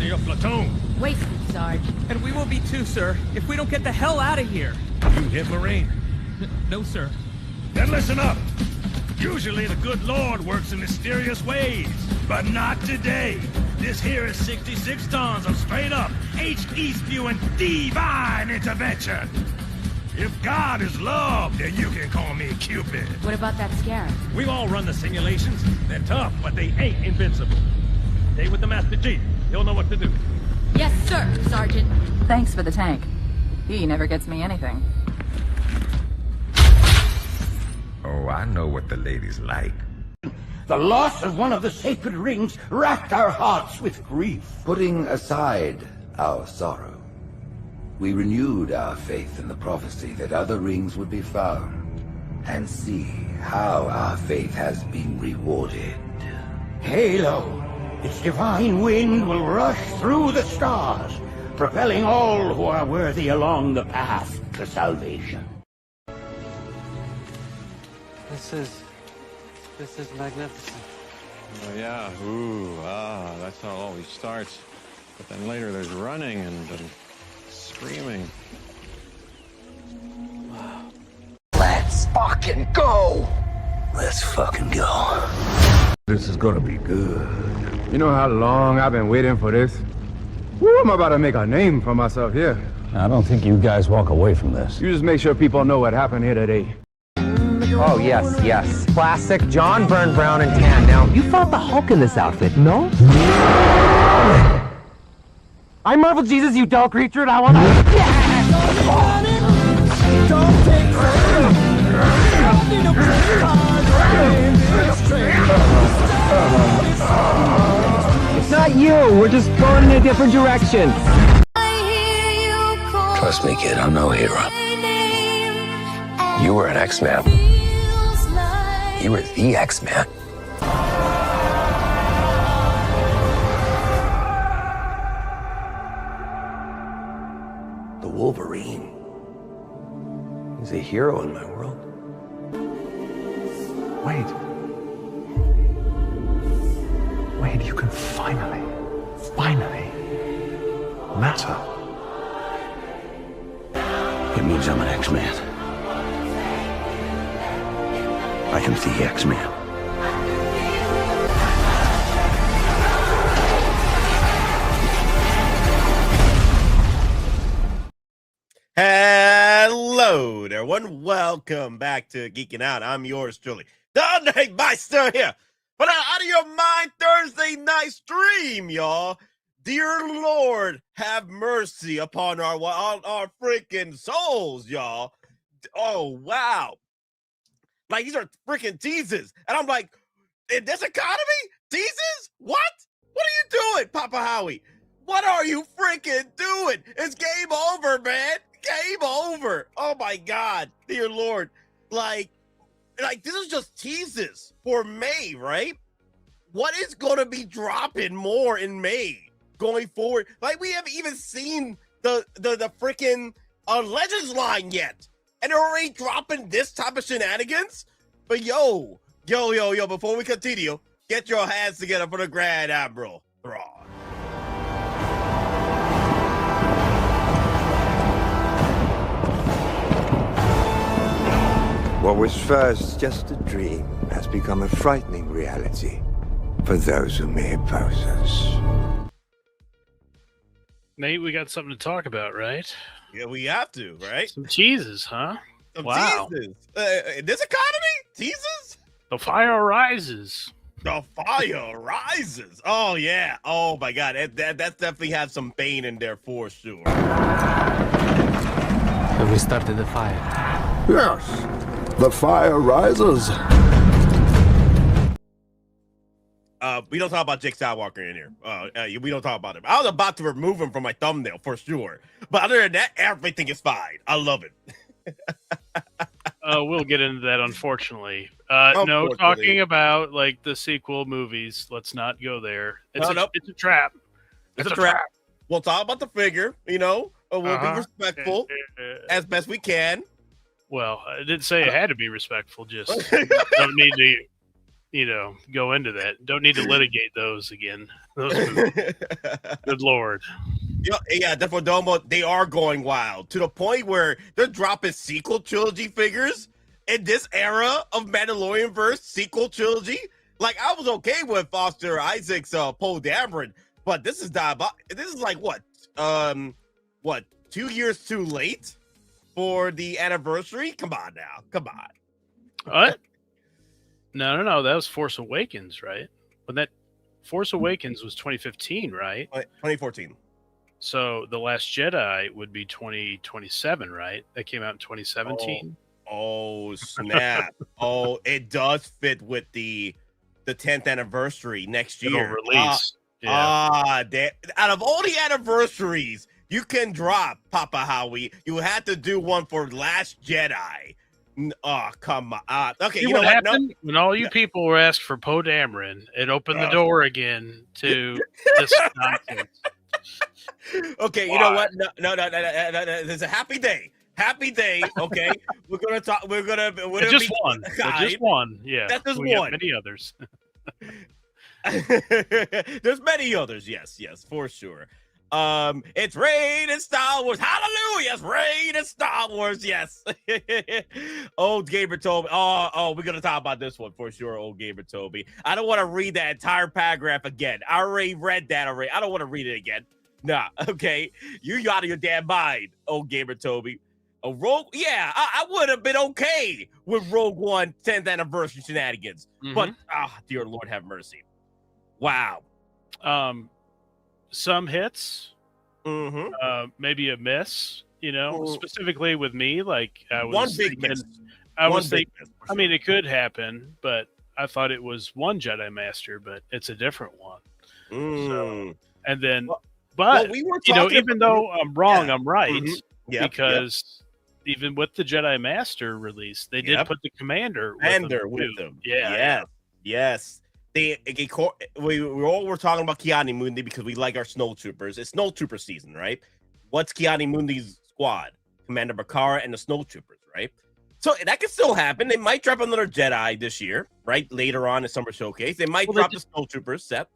your platoon. Wasted, Sarge. And we will be too, sir, if we don't get the hell out of here. You hit Marine? No, sir. Then listen up. Usually the good Lord works in mysterious ways, but not today. This here is 66 tons of straight-up, H-E-spewing divine intervention. If God is love, then you can call me Cupid. What about that scarab? We've all run the simulations. They're tough, but they ain't invincible. Stay with the Master Chief. He'll know what to do. Yes, sir, Sergeant. Thanks for the tank. He never gets me anything. Oh, I know what the ladies like. The loss of one of the sacred rings racked our hearts with grief. Putting aside our sorrow, we renewed our faith in the prophecy that other rings would be found, and see how our faith has been rewarded. Halo, its divine wind will rush through the stars, propelling all who are worthy along the path to salvation. This is magnificent. Oh, yeah. That's how it always starts. But then later there's running and screaming. Let's fucking go! Let's fucking go. This is gonna be good. You know how long I've been waiting for this? Woo, I'm about to make a name for myself here. I don't think you guys walk away from this. You just make sure people know what happened here today. Oh, yes. Classic John Byrne Brown and tan. Now, you fought the Hulk in this outfit, no? I'm Marvel Jesus, you dull creature, and I want to... It's not you. We're just going in a different direction. Trust me, kid, I'm no hero. You were an X-Man. You were the X-Man. The Wolverine. He's a hero in my world. Wait, you can finally matter. It means I'm an X-Man. I am the X-Man. Hello there, everyone. Welcome back to Geeking Out. I'm yours truly, the Myster here. But out of your mind Thursday night stream, y'all. Dear Lord, have mercy upon our freaking souls, y'all. Oh, wow. Like, these are freaking teases. And I'm like, in this economy? Teases? What? What are you doing, Papa Howie? What are you freaking doing? It's game over, man. Game over. Oh, my God. Dear Lord. Like, this is just teases for May, right? What is going to be dropping more in May going forward? Like, we haven't even seen the freaking Legends line yet. And they're already dropping this type of shenanigans? But yo, before we continue, get your hands together for the Grand Admiral, Thrawn. What was first just a dream has become a frightening reality for those who may oppose us. Nate, we got something to talk about, right? Yeah, we have to, right? Some teases, huh? Some wow. Teases. In this economy? Teases? The fire rises. The fire rises. Oh, yeah. Oh, my God. That definitely has some Bane in there for sure. Have we started the fire? Yes. The fire rises. We don't talk about Jake Skywalker in here. We don't talk about him. I was about to remove him from my thumbnail for sure. But other than that, everything is fine. I love it. We'll get into that, unfortunately. No, talking about like the sequel movies. Let's not go there. It's a trap. It's a trap. We'll talk about the figure, you know. We'll be respectful as best we can. Well, I didn't say it had to be respectful. Just don't need to go into that. Don't need to litigate those again. Those movies. Good Lord. Yeah, Defo Domo, they are going wild to the point where they're dropping sequel trilogy figures in this era of Mandalorian verse sequel trilogy. Like, I was okay with Foster Isaac's Poe Dameron, but this is this is like what 2 years too late for the anniversary? Come on now. Come on. What? No. That was Force Awakens, right? When that Force Awakens was 2015, right? 2014. So The Last Jedi would be 2027, right? That came out in 2017. Oh snap. Oh, it does fit with the 10th anniversary next year. Release. Out of all the anniversaries you can drop, Papa Howie, you had to do one for Last Jedi. Oh, come on. Okay, you know what happened? When all you people were asked for Poe Dameron, it opened the door again to this nonsense. Okay, you know what? No. There's a happy day. Happy day. Okay, we're gonna talk. We're just one. Just one. Yeah, that's just we one. Got many others. There's many others. Yes, for sure. It's rain in Star Wars. Hallelujah! It's rain in Star Wars. Yes. Old Gaber Toby. Oh, we're gonna talk about this one for sure. Old Gaber Toby. I don't want to read that entire paragraph again. I already read that already. I don't want to read it again. Nah. Okay. You out of your damn mind, old Gaber Toby. A Rogue. Yeah, I would have been okay with Rogue One 10th anniversary shenanigans, but dear Lord, have mercy. Wow. Some hits, maybe a miss, specifically with me. Like I was one big miss. I mean, it could happen, but I thought it was one Jedi Master, but it's a different one. So, and then, we were even though I'm wrong, I'm right because even with the Jedi Master release, they did put the Commander with them. Yeah. Yes. We all were talking about Ki-Adi-Mundi because we like our SnowTroopers. It's SnowTrooper season, right? What's Ki-Adi-Mundi's squad? Commander Bakara and the SnowTroopers, right? So that could still happen. They might drop another Jedi this year, right? Later on in Summer Showcase. They might drop the SnowTroopers, Seth.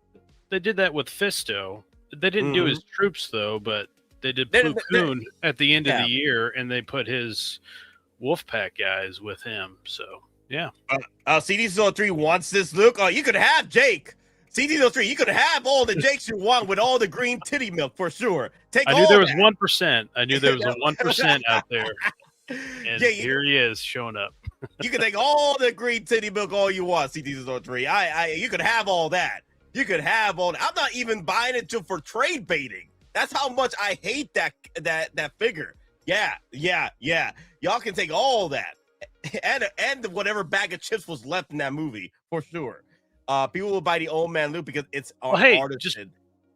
They did that with Fisto. They didn't do his troops, though, but they did Plo Koon at the end of the year, and they put his Wolfpack guys with him, so... Yeah. CD03 wants this, Luke. Oh, you could have Jake. CD03, you could have all the Jakes you want with all the green titty milk for sure. I knew there was 1%. I knew there was a 1% out there. And here he is showing up. You can take all the green titty milk all you want, CD03. You could have all that. You could have all that. I'm not even buying it for trade baiting. That's how much I hate that figure. Yeah. Y'all can take all that. And whatever bag of chips was left in that movie for sure. People will buy the old man Luke because it's artisan.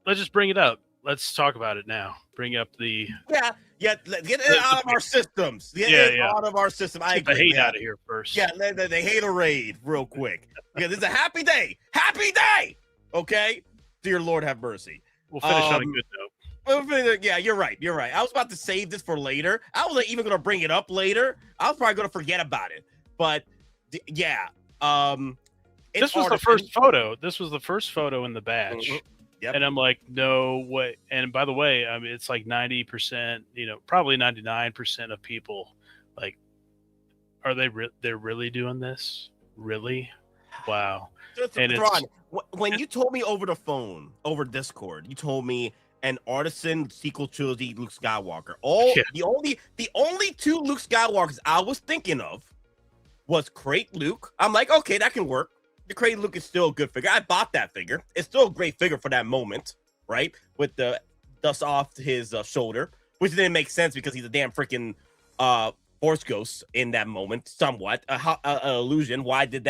Let's just bring it up. Let's talk about it now. Bring up the get it out of our systems. Get it out of our system. I agree. The hate out of here first. Yeah, the haterade real quick because it's a happy day. Happy day. Okay, dear Lord, have mercy. We'll finish on a good note. Yeah, you're right. I was about to save this for later. I wasn't even going to bring it up later. I was probably going to forget about it. But yeah, this was the first photo. This was the first photo in the batch. Yep. And I'm like, no way. And by the way, I mean, it's like 90%, probably 99% of people like, are they're really doing this? Really? Wow. And Thrawn, when you told me over the phone, over Discord, you told me an Artisan sequel trilogy Luke Skywalker. The only two Luke Skywalkers I was thinking of was Crate Luke. I'm like, okay, that can work. The Crate Luke is still a good figure. I bought that figure. It's still a great figure for that moment, right? With the dust off his shoulder, which didn't make sense because he's a damn freaking Force ghost in that moment. Somewhat an illusion. Why did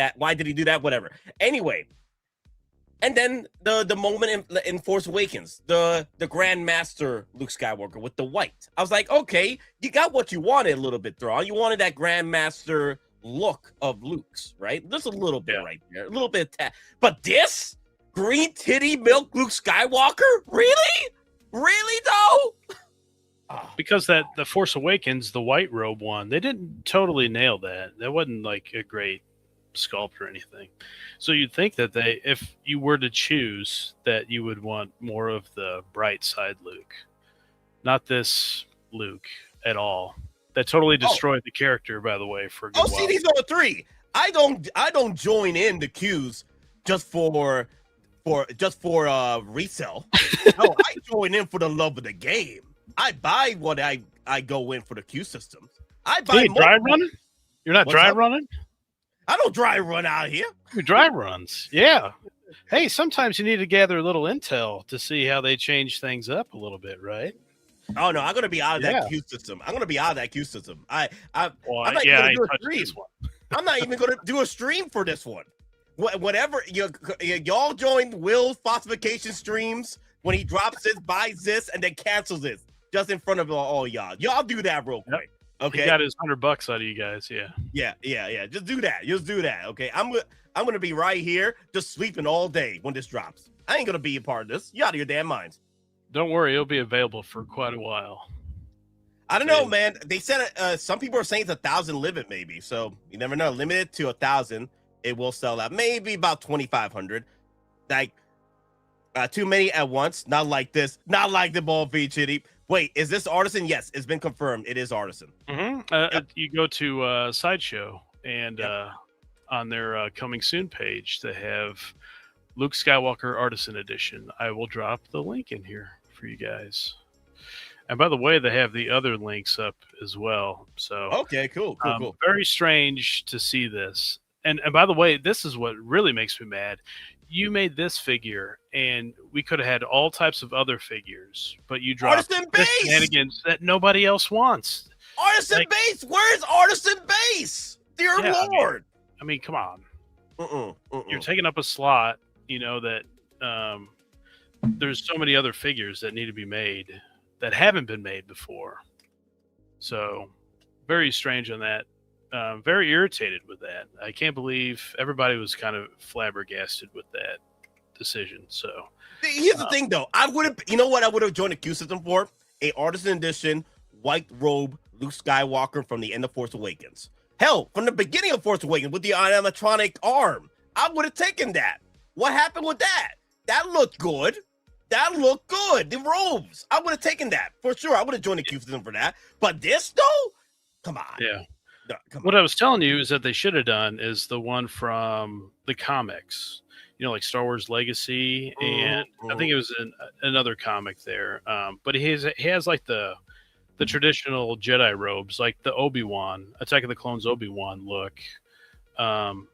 he do that? Whatever. Anyway. And then the moment in Force Awakens, the Grand Master Luke Skywalker with the white. I was like, okay, you got what you wanted a little bit, Thrawn. You wanted that Grand Master look of Luke's, right? Just a little bit right there, a little bit. But this green titty milk Luke Skywalker, really though? Because the Force Awakens, the white robe one, they didn't totally nail that. That wasn't like a great sculpt or anything. So you'd think that if you were to choose, that you would want more of the bright side Luke, not this Luke at all. That totally destroyed the character, by the way. For a good while. CD03. I don't join in the queues just for resell. No, I join in for the love of the game. I buy what I go in for the queue systems. I buy dry running. You're not dry running. I don't dry run out here. You dry runs, yeah. Hey, sometimes you need to gather a little intel to see how they change things up a little bit, right? Oh no, I'm gonna be out of that queue system. I'm not even gonna do a stream. I'm not even gonna do a stream for this one. Whatever y'all join Will's falsification streams when he drops this, buys this, and then cancels this just in front of all y'all. Y'all do that real quick. Okay, he got his $100 out of you guys. Yeah. Just do that. Okay, I'm gonna be right here, just sleeping all day when this drops. I ain't gonna be a part of this. You out of your damn minds. Don't worry, it'll be available for quite a while. I don't know, man. They said some people are saying it's 1,000 limit, maybe. So you never know. Limited to 1,000, it will sell out. Maybe about 2,500. Like too many at once. Not like this. Not like the ball feed chitty. Wait, is this Artisan? Yes, it's been confirmed. It is Artisan. You go to Sideshow, and on their coming soon page, they have Luke Skywalker Artisan Edition. I will drop the link in here for you guys. And by the way, they have the other links up as well. So okay, cool. Very strange to see this. And by the way, this is what really makes me mad. You made this figure, and we could have had all types of other figures, but you dropped shenanigans that nobody else wants. Artisan base? Where's Artisan base? Dear Lord. I mean, come on. You're taking up a slot, that there's so many other figures that need to be made that haven't been made before. So very strange on that. Very irritated with that. I can't believe everybody was kind of flabbergasted with that decision. So here's the thing, though. I would have, I would have joined the queue system for a Artisan Edition white robe Luke Skywalker from the end of Force Awakens. Hell, from the beginning of Force Awakens with the animatronic arm, I would have taken that. What happened with that? That looked good. The robes. I would have taken that for sure. I would have joined the queue system for that. But this though, come on. Yeah. No, what I was telling you is that they should have done is the one from the comics, like Star Wars Legacy, and I think it was another comic there. But he has like the traditional Jedi robes, like the Obi-Wan, Attack of the Clones Obi-Wan look, and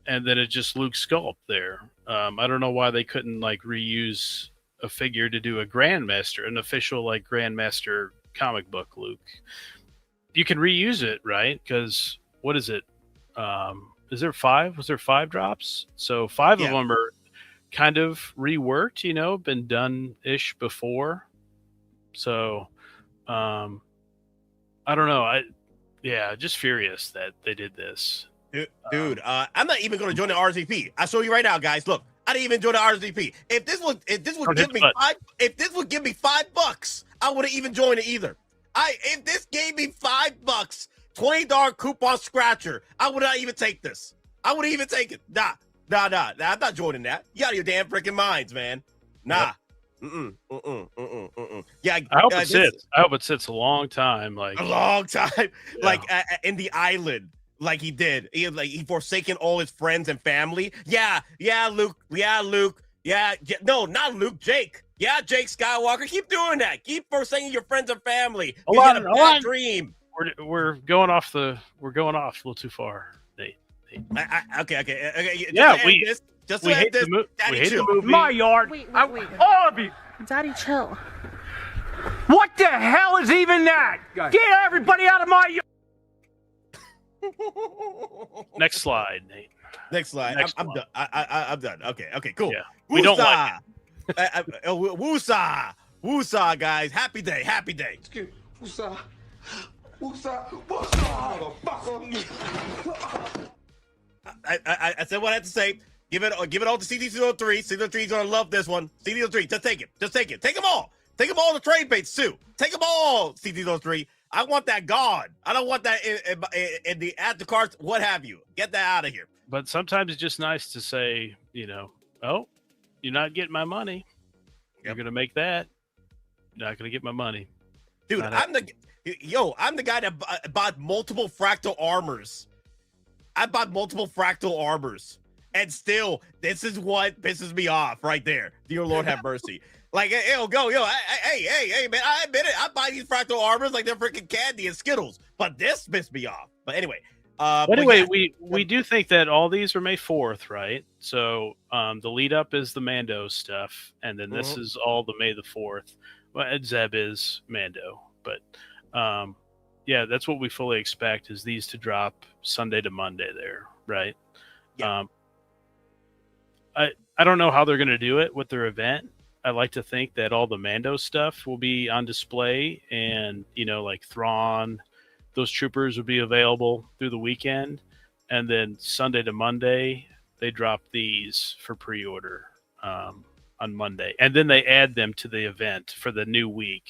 then it just Luke sculpt there. I don't know why they couldn't like reuse a figure to do a Grandmaster, an official like Grandmaster comic book Luke. You can reuse it, right? Because what is it? Is there 5? Was there 5 drops? So 5 of them are kind of reworked, been done-ish before. So I don't know. Just furious that they did this. Dude, I'm not even going to join the RSVP. I'll show you right now, guys. Look, I didn't even join the RSVP. If this would give me $5, I wouldn't even join it either. If this gave me $5, $20 coupon scratcher, I would not even take this. I wouldn't even take it. Nah. I'm not joining that. You out of your damn freaking minds, man. Nah. Yeah. I hope it sits. I hope it sits a long time. A long time. Like in the island, like he did. He forsaken all his friends and family. Yeah, Luke. No, not Luke. Jake. Yeah, Jake Skywalker, keep doing that. Keep forsaking your friends and family. You had a bad dream. We're going off a little too far, Nate. Okay. Yeah, we hate the movie. My yard. Wait. All of you. Daddy, chill. What the hell is even that? Get everybody out of my yard. Next slide, Nate. Next slide. I'm done. I'm done. Okay, cool. Yeah. We don't like it. Woosah, guys. Happy day. Woosah. I said what I had to say. Give it all to CD03. CD03's gonna love this one. CD03, just take it. Take them all. Take them all the trade baits too. Take them all, CD03. I want that GAWD. I don't want that in the add to carts, what have you. Get that out of here. But sometimes it's just nice to say, oh, you're not getting my money. You're gonna make that. You're not gonna get my money, dude. I'm the guy that bought multiple fractal armors. I bought multiple fractal armors, and still, this is what pisses me off right there. Dear Lord, have mercy. Like, hey, man, I admit it. I buy these fractal armors like they're freaking candy and Skittles, but this pissed me off. But anyway. We do think that all these are May 4th, right? So the lead up is the Mando stuff, and then this is all the May the 4th. Well, Zeb is Mando, but yeah, that's what we fully expect is these to drop Sunday to Monday there, right? Yeah. I don't know how they're going to do it with their event. I like to think that all the Mando stuff will be on display, and like Thrawn. Those troopers would be available through the weekend, and then Sunday to Monday they drop these for pre-order on Monday, and then they add them to the event for the new week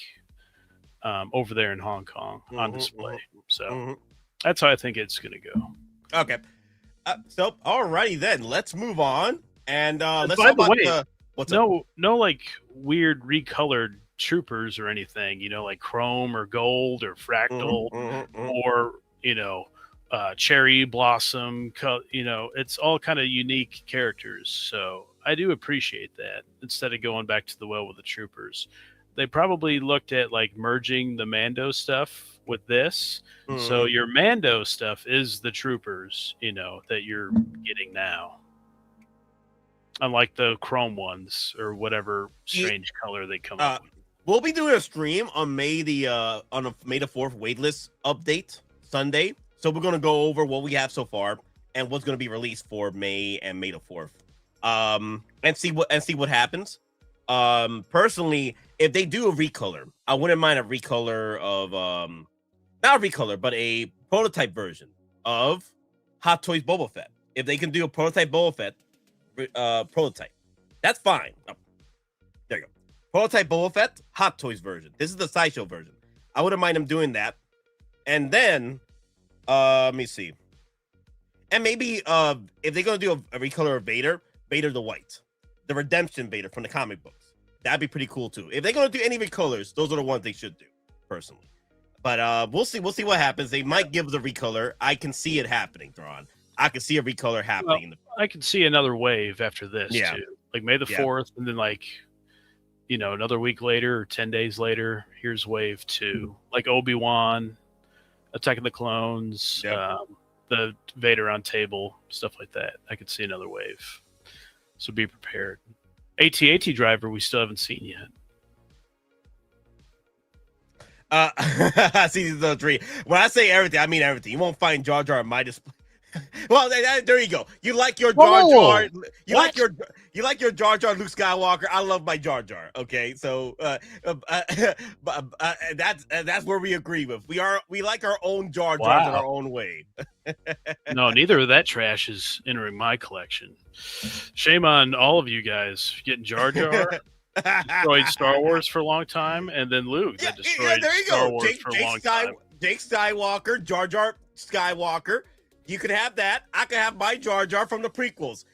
over there in Hong Kong on display. So that's how I think it's going to go. Okay, so alrighty then, let's move on and let's by talk the about way, no like weird recolored troopers or anything, like chrome or gold or fractal or cherry blossom, it's all kind of unique characters. So I do appreciate that. Instead of going back to the well with the troopers, they probably looked at like merging the Mando stuff with this. So your Mando stuff is the troopers, that you're getting now, unlike the chrome ones or whatever strange color they come up with. We'll be doing a stream on May the 4th waitlist update Sunday. So we're gonna go over what we have so far and what's gonna be released for May and May the 4th. And see what happens. Personally, if they do a recolor, I wouldn't mind a recolor of not a recolor, but a prototype version of Hot Toys Boba Fett. If they can do a prototype Boba Fett prototype, that's fine. Oh, there you go. Prototype Boba Fett, Hot Toys version. This is the Sideshow version. I wouldn't mind them doing that. And then, let me see. And maybe if they're going to do a recolor of Vader the White. The Redemption Vader from the comic books. That'd be pretty cool, too. If they're going to do any recolors, those are the ones they should do, personally. But we'll see. We'll see what happens. They might give us a recolor. I can see it happening, Thrawn. I can see a recolor happening. Well, I can see another wave after this, too. Like May the 4th, and then like, another week later or 10 days later, here's wave 2. Like Obi-Wan, Attack of the Clones, the Vader on table, stuff like that. I could see another wave. So be prepared. AT-AT driver, we still haven't seen yet. Season 3. When I say everything, I mean everything. You won't find Jar Jar on my display. Well, there you go. You like your Jar Jar. You like your Jar Jar Luke Skywalker. I love my Jar Jar. Okay, so that's where we agree with. We like our own Jar Jars in our own way. No, neither of that trash is entering my collection. Shame on all of you guys getting Jar Jar. Destroyed Star Wars for a long time, and then Luke that destroyed Star Wars for a long time. Jake Skywalker, Jar Jar Skywalker. You could have that. I could have my Jar Jar from the prequels.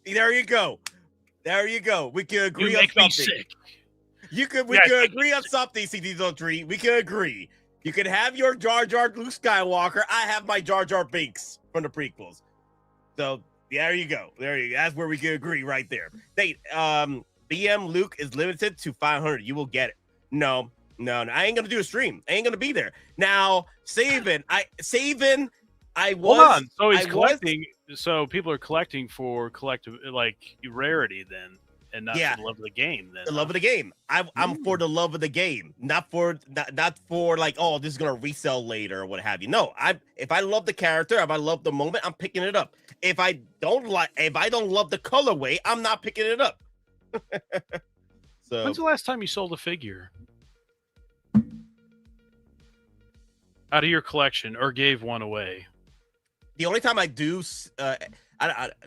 There you go. There you go. We can agree on something. Sick. We could agree on something, CD03. We can agree. You can have your Jar Jar Luke Skywalker. I have my Jar Jar Binks from the prequels. So there you go. That's where we can agree right there. BM Luke is limited to 500. You will get it. No. I ain't gonna do a stream. I ain't gonna be there. Now, Savin. Hold on. So he's collecting. So people are collecting for collective, like rarity, then, and not for the love of the game. Then the love of the game. I'm for the love of the game, not for like, oh, this is gonna resell later or what have you. No, if I love the character, if I love the moment, I'm picking it up. If I don't love the colorway, I'm not picking it up. So when's the last time you sold a figure out of your collection or gave one away? The only time I do, I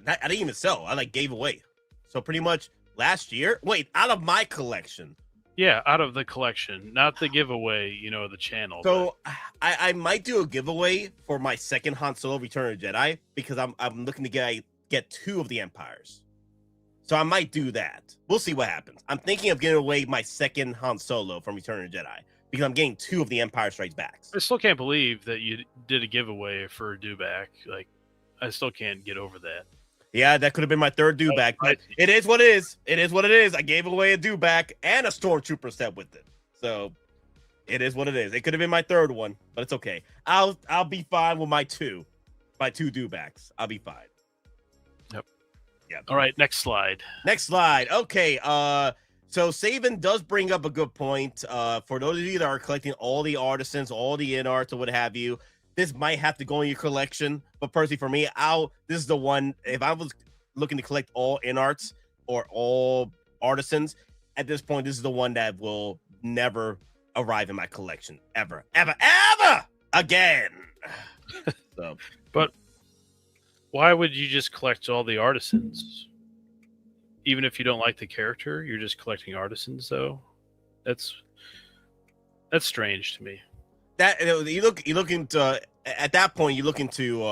didn't even sell. I gave away. So pretty much last year. Wait, out of my collection. Yeah, out of the collection, not the giveaway. The channel. So I might do a giveaway for my second Han Solo Return of the Jedi because I'm looking to get get 2 of the Empires. So I might do that. We'll see what happens. I'm thinking of giving away my second Han Solo from Return of the Jedi because I'm getting 2 of the Empire Strikes Backs. I still can't believe that you did a giveaway for a dewback. Like, I still can't get over that. Yeah, that could have been my 3rd dewback, but it is what it is. It is what it is. I gave away a dewback and a Stormtrooper set with it. So it is what it is. It could have been my 3rd one, but it's okay. I'll be fine with my 2 dewbacks. I'll be fine. Yep. Yeah. All right, next slide. Next slide. Okay. So Saban does bring up a good point. For those of you that are collecting all the artisans, all the in arts, or what have you, this might have to go in your collection. But personally, for me, this is the one. If I was looking to collect all in arts or all artisans, at this point, this is the one that will never arrive in my collection ever again. So, but why would you just collect all the artisans? Even if you don't like the character, you're just collecting artisans, though. That's strange to me. That you look into at that point, you're looking to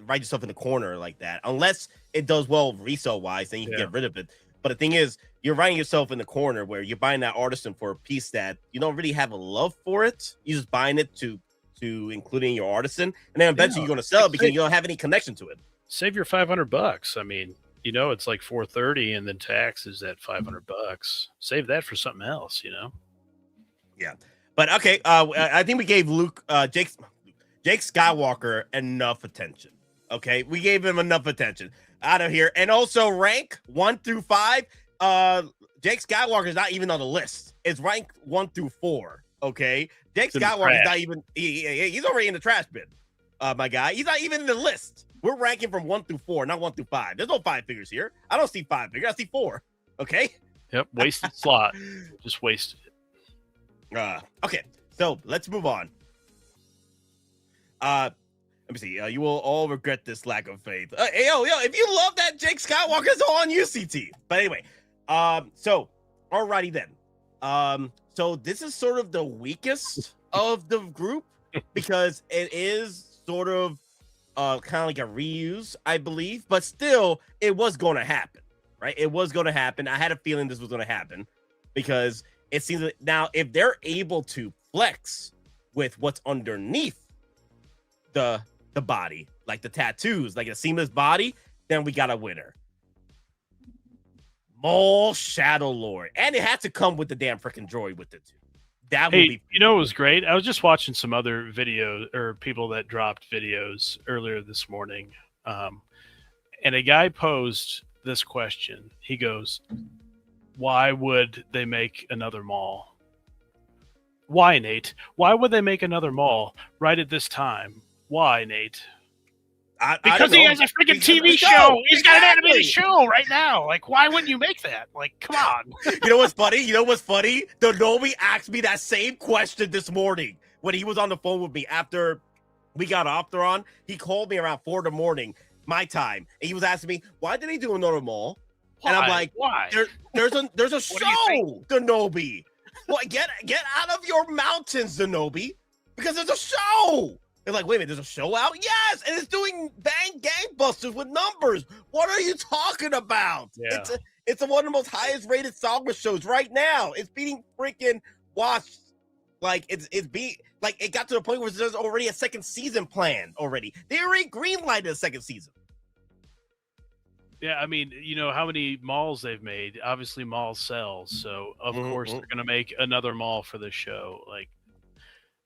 write yourself in the corner like that. Unless it does well resale wise, then you can get rid of it. But the thing is, you're writing yourself in the corner where you're buying that artisan for a piece that you don't really have a love for it. You're just buying it to include in your artisan, and then eventually you're going to sell it because you don't have any connection to it. Save your $500. I mean, you know, it's like $430, and then tax is at $500. Save that for something else, you know. Yeah, but okay. I think we gave Jake Skywalker enough attention. Okay, we gave him enough attention out of here, and also rank 1 through 5. Jake Skywalker is not even on the list. It's ranked 1 through 4. Okay, Jake Skywalker is not even. He's already in the trash bin. My guy, he's not even in the list. We're ranking from 1 through 4, not 1 through 5. There's no 5 figures here. I don't see 5 figures. I see 4. Okay. Yep. Wasted slot. Just wasted it. Okay. So let's move on. Let me see. You will all regret this lack of faith. Yo, if you love that Jake Skywalker, it's all on UCT. But anyway, so alrighty then. So this is sort of the weakest of the group because it is sort of kind of like a reuse, I believe, but still it was going to happen, right? It was going to happen. I had a feeling this was going to happen because it seems that now if they're able to flex with what's underneath the body, like the tattoos, like a seamless body, then we got a winner. Maul Shadow Lord, and it had to come with the damn freaking droid with it too. That would be. You know, it was great. I was just watching some other videos or people that dropped videos earlier this morning, and a guy posed this question. He goes, "Why would they make another Maul? Why, Nate? Why would they make another Maul right at this time? Why, Nate?" Because he has a freaking TV show. He's got an animated show right now. Like, why wouldn't you make that? Like, come on. You know what's funny? The Nobi asked me that same question this morning when he was on the phone with me after we got off Thrawn. He called me around 4 in the morning, my time, and he was asking me, why did he do another Maul? And I'm like, why? There's a show, the Nobi. Well, get out of your mountains, the Nobi, because there's a show. They're like, wait a minute, there's a show out? Yes, and it's doing bang gangbusters with numbers. What are you talking about? Yeah. It's one of the most highest rated Saga shows right now. It's being freaking watched. Like it's being like it got to the point where there's already a second season planned already. They already greenlighted a second season. Yeah, I mean, you know how many malls they've made. Obviously, malls sell, so of course they're gonna make another mall for the show. Like,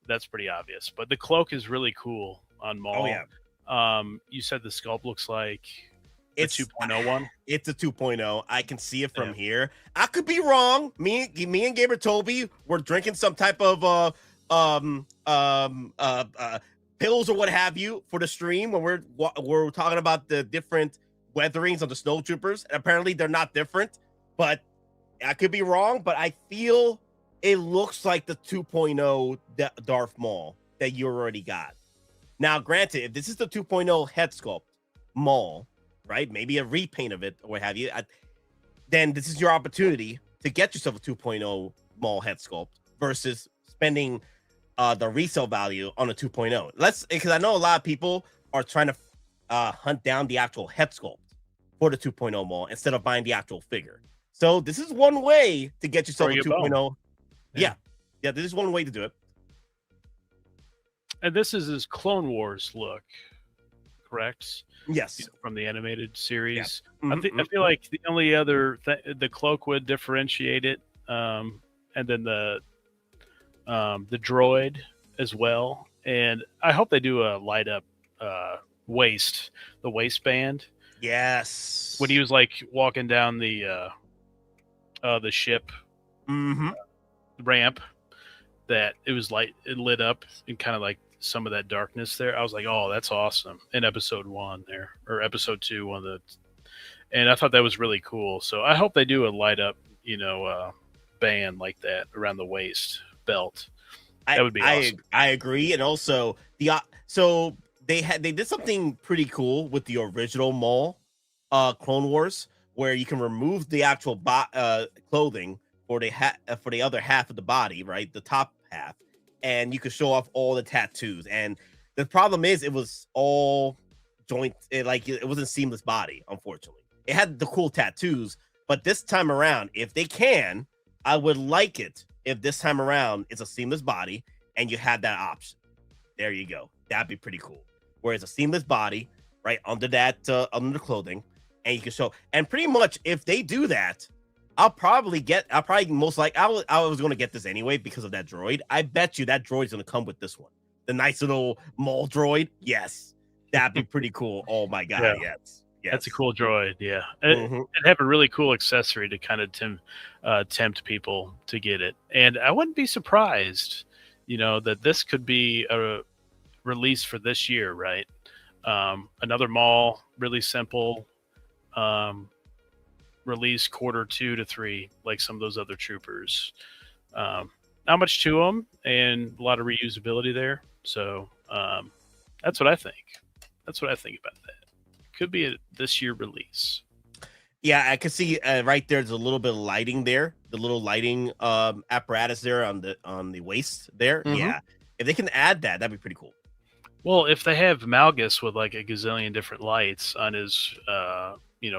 that's pretty obvious. But the cloak is really cool on Maul. Oh yeah. You said the sculpt looks like it's 2.0 one. It's a 2.0. I can see it from here. I could be wrong. Me and Gabriel Toby were drinking some type of pills or what have you for the stream when we're talking about the different weatherings of the SnowTroopers. And apparently they're not different, but I could be wrong. But I feel it looks like the 2.0 Darth Maul that you already got. Now, granted, if this is the 2.0 head sculpt Maul, right? Maybe a repaint of it or what have you. Then this is your opportunity to get yourself a 2.0 Maul head sculpt versus spending the resale value on a 2.0. Because I know a lot of people are trying to hunt down the actual head sculpt for the 2.0 Maul instead of buying the actual figure. So this is one way to get yourself a 2.0. Yeah, this is one way to do it. And this is his Clone Wars look, correct? Yes, from the animated series. Yeah. I feel like the only other the cloak would differentiate it, and then the droid as well. And I hope they do a light up waist, the waistband. Yes, when he was like walking down the ship ramp, that it was it lit up and kind of like some of that darkness there. I was like, oh, that's awesome. In episode 1 there, or episode 2, and I thought that was really cool. So I hope they do a light up, band like that around the waist belt. That would be awesome. I agree. And also so they did something pretty cool with the original Maul Clone Wars, where you can remove the actual clothing for the other half of the body, right? The top half. And you could show off all the tattoos. And the problem is it was all joint. It wasn't seamless body, unfortunately. It had the cool tattoos, but this time around, if they can, I would like it if this time around it's a seamless body and you have that option. There you go. That'd be pretty cool. Where it's a seamless body, right, under the clothing, and you can show. And pretty much if they do that, I was going to get this anyway because of that droid. I bet you that droid's going to come with this one. The nice little Maul droid. Yes. That'd be pretty cool. Oh my God. Yeah. Yes. That's a cool droid. Yeah. It'd have a really cool accessory to kind of tempt people to get it. And I wouldn't be surprised, that this could be a release for this year, right? Another Maul, really simple, release quarter 2 to 3, like some of those other troopers. Not much to them, and a lot of reusability there. So that's what I think. That's what I think about that. Could be a this year release. Yeah, I can see right there's a little bit of lighting there, the little lighting apparatus there on the waist there. Yeah, if they can add that, that'd be pretty cool. Well, if they have Malgus with like a gazillion different lights on his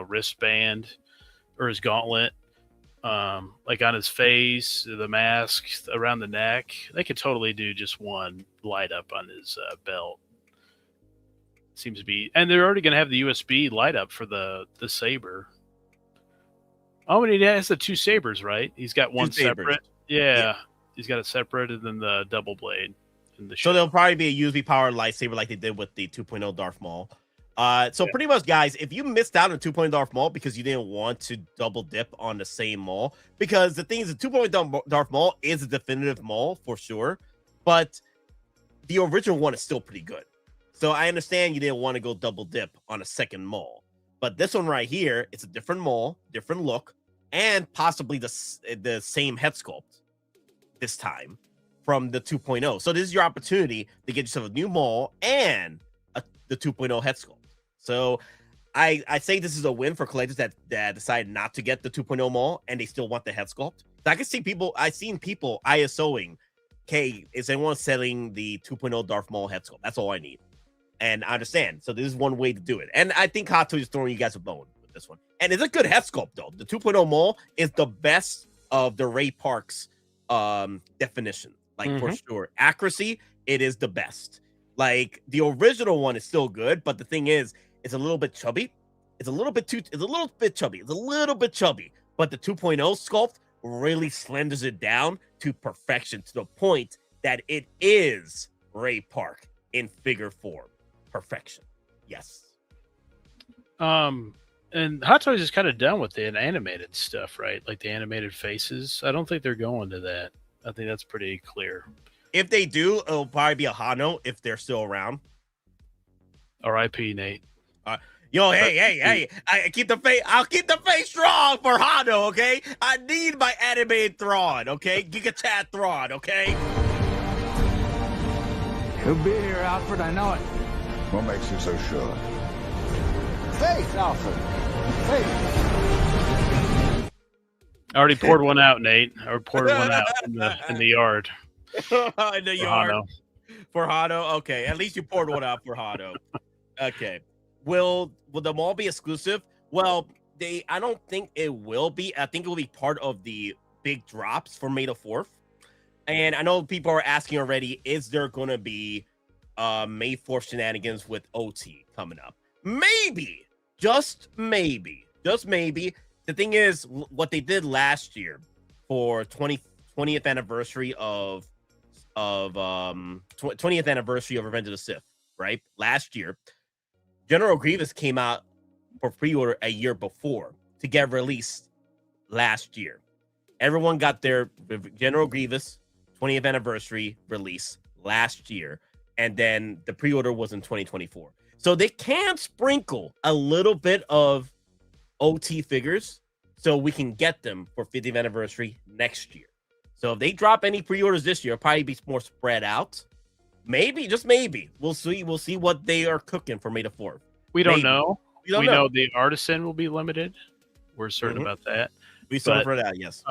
wristband or his gauntlet, like on his face, the mask around the neck, they could totally do just one light up on his belt. Seems to be, and they're already going to have the USB light up for the saber. Oh, and he has the 2 sabers, right? He's got one separate. Yeah, he's got a separate and then the double blade. So there'll probably be a USB powered lightsaber like they did with the 2.0 Darth Maul. Pretty much, guys, if you missed out on 2.0 Darth Maul because you didn't want to double dip on the same Maul, because the thing is, the 2.0 Darth Maul is a definitive Maul for sure, but the original one is still pretty good. So I understand you didn't want to go double dip on a second Maul, but this one right here, it's a different Maul, different look, and possibly the same head sculpt this time from the 2.0. So this is your opportunity to get yourself a new Maul and the 2.0 head sculpt. So I say this is a win for collectors that decide not to get the 2.0 Maul and they still want the head sculpt. So I can see I've seen people ISOing, okay, is anyone selling the 2.0 Darth Maul head sculpt? That's all I need. And I understand. So this is one way to do it. And I think Hot Toys is throwing you guys a bone with this one. And it's a good head sculpt, though. The 2.0 Maul is the best of the Ray Park's definition. Like, for sure. Accuracy, it is the best. Like, the original one is still good, but the thing is, it's a little bit chubby. It's a little bit chubby. But the 2.0 sculpt really slenders it down to perfection, to the point that it is Ray Park in figure form. Perfection. Yes. And Hot Toys is kind of done with the animated stuff, right? Like the animated faces. I don't think they're going to that. I think that's pretty clear. If they do, it'll probably be a Hano if they're still around. R.I.P. Nate. Hey! I'll keep the face strong for Hano, okay? I need my animated Thrawn, okay? Giga Chat Thrawn, okay? He'll be here, Alfred. I know it. What makes you so sure? Faith, Alfred. Faith. I already poured one out, Nate. I poured one out in the yard. In the yard. For Hano. Okay, at least you poured one out for Hano. Okay. will the Maul be exclusive? Well, I don't think it will be. I think it will be part of the big drops for May the 4th. And I know people are asking already, is there going to be May 4th shenanigans with OT coming up? Maybe. Just maybe. The thing is, what they did last year for 20th anniversary of 20th anniversary of Revenge of the Sith, right? Last year, General Grievous came out for pre-order a year before to get released last year. Everyone got their General Grievous 20th anniversary release last year, and then the pre-order was in 2024. So they can sprinkle a little bit of OT figures so we can get them for 50th anniversary next year. So if they drop any pre-orders this year, it'll probably be more spread out. Maybe, just maybe. We'll see what they are cooking for May the 4th. We don't know. We know the Artisan will be limited. We're certain about that. We saw for that, yes.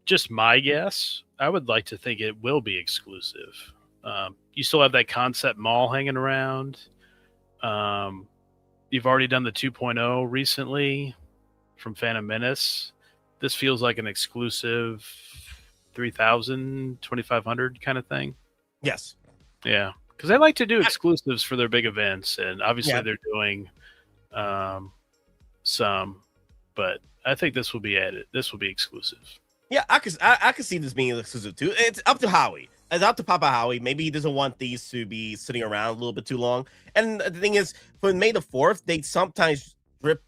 Just my guess, I would like to think it will be exclusive. You still have that concept Maul hanging around. You've already done the 2.0 recently from Phantom Menace. This feels like an exclusive 3,000, 2,500 kind of thing. Yes. Yeah. Because they like to do exclusives for their big events, and obviously they're doing some, but I think this will be added. This will be exclusive. Yeah, I could see this being exclusive too. It's up to Howie. It's up to Papa Howie. Maybe he doesn't want these to be sitting around a little bit too long. And the thing is, for May the 4th, they sometimes drip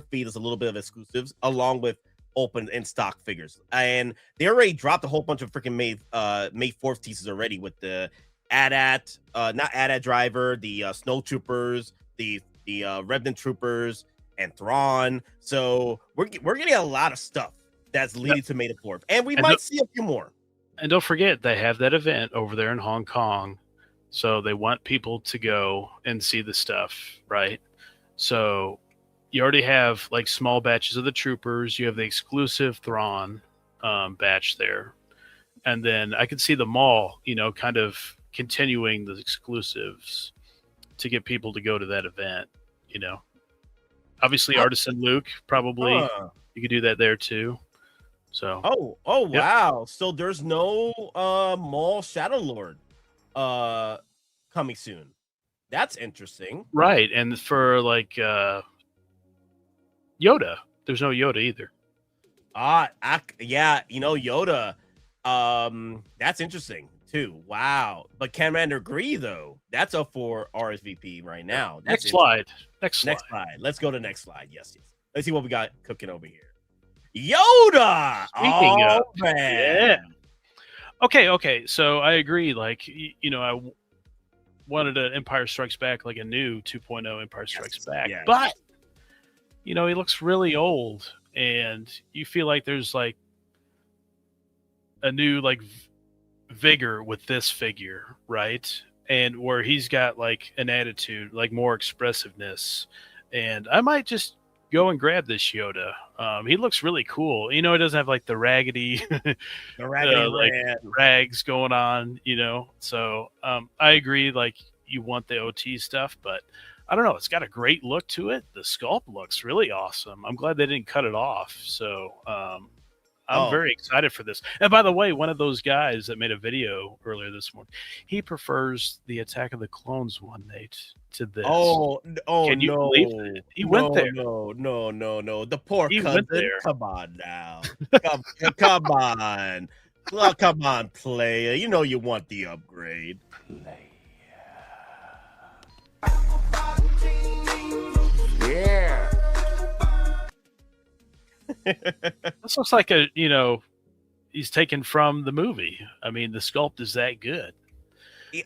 feed us a little bit of exclusives along with open in stock figures. And they already dropped a whole bunch of freaking May 4th teases already with the not AT-AT driver, the SnowTroopers, the Remnant troopers, and Thrawn. So we're getting a lot of stuff that's leading to May the 4th. And we might see a few more. And don't forget, they have that event over there in Hong Kong. So they want people to go and see the stuff, right? So you already have like small batches of the troopers. You have the exclusive Thrawn batch there. And then I could see the Maul, kind of continuing the exclusives to get people to go to that event, Obviously, Artisan Luke, probably. You could do that there too. So. Wow. So there's no Maul Shadow Lord coming soon. That's interesting. Right. And for like Yoda, there's no Yoda either. Yoda. That's interesting too. Wow. But Commander Gree, though, that's up for RSVP right now. That's next slide. Let's go to next slide. Yes. Let's see what we got cooking over here. Yoda. Speaking of, man. Yeah. Okay. So I agree. Like, I wanted an Empire Strikes Back, like a new 2.0 Empire Strikes Back. Yes. But, he looks really old. And you feel like there's like a new like vigor with this figure, right? And where he's got like an attitude, like more expressiveness. And I might just go and grab this Yoda. He looks really cool. He doesn't have like the raggedy, rags going on, So I agree. Like you want the OT stuff, but I don't know. It's got a great look to it. The sculpt looks really awesome. I'm glad they didn't cut it off. So I'm very excited for this. And by the way, one of those guys that made a video earlier this morning, he prefers the Attack of the Clones one, Nate, to this. Can you believe it? He went there. No. The poor he cousin. Went there. Come on now. Come on. Well, come on, player. You want the upgrade. Yeah. This looks like he's taken from the movie. I mean, the sculpt is that good.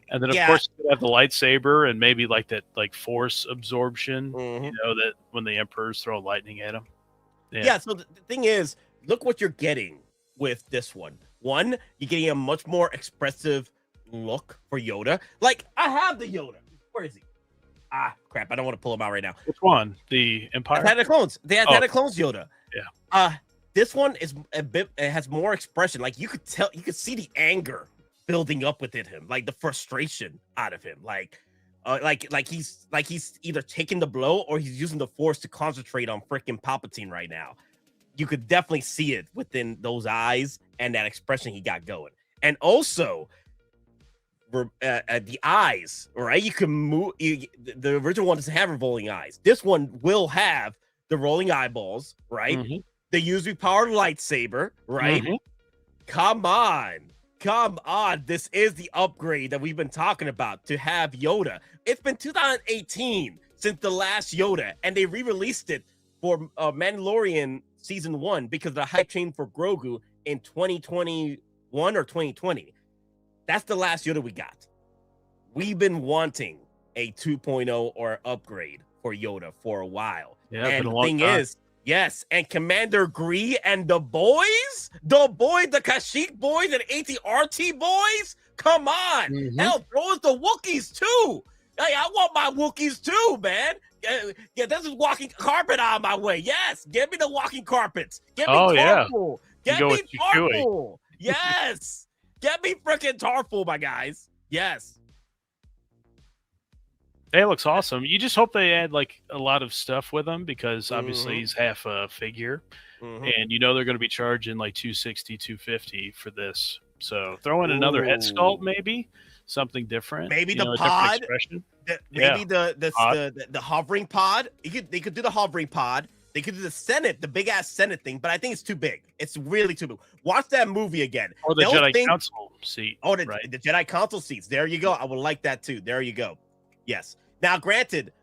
And then of course you have the lightsaber and maybe like that like force absorption, that when the Emperor's throwing lightning at him. Yeah, so the thing is, look what you're getting with this one. One, you're getting a much more expressive look for Yoda. Like, I have the Yoda. Where is he? Crap, I don't want to pull him out right now. Which one? The Empire? Attack of the Clones. The Attack of the Clones Yoda. Yeah. This one is it has more expression. Like you could see the anger building up within him, like the frustration out of him. Like Like he's either taking the blow or he's using the Force to concentrate on freaking Palpatine right now. You could definitely see it within those eyes and that expression he got going. And also, the eyes, right? You can move. The original one doesn't have rolling eyes. This one will have the rolling eyeballs, right? Mm-hmm. The USB powered lightsaber, right? Mm-hmm. Come on. This is the upgrade that we've been talking about to have Yoda. It's been 2018 since the last Yoda, and they re-released it for Mandalorian Season 1 because of the hype train for Grogu in 2021 or 2020. That's the last Yoda we got. We've been wanting a 2.0 or upgrade for Yoda for a while. Yeah, and been a the long thing time. is, yes, and Commander Gree and the boys, the Kashyyyk boys and AT-RT boys, come on. Hell, throw us the Wookiees too. Hey, I want my Wookiees too, man. Yeah, this is walking carpet on my way. Yes, give me the walking carpets. Get me Tarful. Get me Tarful. Yes. Get me freaking Tarful, my guys. Yes. It looks awesome. You just hope they add like a lot of stuff with him because obviously he's half a figure, and you know they're going to be charging like $260, $250 for this. So throw in another head sculpt, maybe something different. Maybe you the know, pod. Maybe The hovering pod. They could do the hovering pod. They could do the Senate, the big ass Senate thing, but I think it's too big. It's really too big. Watch that movie again. Or the Jedi Council seat. Oh, the Jedi Council seats. There you go. I would like that too. There you go. Yes. Now, granted,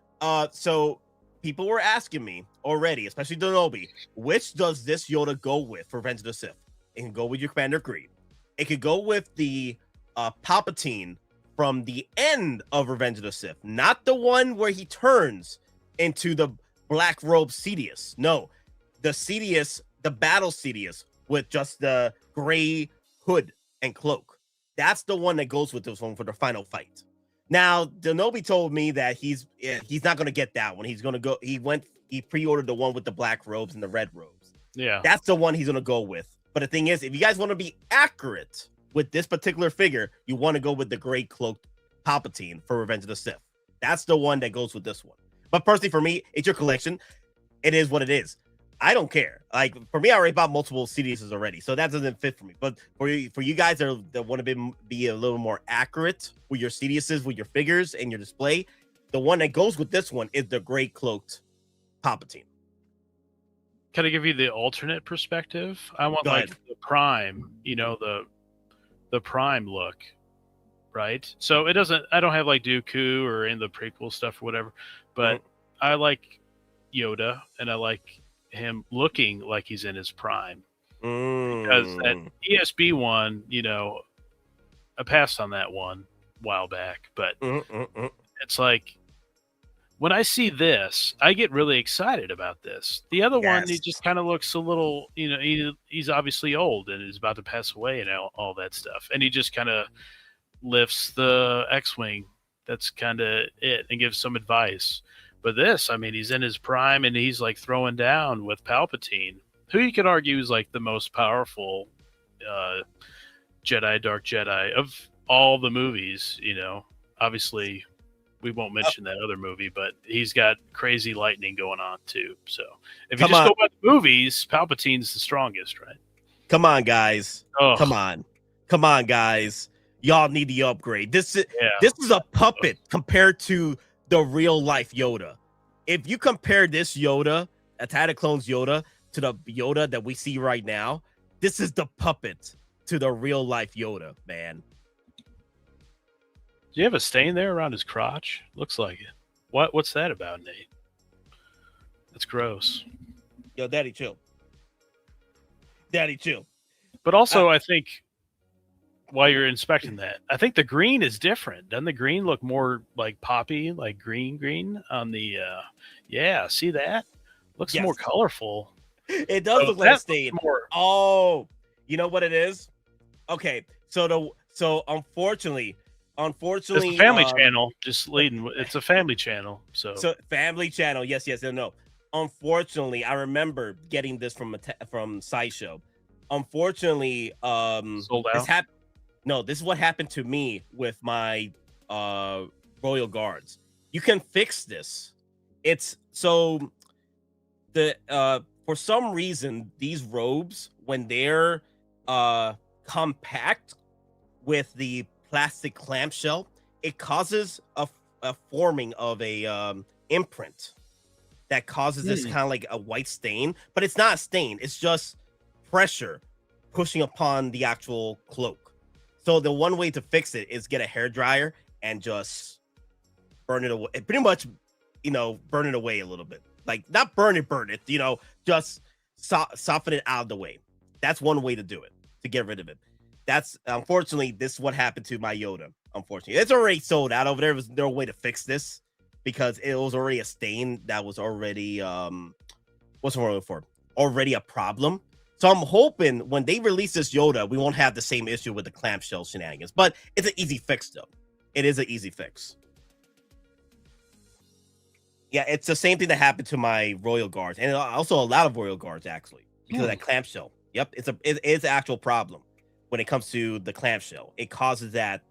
so people were asking me already, especially Denobi, which does this Yoda go with for Revenge of the Sith? It can go with your Commander Gree. It could go with the Palpatine from the end of Revenge of the Sith, not the one where he turns into the black robe Sidious. No, the Sidious, the battle Sidious with just the gray hood and cloak. That's the one that goes with this one for the final fight. Now, Denobi told me that he's not going to get that one. He's going to go. He pre-ordered the one with the black robes and the red robes. Yeah, that's the one he's going to go with. But the thing is, if you guys want to be accurate with this particular figure, you want to go with the gray cloaked Palpatine for Revenge of the Sith. That's the one that goes with this one. But personally, for me, it's your collection. It is what it is. I don't care. Like for me, I already bought multiple CDs already, so that doesn't fit for me. But for you guys that want to be a little more accurate with your CDs, with your figures and your display, the one that goes with this one is the gray cloaked Palpatine. Can I give you the alternate perspective? I want like the Prime, you know, the Prime look, right? So it doesn't. I don't have like Dooku or in the prequel stuff or whatever, but I like Yoda and I like him looking like he's in his prime because that ESB one, you know, I passed on that one a while back, but it's like when I see this, I get really excited about this. The other one, he just kind of looks a little, you know, he's obviously old and is about to pass away and all that stuff, and he just kind of lifts the X-wing. That's kind of it, and gives some advice. But this, I mean, he's in his prime and he's like throwing down with Palpatine, who you could argue is like the most powerful Dark Jedi of all the movies. You know, obviously we won't mention that other movie, but he's got crazy lightning going on too. So if you just go by the movies, Palpatine's the strongest, right? Come on, guys. Come on, guys. Y'all need the upgrade. This is a puppet compared to the real life Yoda. If you compare this Yoda, Attack of the Clones Yoda, to the Yoda that we see right now, this is the puppet to the real life Yoda, man. Do you have a stain there around his crotch? Looks like it. What's that about, Nate? That's gross. Yo, Daddy, chill. Daddy, chill. But also, I think while you're inspecting that, I think the green is different. Doesn't the green look more like poppy, like green on the see that? Looks more colorful. It does look like a stain. Oh, you know what it is? Okay, so unfortunately it's a family channel, just leading. It's a family channel. So family channel, yes, no. Unfortunately, I remember getting this from Sideshow. Unfortunately, sold out. No, this is what happened to me with my Royal Guards. You can fix this. It's so the for some reason these robes, when they're compact with the plastic clamshell, it causes a forming of a imprint that causes this kind of like a white stain, but it's not a stain. It's just pressure pushing upon the actual cloak. So the one way to fix it is get a hairdryer and just burn it away. Pretty much, burn it away a little bit. Like not burn it, just soften it out of the way. That's one way to do it, to get rid of it. That's unfortunately, this is what happened to my Yoda. Unfortunately, it's already sold out over there. There's no way to fix this because it was already a stain that was already what's the word for? Already a problem. So I'm hoping when they release this Yoda, we won't have the same issue with the clamshell shenanigans. But it's an easy fix, though. It is an easy fix. Yeah, it's the same thing that happened to my Royal Guards, and also a lot of Royal Guards actually because of that clamshell. Yep, it's an actual problem when it comes to the clamshell. It causes that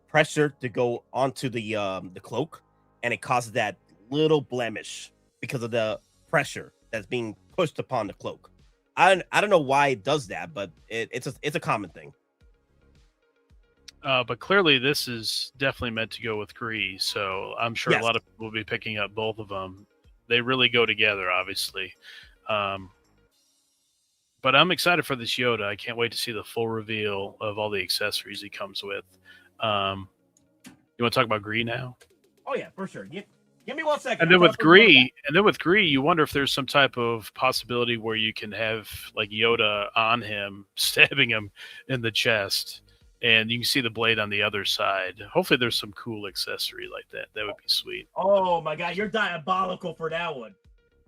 pressure to go onto the cloak, and it causes that little blemish because of the pressure that's being pushed upon the cloak. I don't know why it does that, but it's a common thing. But clearly this is definitely meant to go with Gree, so I'm sure a lot of people will be picking up both of them. They really go together, obviously. But I'm excited for this Yoda. I can't wait to see the full reveal of all the accessories he comes with. You want to talk about Gree now? Oh yeah, for sure. Give me 1 second. And then with Gree, you wonder if there's some type of possibility where you can have like Yoda on him, stabbing him in the chest, and you can see the blade on the other side. Hopefully, there's some cool accessory like that. That would be sweet. Oh my god, you're diabolical for that one.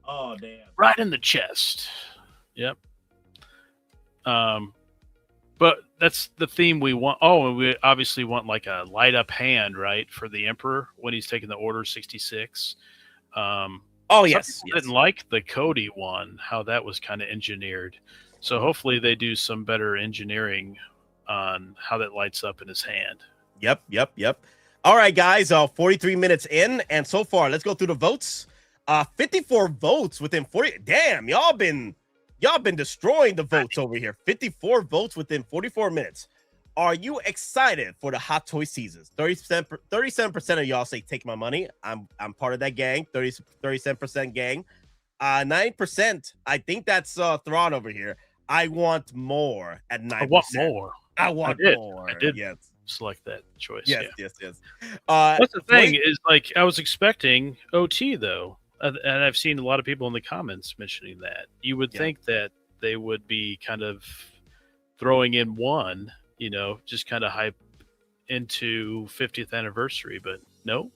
Oh damn! Right in the chest. Yep. But that's the theme we want. Oh, and we obviously want like a light up hand, right, for the Emperor when he's taking the Order 66. Oh yes, didn't like the Cody one, how that was kind of engineered. So hopefully they do some better engineering on how that lights up in his hand. Yep. All right, guys, 43 minutes in, and so far, let's go through the votes. 54 votes within 40. Damn, y'all been destroying the votes over here. 54 votes within 44 minutes. Are you excited for the Hot Toy Teases? 37% of y'all say take my money. I'm part of that gang. 37% gang. 9%. I think that's Thrawn over here. I want more at 9%. I want more. I want more. I did. Yes. Select that choice. Yes. That's the thing is, like, I was expecting OT though. And I've seen a lot of people in the comments mentioning that. You would think that they would be kind of throwing in one, just kind of hype into 50th anniversary, but no.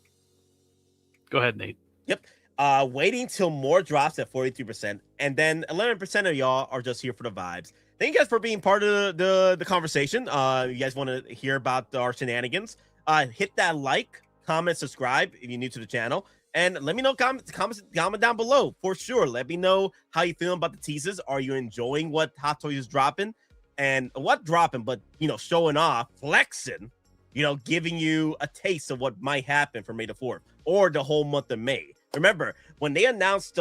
Go ahead, Nate. Yep. Waiting till more drops at 43%, and then 11% of y'all are just here for the vibes. Thank you guys for being part of the conversation. You guys want to hear about our shenanigans? Hit that like, comment, subscribe if you're new to the channel. And let me know, comment down below for sure. Let me know how you feeling about the teases. Are you enjoying what Hot Toys is dropping? And what dropping, but showing off, flexing, giving you a taste of what might happen for May the 4th or the whole month of May. Remember, when they announced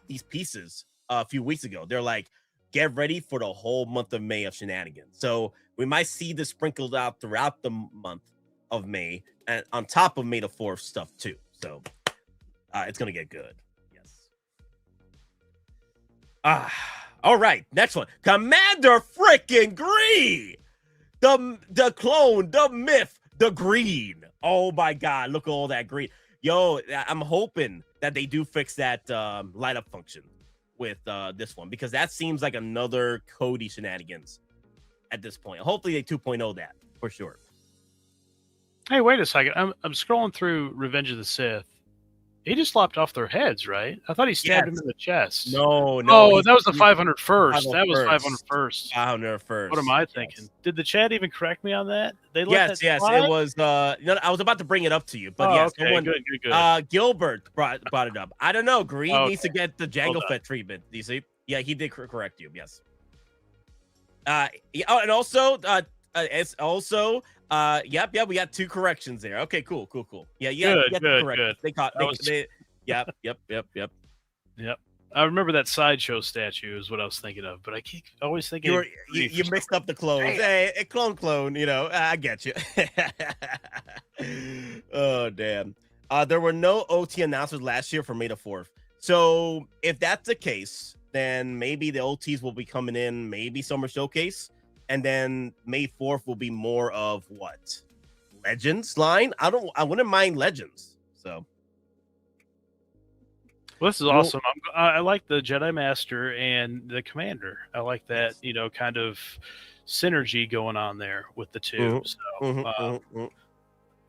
these pieces a few weeks ago, they're like, get ready for the whole month of May of shenanigans. So we might see this sprinkled out throughout the month of May and on top of May the 4th stuff too. So it's gonna get good. Yes. All right. Next one, Commander freaking Gree, the clone, the myth, the green. Oh my god, look at all that green. Yo, I'm hoping that they do fix that light up function with this one, because that seems like another Cody shenanigans at this point. Hopefully they 2.0 that for sure. Hey, wait a second. I'm scrolling through Revenge of the Sith. He just lopped off their heads, right? I thought he stabbed him in the chest. No. Oh, that was the 501st. That was 501st. 501st. What am I thinking? Yes. Did the chat even correct me on that? They yes. It was. I was about to bring it up to you, but yes. Okay, good. Gilbert brought it up. I don't know. Green needs to get the Jango Fett treatment. Do you see? Yeah, he did correct you. Yes. And also, it's also Yep. We got 2 corrections there. Okay, cool. Yeah, Good. They caught. Yep. I remember that Sideshow statue is what I was thinking of, but I keep always thinking you mixed up the clones. Hey, clone. You know, I get you. Oh damn. There were no OT announcements last year for May the 4th. So if that's the case, then maybe the OTs will be coming in, maybe Summer Showcase, and then May 4th will be more of what? Legends line? I wouldn't mind Legends. So well, this is awesome. I like the Jedi Master and the Commander. I like that, kind of synergy going on there with the two.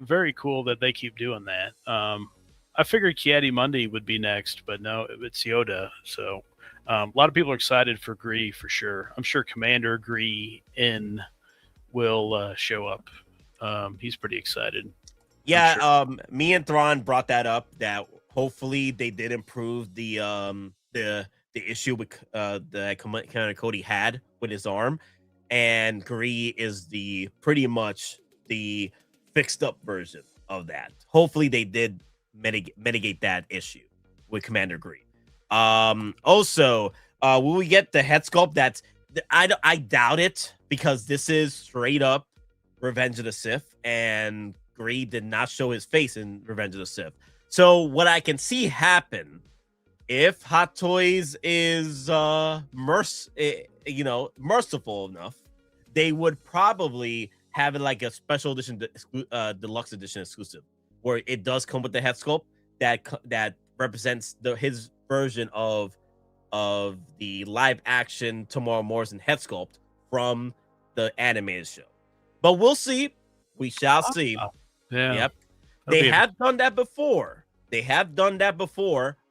Very cool that they keep doing that. I figured Kiadi Mundi would be next, but no, it's Yoda. So a lot of people are excited for Gree for sure. I'm sure Commander Gree will show up. He's pretty excited. Yeah, sure. Me and Thrawn brought that up, that hopefully they did improve the issue with that Commander Cody had with his arm, and Gree is pretty much the fixed up version of that. Hopefully they did mitigate that issue with Commander Gree. Also, will we get the head sculpt? I doubt it, because this is straight up Revenge of the Sith, and Gree did not show his face in Revenge of the Sith. So what I can see happen, if Hot Toys is merciful enough, they would probably have it like a special edition, deluxe edition exclusive, where it does come with the head sculpt that represents his version of the live action Tamara Morrison head sculpt from the animated show. But we'll see. We shall see. Yeah. Yep. They have done that before.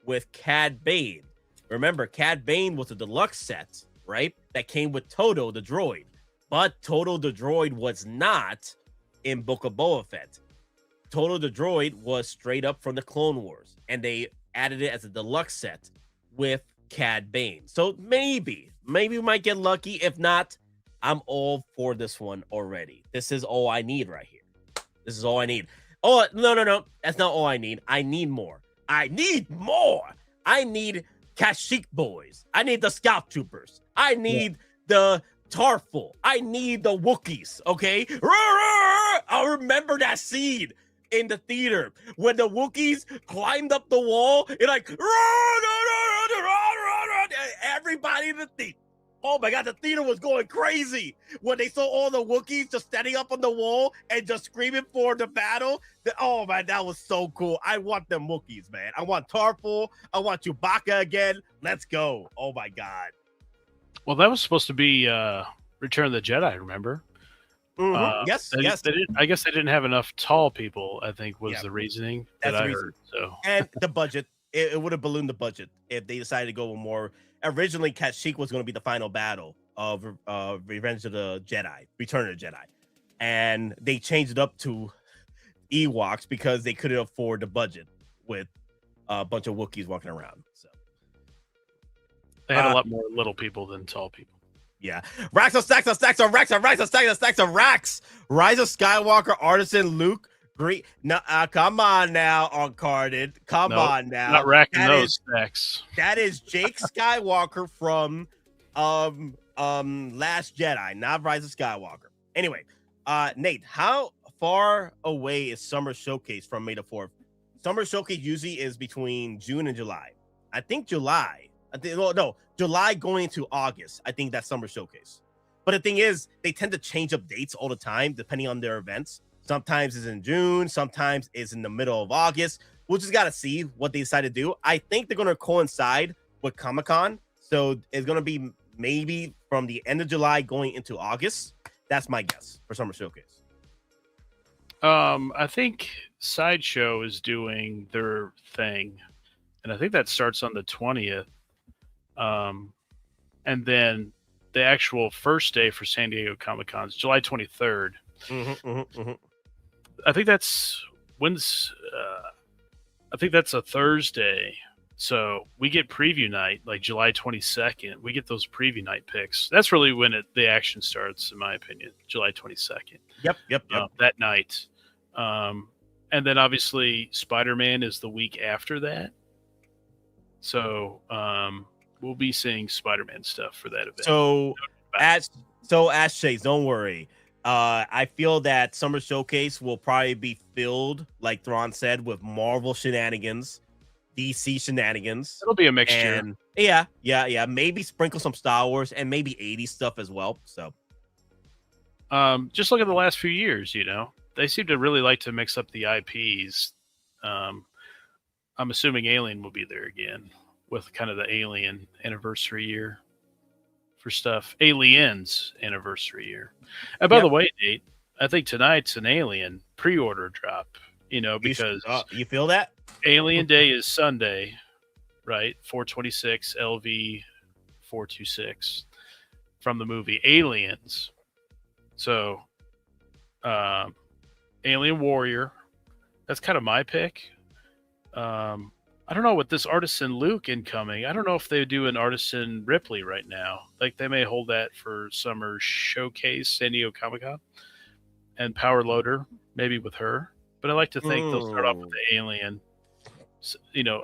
With Cad Bane. Remember, Cad Bane was a deluxe set, right? That came with Toto the droid. But Toto the droid was not in Book of Boba Fett. Toto the droid was straight up from the Clone Wars, and they added it as a deluxe set with Cad Bane. So maybe we might get lucky. If not, I'm all for this one already. This is all I need right here. This is all I need. Oh, no. That's not all I need. I need more. I need Kashyyyk boys. I need the Scout Troopers. I need the Tarful. I need the Wookiees, okay? I remember that scene in the theater when the Wookiees climbed up the wall and like, everybody in the theater. Oh my God, the theater was going crazy when they saw all the Wookiees just standing up on the wall and just screaming for the battle. Oh man, that was so cool. I want them Wookiees, man. I want Tarful. I want Chewbacca again. Let's go. Oh my God. Well, that was supposed to be Return of the Jedi, remember? Yes. I guess they didn't have enough tall people, I think was the reasoning that I heard. So. And the budget, it would have ballooned the budget if they decided to go with more. Originally, Kashyyyk was going to be the final battle of Revenge of the Jedi, Return of the Jedi. And they changed it up to Ewoks because they couldn't afford the budget with a bunch of Wookiees walking around. So they had a lot more little people than tall people. Yeah. Racks of stacks of stacks of racks of racks of stacks of stacks of racks. Rise of Skywalker, Artisan Luke Gree. No, come on now, Uncarded. Come on now. Not racking those stacks. That is Jake Skywalker from Last Jedi, not Rise of Skywalker. Anyway, Nate, how far away is Summer Showcase from May the 4th? Summer Showcase usually is between June and July. I think July. July going into August. I think that's Summer Showcase. But the thing is, they tend to change up dates all the time depending on their events. Sometimes it's in June, sometimes it's in the middle of August. We'll just got to see what they decide to do. I think they're going to coincide with Comic-Con. So it's going to be maybe from the end of July going into August. That's my guess for Summer Showcase. I think Sideshow is doing their thing. And I think that starts on the 20th. And then the actual first day for San Diego Comic-Con is July 23rd. I think that's a Thursday. So we get preview night, like July 22nd. We get those preview night picks. That's really when the action starts, in my opinion, July 22nd. Yep. That night. And then obviously Spider-Man is the week after that. So we'll be seeing Spider-Man stuff for that event. So as Chase, don't worry. I feel that Summer Showcase will probably be filled, like Thrawn said, with Marvel shenanigans, DC shenanigans. It'll be a mixture. And yeah. Maybe sprinkle some Star Wars and maybe 80s stuff as well. So just look at the last few years, they seem to really like to mix up the IPs. I'm assuming Alien will be there again with kind of the Alien anniversary year for stuff. Aliens anniversary year. And by the way, Nate, I think tonight's an Alien pre-order drop, because you feel that? Alien Day is Sunday, right? 426 LV 426 from the movie Aliens. So, Alien Warrior, that's kind of my pick. I don't know with this Artisan Luke incoming. I don't know if they do an Artisan Ripley right now. Like they may hold that for Summer Showcase, San Diego Comic-Con, and Power Loader, maybe with her. But I like to think they'll start off with the Alien.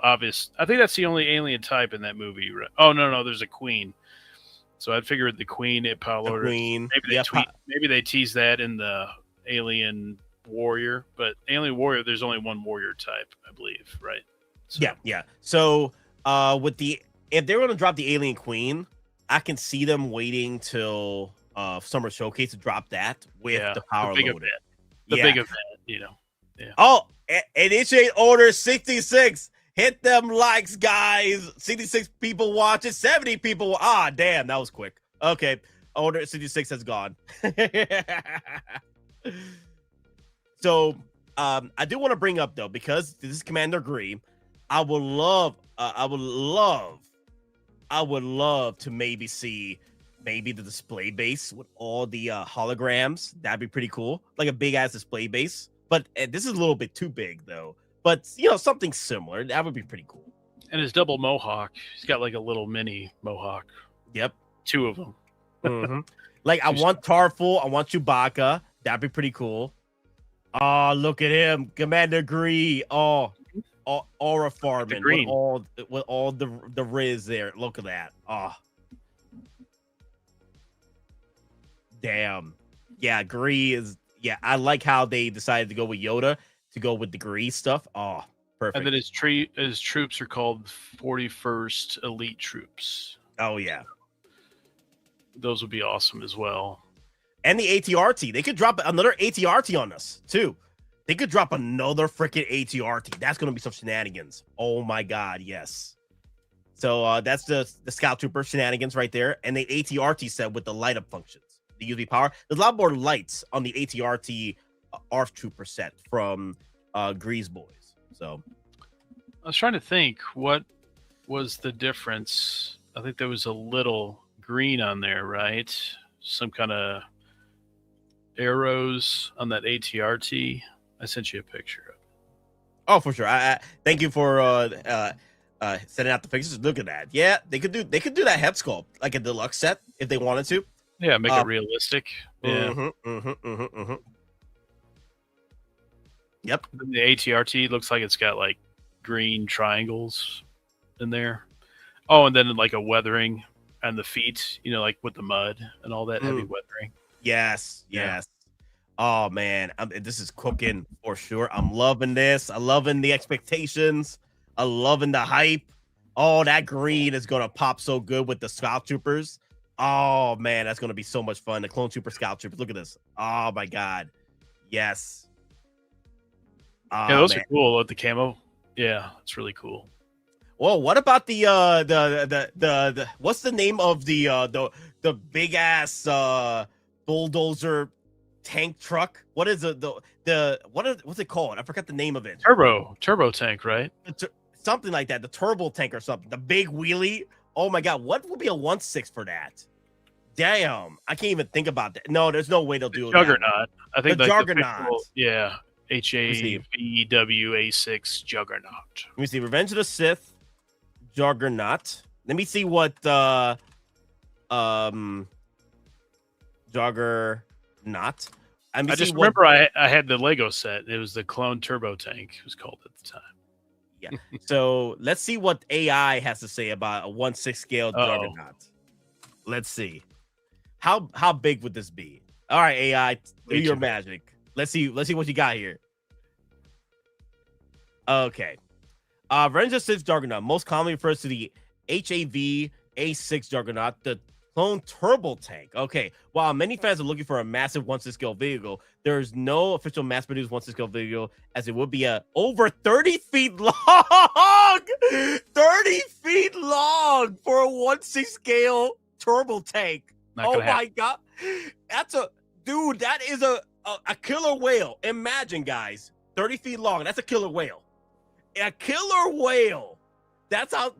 Obvious. I think that's the only alien type in that movie. Right? Oh no, there's a Queen. So I'd figure the Queen at Power Loader. Maybe maybe they tease that in the Alien Warrior, but Alien Warrior, there's only one warrior type, I believe, right? So. Yeah. So if they're going to drop the Alien Queen, I can see them waiting till Summer Showcase to drop that with the Power Loader. The big event, Yeah. Oh, initiate order 66. Hit them likes, guys. 66 people watching, 70 people. Damn, that was quick. Okay, order 66 has gone. So, I do want to bring up though, because this is Commander Gree. I would love to maybe see the display base with all the holograms. That'd be pretty cool, like a big ass display base. But this is a little bit too big though. But something similar, that would be pretty cool. And his double mohawk, he's got like a little mini mohawk. Yep, 2 of them. Mm-hmm. Like I want Tarful, I want Chewbacca. That'd be pretty cool. Oh, look at him, Commander Gree. Oh, aura farming with all the Riz there. Look at that. Oh, damn. Yeah, Gree is. Yeah, I like how they decided to go with Yoda to go with the Gree stuff. Oh, perfect. And then his troops are called 41st Elite Troops. Oh yeah, those would be awesome as well. And the ATRT, they could drop another ATRT on us too. They could drop another freaking ATRT. That's gonna be some shenanigans. Oh my god, yes. So that's the Scout Trooper shenanigans right there, and the ATRT set with the light up functions. The UV power. There's a lot more lights on the ATRT ARF Trooper set from Grease Boys. So I was trying to think what was the difference. I think there was a little green on there, right? Some kind of arrows on that ATRT. I sent you a picture of it. Oh, for sure. I thank you for sending out the pictures. Look at that. Yeah, they could do that head sculpt like a deluxe set if they wanted to. Yeah, make it realistic. Yeah. Yep. The ATRT looks like it's got like green triangles in there. Oh, and then like a weathering and the feet, like with the mud and all that heavy weathering. Yes. Oh man, this is cooking for sure. I'm loving this. I'm loving the expectations. I'm loving the hype. Oh, that green is gonna pop so good with the Scout Troopers. Oh man, that's gonna be so much fun. The Clone Trooper Scout Troopers. Look at this. Oh my god. Yes. Yeah, those are cool with the camo. Yeah, it's really cool. Well, what about the what's the name of the big ass bulldozer tank truck? What is what's it called? I forgot the name of it. Turbo tank, right? Something like that. The turbo tank or something. The big wheelie. Oh my god, what would be a 1/6 for that? Damn, I can't even think about that. No, there's no way they'll do it. Juggernaut. I think the Juggernaut. HAVWA6 Juggernaut. Let me see. Revenge of the Sith. Juggernaut. Let me see what Juggernaut. I just remember I had the Lego set. It was the clone turbo tank. It was called at the time. Yeah. So let's see what AI has to say about a 1/6 scale Juggernaut. Let's see. How big would this be? All right, AI, do your magic. Let's see what you got here. Okay. Revenge of the Sith Juggernaut most commonly refers to the HAV A6 Juggernaut, the clone turbo tank. Okay. While many fans are looking for a massive 1/6 scale vehicle, there is no official mass-produced 1/6 scale vehicle, as it would be over 30 feet long. 30 feet long for a 1/6 scale turbo tank. Oh my god, that is a killer whale. Imagine, guys, 30 feet long. That's a killer whale. A killer whale. That's how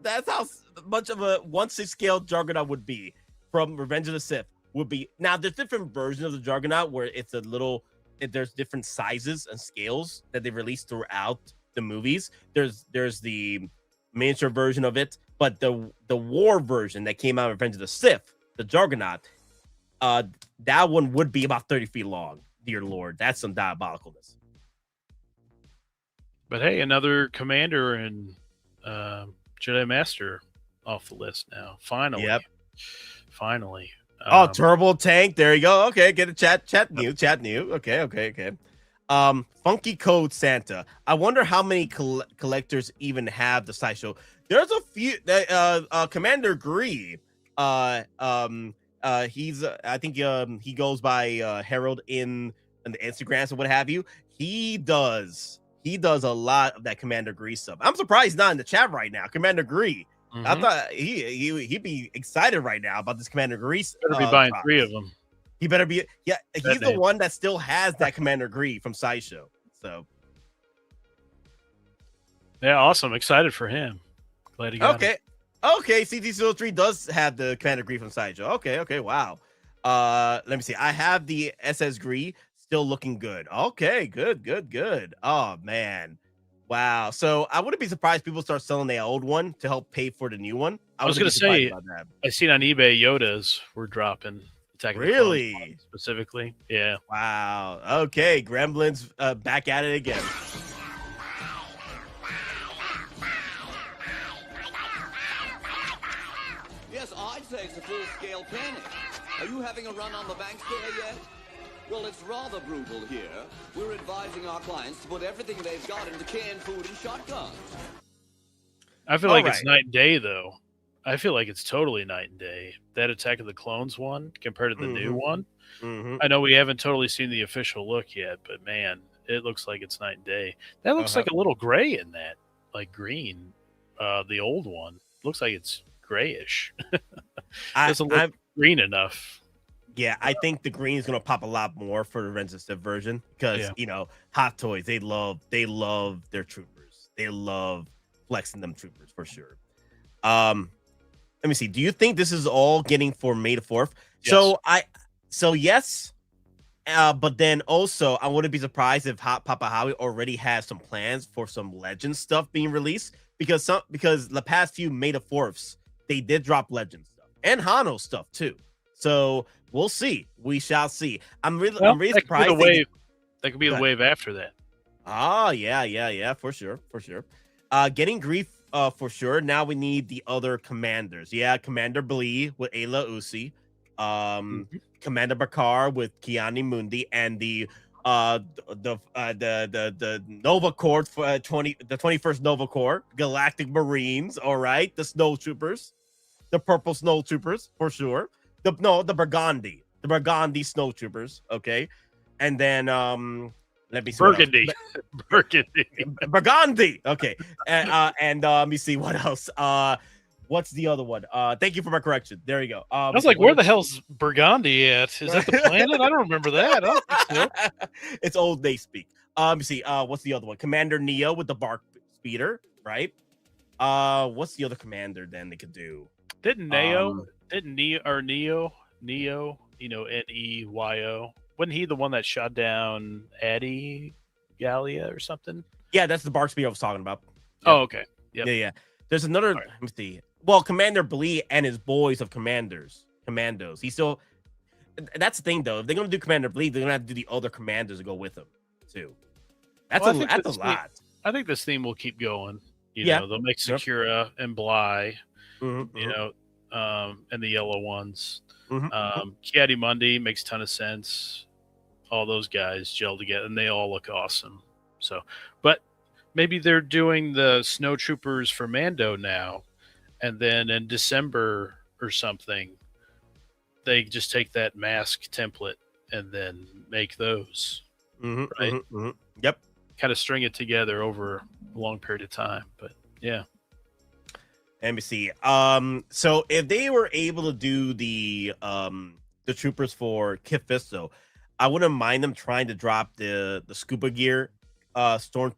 much of a 1/6 scale Juggernaut would be from Revenge of the Sith. Would be now. There's different versions of the Juggernaut where it's a little. There's different sizes and scales that they released throughout the movies. There's the miniature version of it, but the war version that came out of Revenge of the Sith, the Juggernaut, that one would be about 30 feet long. Dear Lord, that's some diabolicalness. But hey, another commander and Jedi Master off the list now. Finally. Yep. Finally. Turbo tank. There you go. Okay, get a chat new. Okay. Funky Code Santa. I wonder how many collectors even have the Sideshow. There's a few. Commander Gree. He's I think he goes by Herald in the Instagrams and what have you. He does a lot of that Commander Gree stuff. I'm surprised he's not in the chat right now. Commander Gree. Mm-hmm. I thought he'd be excited right now about this Commander Gree. Better be buying 3 of them. He better be. Yeah, he's the one that still has that Commander Gree from Sideshow. So yeah, awesome. Excited for him. Glad he got it. Okay, CT03 does have the Commander Gree from Sideshow. Okay, wow. Let me see. I have the SS Gree still looking good. Okay, good. Oh, man. Wow. So I wouldn't be surprised if people start selling the old one to help pay for the new one. I was going to say, I seen on eBay Yodas were dropping. Really? Specifically? Yeah. Wow. Okay, Gremlins back at it again. Yes, I'd say it's a full-scale panic. Are you having a run on the banks there yet? Well, it's rather brutal here. We're advising our clients to put everything they've got into canned food and shotguns. I feel like it's night and day, though. I feel like it's totally night and day. That Attack of the Clones one compared to the new one. Mm-hmm. I know we haven't totally seen the official look yet, but man, it looks like it's night and day. That looks like a little gray in that, like green. The old one looks like it's grayish. Doesn't look green enough. Yeah, I think the green is going to pop a lot more for the Revenge of the Sith version because, Hot Toys, they love their troopers. They love flexing them troopers for sure. Let me see. Do you think this is all getting for May the 4th? Yes. Yes. But then also, I wouldn't be surprised if Papa Howie already has some plans for some Legend stuff being released because the past few May the 4ths, they did drop Legend stuff and Hano stuff too. So we'll see. We shall see. I'm really surprised. That could be the wave after that. Ah, yeah, for sure. Getting grief for sure. Now we need the other commanders. Yeah, Commander Blee with Ayla Usi, Commander Bakar with Kiani Mundi, and the Nova Corps for the 21st Nova Corps, Galactic Marines. All right, the SnowTroopers, the Purple SnowTroopers for sure. The Burgundy SnowTroopers. Okay, and then let me see. Burgundy. Okay, and let me see what else. What's the other one? Thank you for my correction. There you go. I was like, where the hell's Burgundy at? Is that the planet? I don't remember that. I don't think so. It's old day speak. Let me see. What's the other one? Commander Neo with the Bark Speeder, right? What's the other commander then they could do? Didn't Neo, Neyo, Neyo, Neyo, wasn't he the one that shot down Addy Gallia or something? Yeah, that's the Bark Speeder I was talking about. Yep. Oh, okay. Yep. Yeah. There's another. Let me see. Well, Commander Blee and his boys of commandos. He still. That's the thing, though. If they're gonna do Commander Blee, they're gonna have to do the other commanders to go with him, too. That's a lot. I think this theme will keep going. You know, they'll make Sakura and Bly, you know, and the yellow ones. Kiadi-Mundi makes a ton of sense. All those guys gel together, and they all look awesome. So, but maybe they're doing the SnowTroopers for Mando now, and then in December or something, they just take that mask template and then make those. Right? Yep. Kind of string it together over a long period of time. But yeah. Let me see. So if they were able to do the troopers for Kit Fisto, I wouldn't mind them trying to drop the scuba gear clone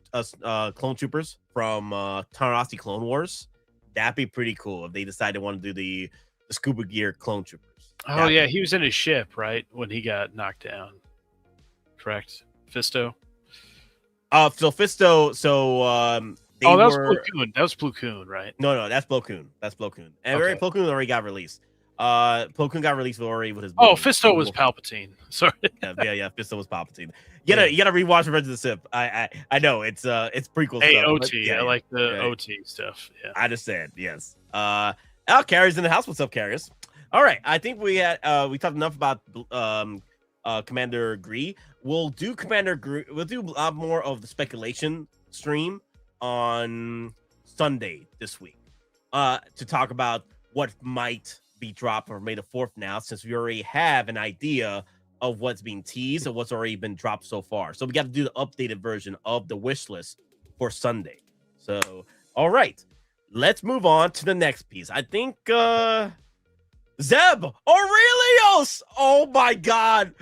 troopers from Ta-Nehisi Clone Wars. That'd be pretty cool if they decide they want to do the scuba gear clone troopers. Oh yeah, he was in his ship, right, when he got knocked down. Correct, Fisto. So Fisto. That was Plo Koon. That was Plo Koon, right? No, that's Plo Koon. And Plo Koon already got released. Plo Koon got released already with his. Fisto was Palpatine. Sorry. yeah. Fisto was Palpatine. You gotta rewatch Revenge of the Sith. I know it's prequel stuff. OT. I like the OT stuff. Yeah. I understand. Yes. Carrier's in the house. What's up, Carriers? All right. I think we talked enough about Commander Gree. We'll do Commander Gree. We'll do a lot more of the speculation stream on Sunday this week to talk about what might be dropped for May the 4th now, since we already have an idea of what's being teased and what's already been dropped so far. So we got to do the updated version of the wish list for Sunday. So, all right, let's move on to the next piece. I think Zeb Orrelios. Oh my God,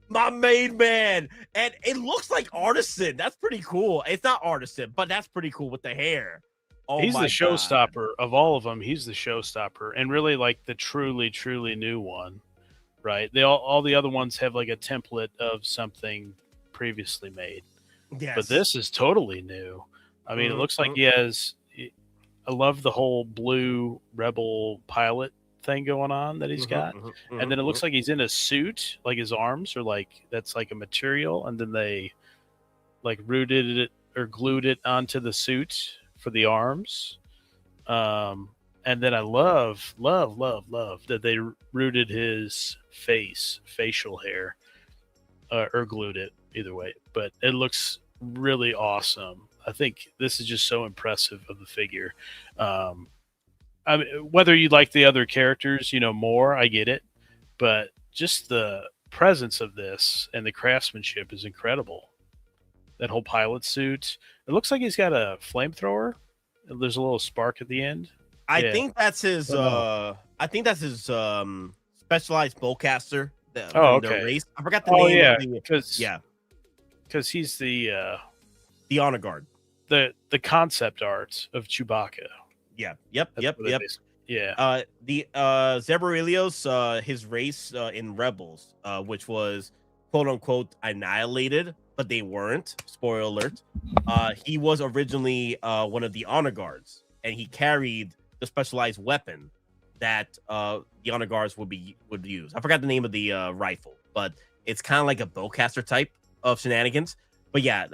my main man, and it looks like Artisan. That's pretty cool. It's not Artisan, but that's pretty cool with the hair. Oh, he's the showstopper of all of them. He's the showstopper, and really like the truly new one, right? They all the other ones have like a template of something previously made. Yes. But this is totally new. I mean, it looks like he has. I love the whole blue Rebel pilot thing going on that he's got, and then it looks like he's in a suit, like his arms are like that's like a material, and then they like rooted it or glued it onto the suit for the arms. And then I love that they rooted his facial hair, or glued it, either way. But it looks really awesome. I think this is just so impressive of the figure. I mean, whether you like the other characters, more, I get it. But just the presence of this and the craftsmanship is incredible. That whole pilot suit. It looks like he's got a flamethrower. There's a little spark at the end. I think that's his. Specialized bowcaster. Okay. Race. I forgot the name. Because he's the honor guard. The concept art of Chewbacca. Yeah. Yep. Yeah. The Zeb Orrelios, his race in Rebels, which was quote unquote annihilated, but they weren't. Spoiler alert. He was originally one of the honor guards, and he carried the specialized weapon that the honor guards would use. I forgot the name of the rifle, but it's kind of like a bowcaster type of shenanigans. But yeah,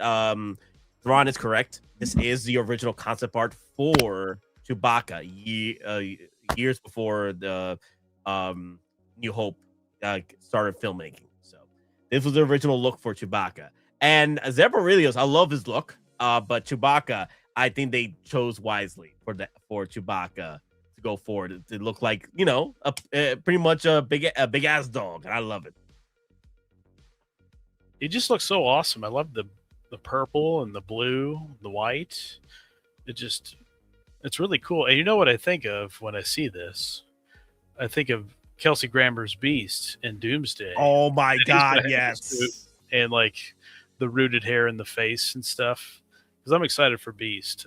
Thrawn is correct. This is the original concept art for Chewbacca years before the New Hope started filmmaking. So this was the original look for Chewbacca. And Zeb Orrelios, I love his look, but Chewbacca, I think they chose wisely for Chewbacca to go forward to look like pretty much a big ass dog, and I love it. It just looks so awesome. I love the purple and the blue, the white. It's really cool. And you know what I think of when I see this? I think of Kelsey Grammer's Beast in Doomsday. Oh my God, yes. And like the rooted hair in the face and stuff. Because I'm excited for Beast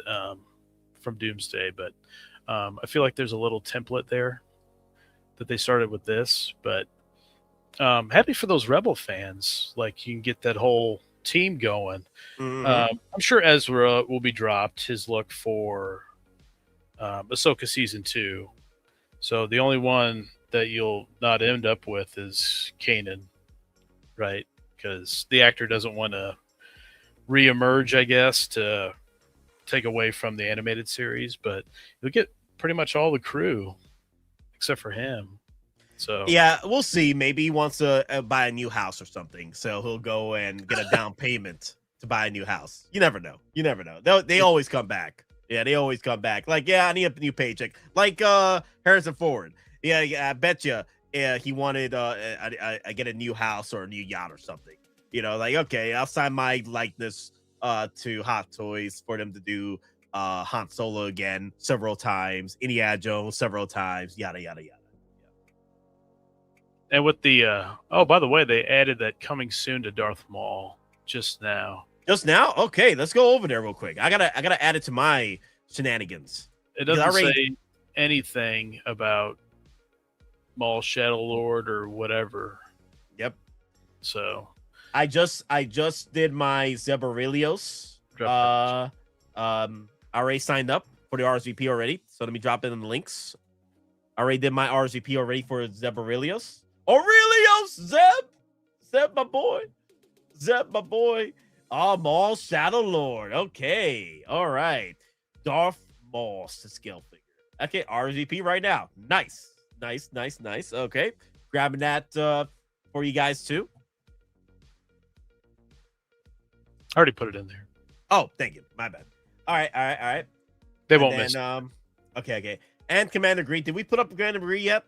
from Doomsday, but I feel like there's a little template there that they started with this. But happy for those Rebel fans. Like you can get that whole team going. I'm sure Ezra will be dropped. His look for Ahsoka Season 2. So the only one that you'll not end up with is Kanan, right? Because the actor doesn't want to reemerge, I guess, to take away from the animated series, but you'll get pretty much all the crew except for him. So yeah, we'll see. Maybe he wants to buy a new house or something, so he'll go and get a down payment to buy a new house. You never know. You never know. They always come back. Yeah, they always come back. Like, yeah, I need a new paycheck. Like Harrison Ford. Yeah, I bet you he wanted I get a new house or a new yacht or something. You know, like, okay, I'll sign my likeness to Hot Toys for them to do Han Solo again several times, Indiana Jones several times, yada yada yada. And with the oh, by the way, they added that coming soon to Darth Maul just now. Just now? Okay, let's go over there real quick. I gotta add it to my shenanigans. It doesn't say anything about Maul Shadow Lord or whatever. Yep. So I just did my Zeb Orrelios. I already signed up for the RSVP already. So let me drop it in the links. I already did my RSVP already for Zeb Orrelios. Zeb, my boy. Zeb, my boy. Oh, Maul Shadow Lord. Okay. All right. Darth Maul to scale figure. Okay, RSVP right now. Nice. Okay. Grabbing that for you guys too. I already put it in there. Oh, thank you. My bad. All right. They won't miss it. Okay. And Commander Gree. Did we put up Commander Gree yet?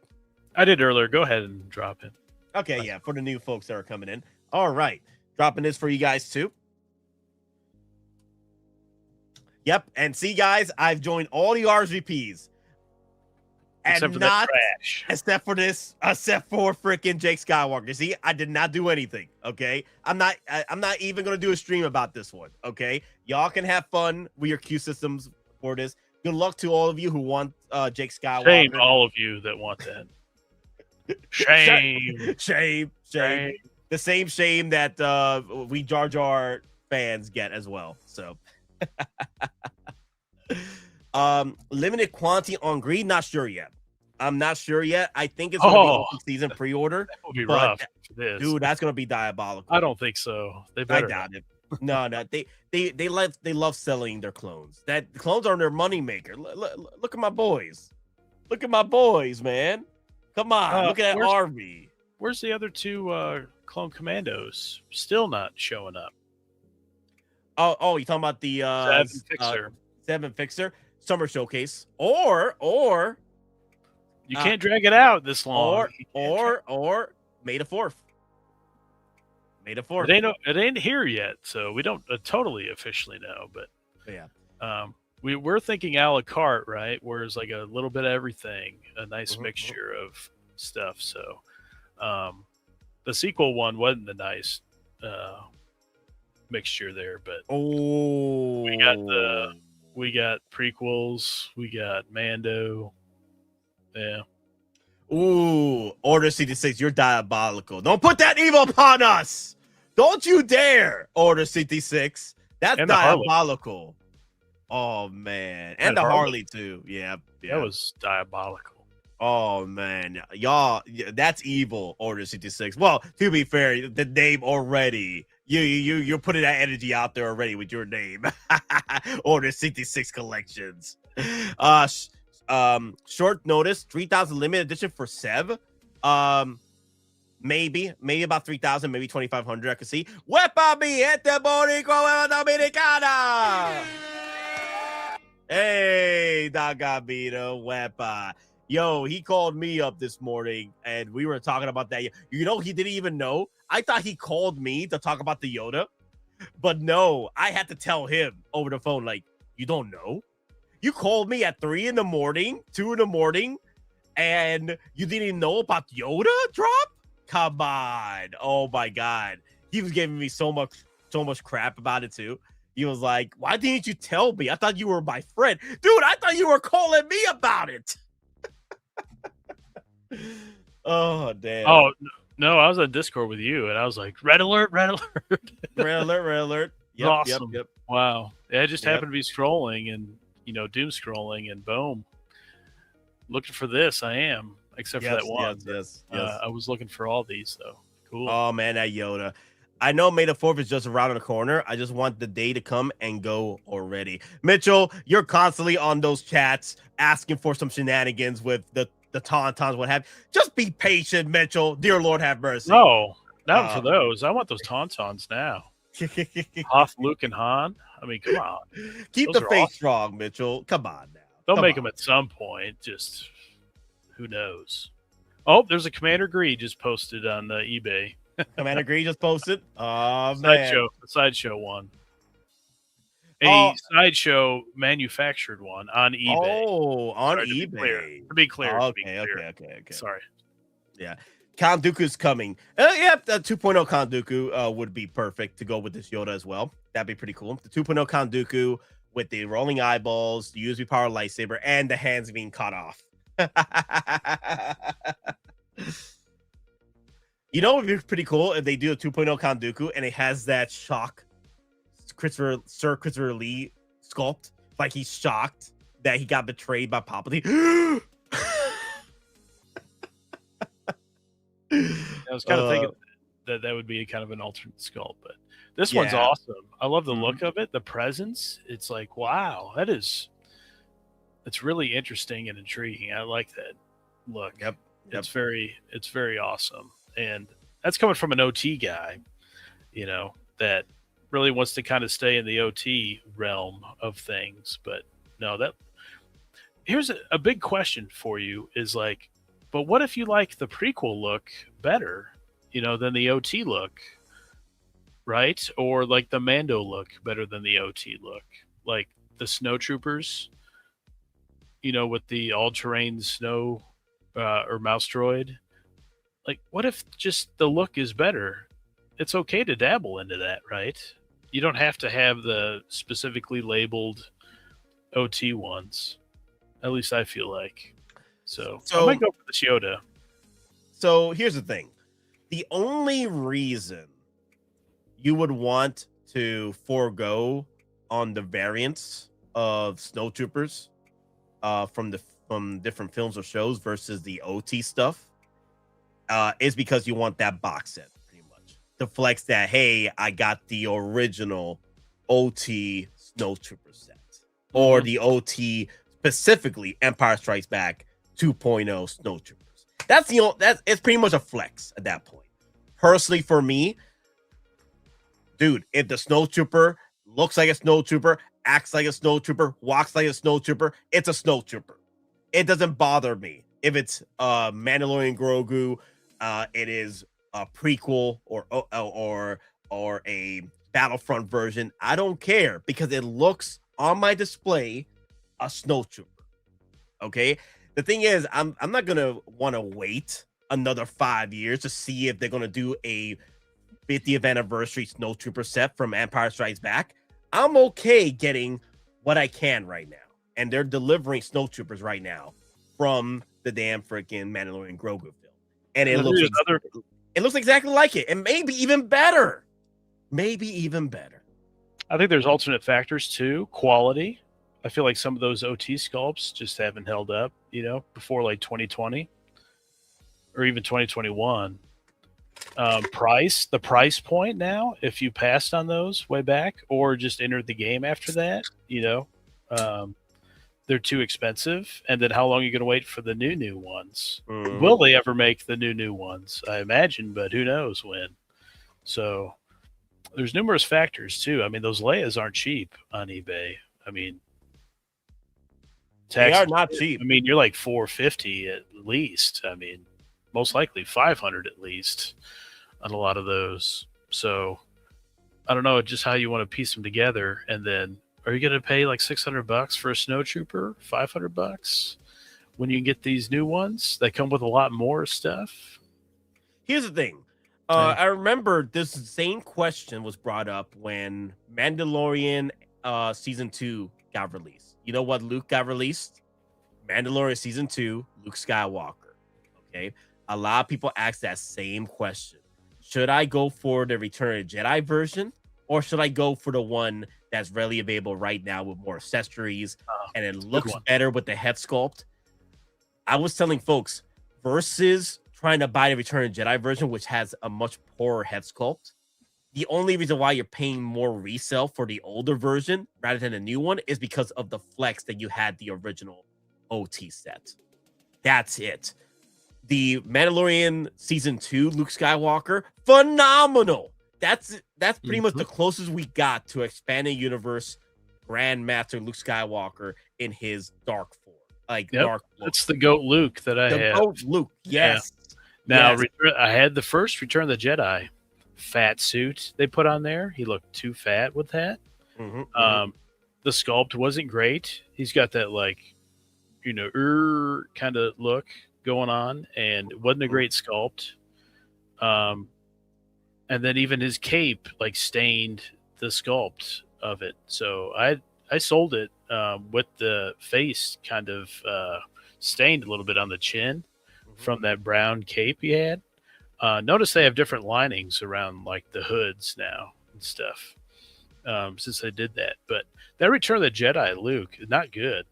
I did earlier. Go ahead and drop it. Okay, yeah, for the new folks that are coming in. All right. Dropping this for you guys too. Yep. And see, guys, I've joined all the RSVPs. Except for not trash. Except for freaking Jake Skywalker. See, I did not do anything. Okay. I'm not even gonna do a stream about this one. Okay. Y'all can have fun with your queue systems for this. Good luck to all of you who want Jake Skywalker. Shame all of you that want that. Shame. The same shame that we Jar Jar fans get as well. So limited quantity on Gree, not sure yet. I'm not sure yet. I think it's gonna be season pre-order. That would be rough for this. Dude, that's gonna be diabolical. I don't think so. They better. I doubt it. No. They love selling their clones. That clones are their money maker. Look at my boys. Look at my boys, man. Come on, look at that RV. Where's the other two clone commandos? Still not showing up. Oh, you talking about the Zeb and Fixer Summer Showcase, or you can't drag it out this long, or May the 4th. May the 4th. It ain't here yet, so we don't totally officially know. But yeah, we're thinking a la carte, right? Where it's like a little bit of everything, a nice mixture of stuff. So the sequel one wasn't the nice mixture there, but we got prequels, we got Mando. Yeah. Ooh, Order 66, you're diabolical. Don't put that evil upon us. Don't you dare, Order 66. That's diabolical. Oh man, and the Harley too. Yeah, that was diabolical. Oh man, y'all, that's evil, Order 66. Well, to be fair, the name already. You're putting that energy out there already with your name. Order 66 collections. Short notice, 3,000 limited edition for Zeb. Maybe about 3,000, maybe 2,500. I could see. Wepa mi gente boricua dominicana. Hey, Dagabito, Wepa. Yo, he called me up this morning, and we were talking about that. You know, he didn't even know. I thought he called me to talk about the Yoda, but no, I had to tell him over the phone, like, you don't know? You called me at 3 in the morning, 2 in the morning, and you didn't even know about Yoda drop? Come on. Oh my God. He was giving me so much crap about it too. He was like, why didn't you tell me? I thought you were my friend. Dude, I thought you were calling me about it. Oh, damn. Oh, no, I was on Discord with you, and I was like, red alert, red alert. Red alert, red alert. Yep, awesome. Yep. Wow. Yeah, I just happened to be scrolling, and doom scrolling, and boom, looking for this. I am, except for that one. Yes. I was looking for all these though. Cool. Oh man, that Yoda. I know May the 4th is just around the corner. I just want the day to come and go already. Mitchell, you're constantly on those chats asking for some shenanigans with the tauntauns, what have you. Just be patient, Mitchell. Dear Lord, have mercy. No, not for those. I want those tauntauns now. Hoth, Luke, and Han. I mean, come on. Keep Those the are faith awesome. strong, Mitchell. Come on now. They'll Come make on. them at some point. Just who knows? Oh, there's a Commander Gree just posted on eBay. Commander Gree just posted. Oh man, Sideshow one. A Sideshow manufactured one on eBay. Oh, on Sorry, eBay. To be clear. Okay. Sorry. Yeah. Count Dooku's coming. Yeah, the 2.0 Count Dooku would be perfect to go with this Yoda as well. That'd be pretty cool. The 2.0 Count Dooku with the rolling eyeballs, the USB power lightsaber, and the hands being cut off. You know, it'd be pretty cool if they do a 2.0 Count Dooku and it has that shock Sir Christopher Lee sculpt. Like he's shocked that he got betrayed by Palpatine. I was kind of thinking that would be kind of an alternate sculpt, but this one's awesome. I love the look of it, the presence. It's like, wow, it's really interesting and intriguing. I like that look. Yep. It's very awesome. And that's coming from an OT guy, that really wants to kind of stay in the OT realm of things. But no, here's a big question for you is like, but what if you like the prequel look better, than the OT look, right? Or like the Mando look better than the OT look, like the SnowTroopers, with the all-terrain snow or mouse droid. Like, what if just the look is better? It's okay to dabble into that, right? You don't have to have the specifically labeled OT ones. At least I feel like. So I might go for the Yoda. So here's the thing. The only reason you would want to forego on the variants of SnowTroopers from different films or shows versus the OT stuff is because you want that box set pretty much to flex that, hey, I got the original OT SnowTrooper set or the OT specifically Empire Strikes Back 2.0 SnowTroopers. It's pretty much a flex at that point. Personally, for me, dude, if the SnowTrooper looks like a SnowTrooper, acts like a SnowTrooper, walks like a SnowTrooper, it's a SnowTrooper. It doesn't bother me if it's Mandalorian Grogu, it is a prequel or a Battlefront version. I don't care because it looks on my display a SnowTrooper. Okay. The thing is, I'm not gonna want to wait another 5 years to see if they're gonna do a 50th anniversary SnowTrooper set from Empire Strikes Back. I'm okay getting what I can right now, and they're delivering SnowTroopers right now from the damn freaking Mandalorian Grogu film, and it looks exactly like it, and maybe even better. I think there's alternate factors too. Quality. I feel like some of those OT sculpts just haven't held up, before like 2020 or even 2021. The price point now, if you passed on those way back or just entered the game after that, they're too expensive. And then how long are you going to wait for the new ones? Will they ever make the new ones? I imagine, but who knows when. So there's numerous factors too. I mean, those Leias aren't cheap on eBay. I mean, they are not cheap. I mean, you're like $450 at least. I mean, most likely $500 at least on a lot of those. So I don't know just how you want to piece them together. And then are you going to pay like $600 for a SnowTrooper, $500 when you get these new ones that come with a lot more stuff? Here's the thing. I remember this same question was brought up when Mandalorian season 2 got released. You know what Luke got released? Mandalorian season 2, Luke Skywalker. Okay. A lot of people ask that same question. Should I go for the Return of the Jedi version, or should I go for the one that's readily available right now with more accessories, and it looks better with the head sculpt. I was telling folks, versus trying to buy the Return of the Jedi version, which has a much poorer head sculpt, the only reason why you're paying more resale for the older version rather than the new one is because of the flex that you had the original OT set. That's it. The Mandalorian Season 2 Luke Skywalker, phenomenal. That's pretty much the closest we got to expanded universe Grandmaster Luke Skywalker in his dark form. Dark look. That's the GOAT Luke that I had. The GOAT Luke, yes. Yeah. Now, I had the first Return of the Jedi fat suit they put on there. He looked too fat with that. The sculpt wasn't great. He's got that, kind of look going on, and it wasn't a great sculpt. And then even his cape stained the sculpt of it. So I sold it with the face kind of stained a little bit on the chin from that brown cape he had. Notice they have different linings around the hoods now and stuff since they did that. But that Return of the Jedi Luke is not good.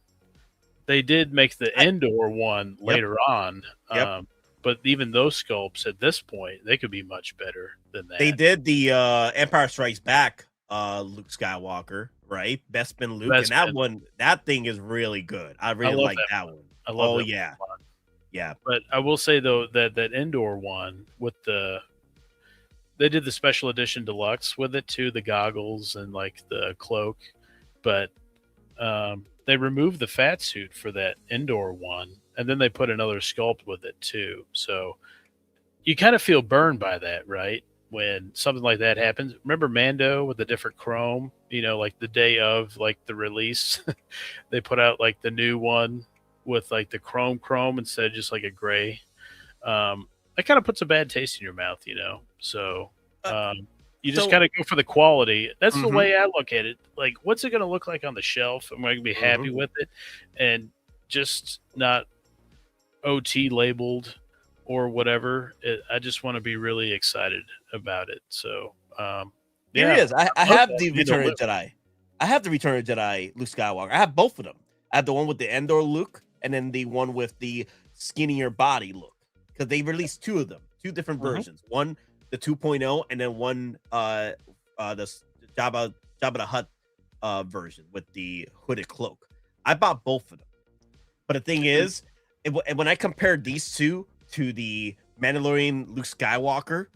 They did make the Endor one later on. But even those sculpts at this point, they could be much better than that. They did the Empire Strikes Back Luke Skywalker, right? Bespin Luke. That thing is really good. I really like that one. I love that one. Yeah. But I will say, though, that Endor one with they did the special edition deluxe with it too, the goggles and the cloak. But they removed the fat suit for that Endor one. And then they put another sculpt with it too. So you kind of feel burned by that, right? When something like that happens. Remember Mando with the different chrome, the day of the release, they put out the new one with the chrome instead of just a gray. That kind of puts a bad taste in your mouth, So you just got to go for the quality. That's the way I look at it. What's it going to look like on the shelf? Am I going to be happy with it? And just not OT labeled or whatever. I just want to be really excited about it. So here it is. I have the Return of the Jedi. I have the Return of the Jedi Luke Skywalker. I have both of them. I have the one with the Endor Luke and then the one with the skinnier body look, because they released two of them, two different versions. One the 2.0 and then one the Jabba the Hutt version with the hooded cloak. I bought both of them. But the thing is, when I compared these two to the Mandalorian Luke Skywalker,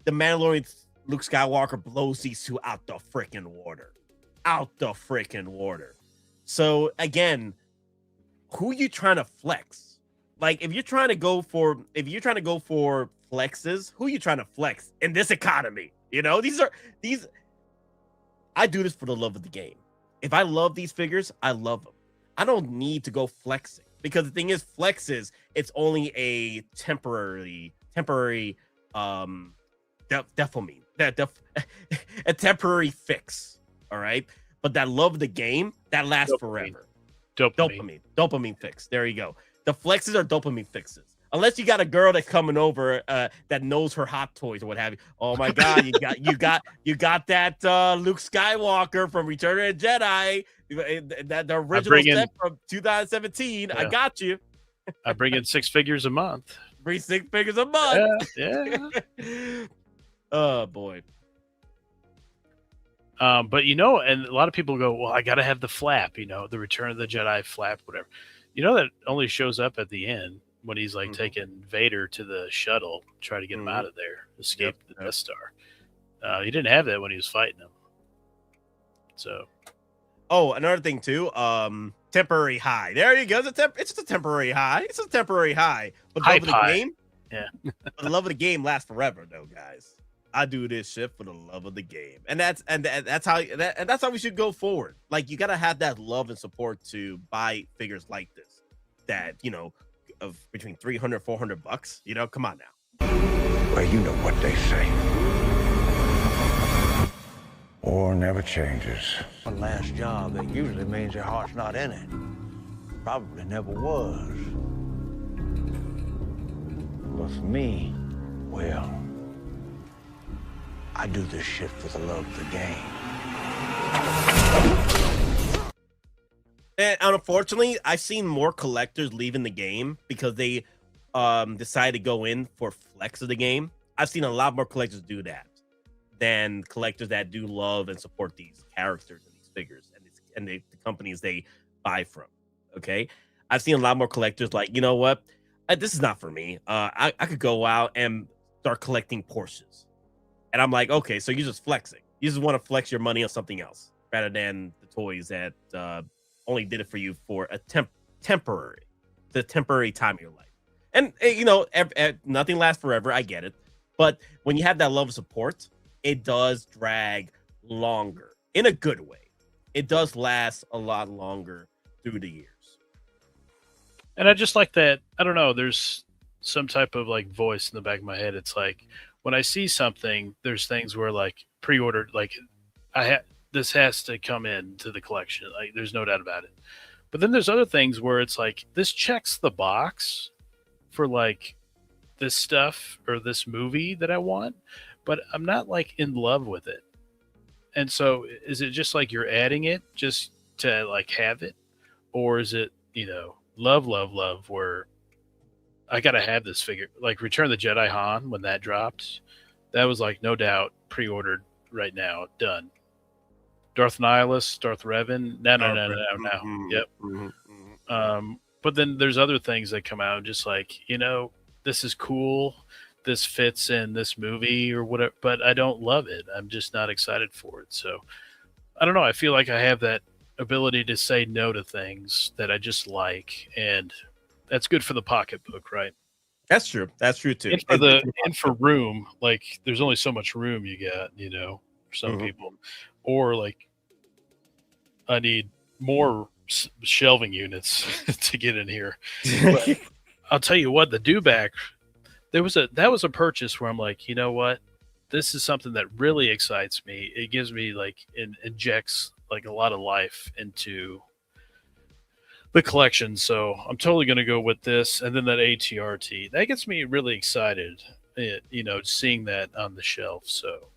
the Mandalorian Luke Skywalker blows these two out the freaking water. Out the freaking water. So, again, who you trying to flex? If you're trying to go for flexes, who you trying to flex in this economy? I do this for the love of the game. If I love these figures, I love them. I don't need to go flexing. Because the thing is, flexes, it's only a temporary a temporary fix. All right. But that love of the game, that lasts forever. Dopamine fix. There you go. The flexes are dopamine fixes. Unless you got a girl that's coming over that knows her hot toys or what have you. Oh my God, you got that Luke Skywalker from Return of the Jedi. The original set from 2017. I got you. I bring in 6 figures a month. Bring 6 figures a month. Yeah. Oh boy. But and a lot of people go, well, I gotta have the flap, the Return of the Jedi flap, whatever. That only shows up at the end when he's taking Vader to the shuttle, try to get him out of there, escape the Death Star. He didn't have that when he was fighting him. So. Oh, another thing too. Temporary high. There you go. It's just a temporary high. It's a temporary high. But the love of the game. Yeah. But the love of the game lasts forever, though, guys. I do this shit for the love of the game, and that's how we should go forward. You gotta have that love and support to buy figures like this. That of between $300, $400. Come on now. Well, you know what they say. War never changes. One last job, that usually means your heart's not in it. Probably never was. But for me, well, I do this shit for the love of the game. And unfortunately, I've seen more collectors leaving the game because they decide to go in for flex of the game. I've seen a lot more collectors do that than collectors that do love and support these characters and these figures and the companies they buy from. Okay, I've seen a lot more collectors like, you know what, this is not for me. I could go out and start collecting Porsches, and I'm like, okay, so you're just flexing. You just want to flex your money on something else rather than the toys that only did it for you for a temporary time of your life. And you know, nothing lasts forever. I get it, but when you have that love of support, it does drag longer in a good way. It does last a lot longer through the years. And I just like that. I don't know. There's some type of like voice in the back of my head. It's like when I see something, there's things where like pre-ordered, like this has to come into the collection. Like there's no doubt about it. But then there's other things where it's like this checks the box for like this stuff or this movie that I want, but I'm not like in love with it. And so is it just like you're adding it just to like have it? Or is it, you know, love where I got to have this figure? Like Return of the Jedi Han, when that dropped, that was like no doubt pre-ordered right now, done. Darth Nihilus, Darth Revan, no. Yep. But then there's other things that come out just like, you know, this is cool. This fits in this movie or whatever, but I don't love it. I'm just not excited for it. So I don't know. I feel like I have that ability to say no to things that I just like, and that's good for the pocketbook, right? That's true. That's true too. And for room, like there's only so much room you got, you know, for some people, or like I need more shelving units to get in here. But I'll tell you what, the dewback, that was a purchase where I'm like, you know what, this is something that really excites me. It gives me like injects like a lot of life into the collection. So I'm totally going to go with this. And then that ATRT, that gets me really excited, you know, seeing that on the shelf. So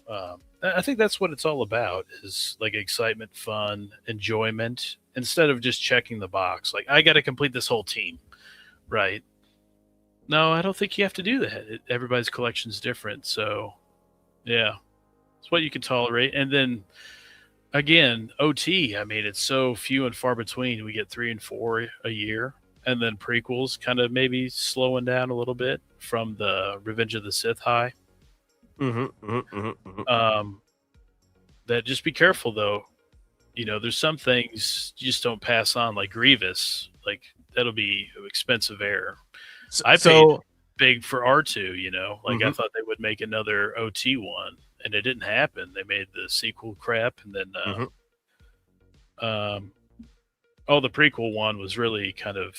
I think that's what it's all about, is like excitement, fun, enjoyment, instead of just checking the box. Like, I got to complete this whole team, right? No, I don't think you have to do that. Everybody's collection is different. So, yeah, it's what you can tolerate. And then, again, OT, I mean, it's so few and far between. We get 3 and 4 a year. And then prequels kind of maybe slowing down a little bit from the Revenge of the Sith high. That just be careful, though. You know, there's some things you just don't pass on, like Grievous. Like, that'll be expensive air. I paid big for R2, you know. Like, I thought they would make another OT one, and it didn't happen. They made the sequel crap, and then the prequel one was really kind of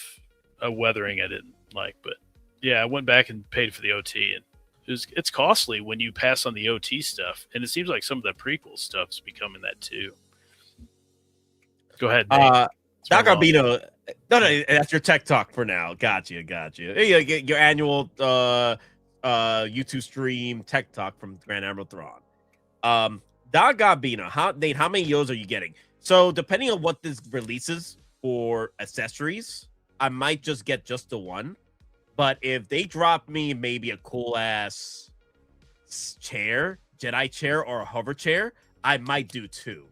a weathering I didn't like. But, yeah, I went back and paid for the OT, and it's costly when you pass on the OT stuff, and it seems like some of the prequel stuff's becoming that too. Go ahead, Doc Arbino. No, that's your tech talk for now. Gotcha. Your annual YouTube stream tech talk from Grand Admiral Thrawn. Doc Arbino, Nate, how many Yodas are you getting? So depending on what this releases for accessories, I might just get just the one. But if they drop me maybe a cool ass chair, Jedi chair, or a hover chair, I might do 2.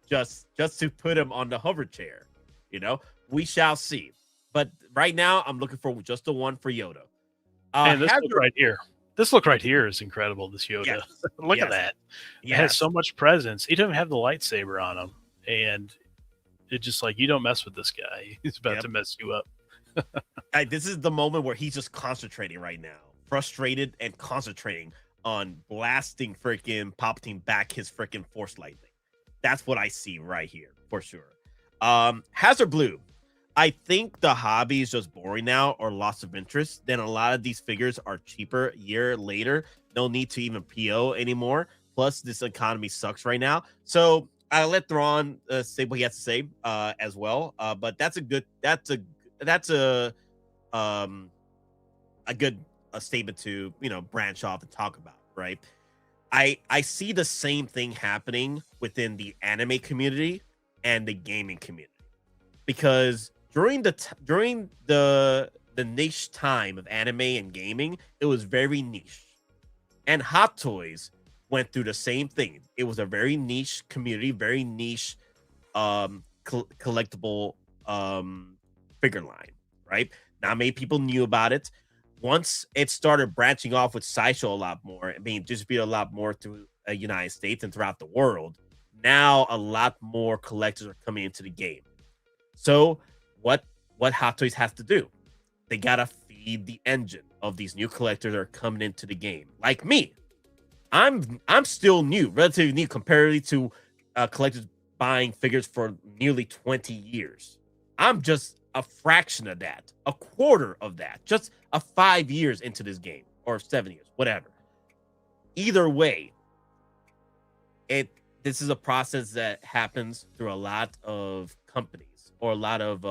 Just to put him on the hover chair, you know. We shall see. But right now, I'm looking for just the one for Yoda. And this look right here. This look right here is incredible. This Yoda. Yes. Look at that. Yes. It has so much presence. He doesn't have the lightsaber on him, and it's just like, you don't mess with this guy. He's about to mess you up. This is the moment where he's just concentrating right now, frustrated and concentrating on blasting freaking Palpatine back his freaking Force lightning. That's what I see right here for sure. Hazard Blue. I think the hobby is just boring now, or loss of interest. Then a lot of these figures are cheaper a year later. No need to even PO anymore. Plus, this economy sucks right now. So I'll let Thrawn say what he has to say as well. But that's a good statement to, you know, branch off and talk about, right? I see the same thing happening within the anime community and the gaming community, because during the niche time of anime and gaming, it was very niche, and Hot Toys went through the same thing. It was a very niche community, very niche collectible figure line, right? Not many people knew about it. Once it started branching off with Sideshow a lot more, I mean, distributed a lot more through the United States and throughout the world, now a lot more collectors are coming into the game. So what Hot Toys has to do? They gotta feed the engine of these new collectors that are coming into the game. Like me, I'm still new, relatively new, comparatively to collectors buying figures for nearly 20 years. I'm just a fraction of that, a quarter of that, just 5 years into this game, or 7 years, whatever. Either way, this is a process that happens through a lot of companies or a lot of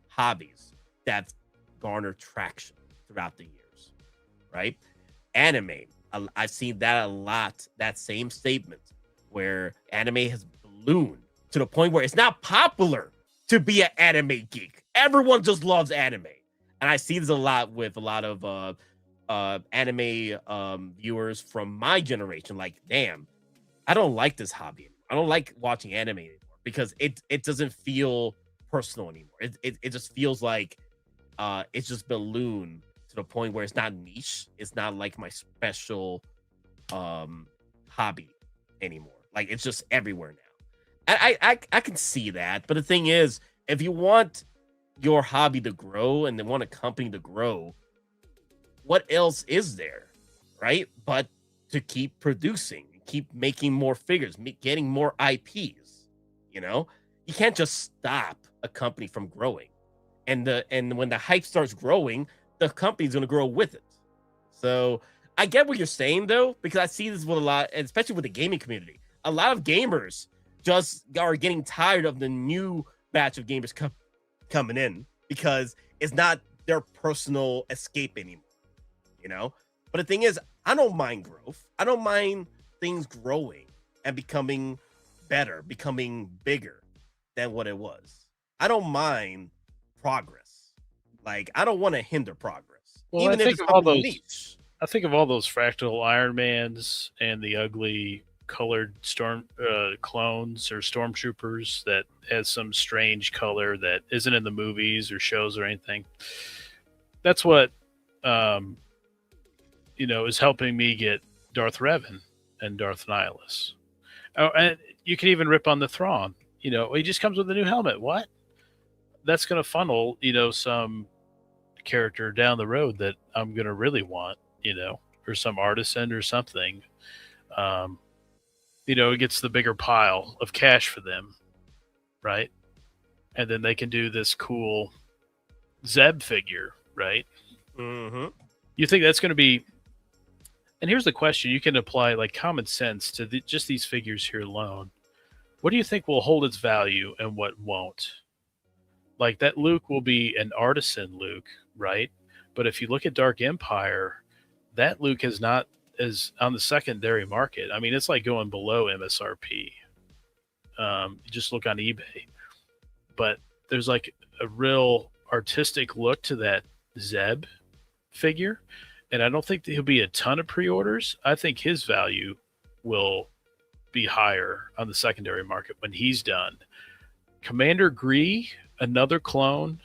hobbies that garner traction throughout the years, right? Anime, I've seen that a lot, that same statement, where anime has ballooned to the point where it's not popular to be an anime geek. Everyone just loves anime. And I see this a lot with a lot of anime viewers from my generation. Like, damn, I don't like this hobby. I don't like watching anime anymore because it doesn't feel personal anymore. It just feels like it's just ballooned to the point where it's not niche. It's not like my special hobby anymore. Like, it's just everywhere now. And I can see that. But the thing is, if you want your hobby to grow and they want a company to grow, what else is there, right? But to keep producing, keep making more figures, getting more IPs. You know, you can't just stop a company from growing. And when the hype starts growing, the company's going to grow with it. So I get what you're saying, though, because I see this with a lot, especially with the gaming community. A lot of gamers just are getting tired of the new batch of gamers coming in because it's not their personal escape anymore, you know? But the thing is, I don't mind growth. I don't mind things growing and becoming better, becoming bigger than what it was. I don't mind progress. Like, I don't want to hinder progress. Well, even I if think it's of all those. niche. I think of all those fractal Iron Mans and the ugly colored clones or stormtroopers that has some strange color that isn't in the movies or shows or anything. That's what is helping me get Darth Revan and Darth Nihilus. Oh, and you can even rip on the Thrawn. He just comes with a new helmet. What? That's going to funnel, some character down the road that I'm going to really want, or some artisan or something. It gets the bigger pile of cash for them, right? And then they can do this cool Zeb figure, right? Mm-hmm. You think that's going to be... And here's the question. You can apply like common sense to just these figures here alone. What do you think will hold its value and what won't? Like, that Luke will be an artisan Luke, right? But if you look at Dark Empire, that Luke is not as on the secondary market. I mean, it's like going below MSRP. You just look on eBay. But there's like a real artistic look to that Zeb figure. And I don't think he'll be a ton of pre-orders. I think his value will be higher on the secondary market when he's done. Commander Gree, another clone,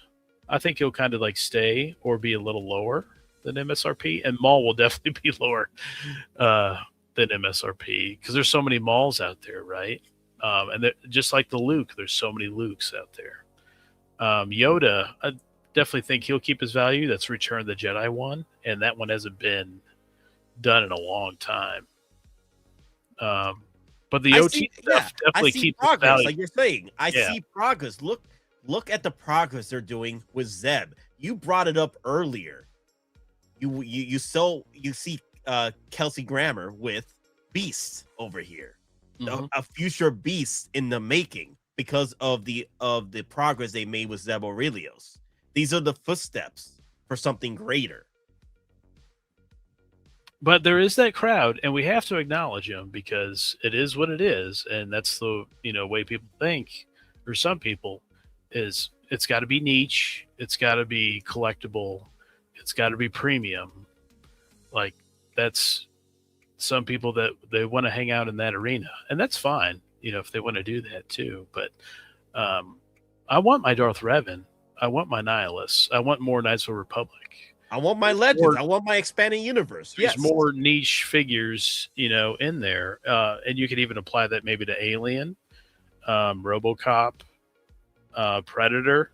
I think he'll kind of like stay or be a little lower than MSRP. And Maul will definitely be lower than MSRP because there's so many Mauls out there, right? And just like the Luke, there's so many Lukes out there. Yoda, I definitely think he'll keep his value. That's Return of the Jedi one, and that one hasn't been done in a long time. But the OT stuff definitely keeps progress, value. like you're saying. I see progress. Look at the progress they're doing with Zeb. You brought it up earlier. You see Kelsey Grammer with Beast over here, a future Beast in the making because of the progress they made with Zeb Orrelios. These are the footsteps for something greater. But there is that crowd, and we have to acknowledge them because it is what it is, and that's the way people think, or some people, is it's got to be niche, it's got to be collectible, it's got to be premium. Like that's some people that they want to hang out in that arena, and that's fine, if they want to do that too. But I want my Darth Revan, I want my Nihilus, I want more Knights of the Republic. I want my Legends. I want my expanding universe. There's more niche figures, in there. And you could even apply that maybe to Alien, RoboCop, Predator.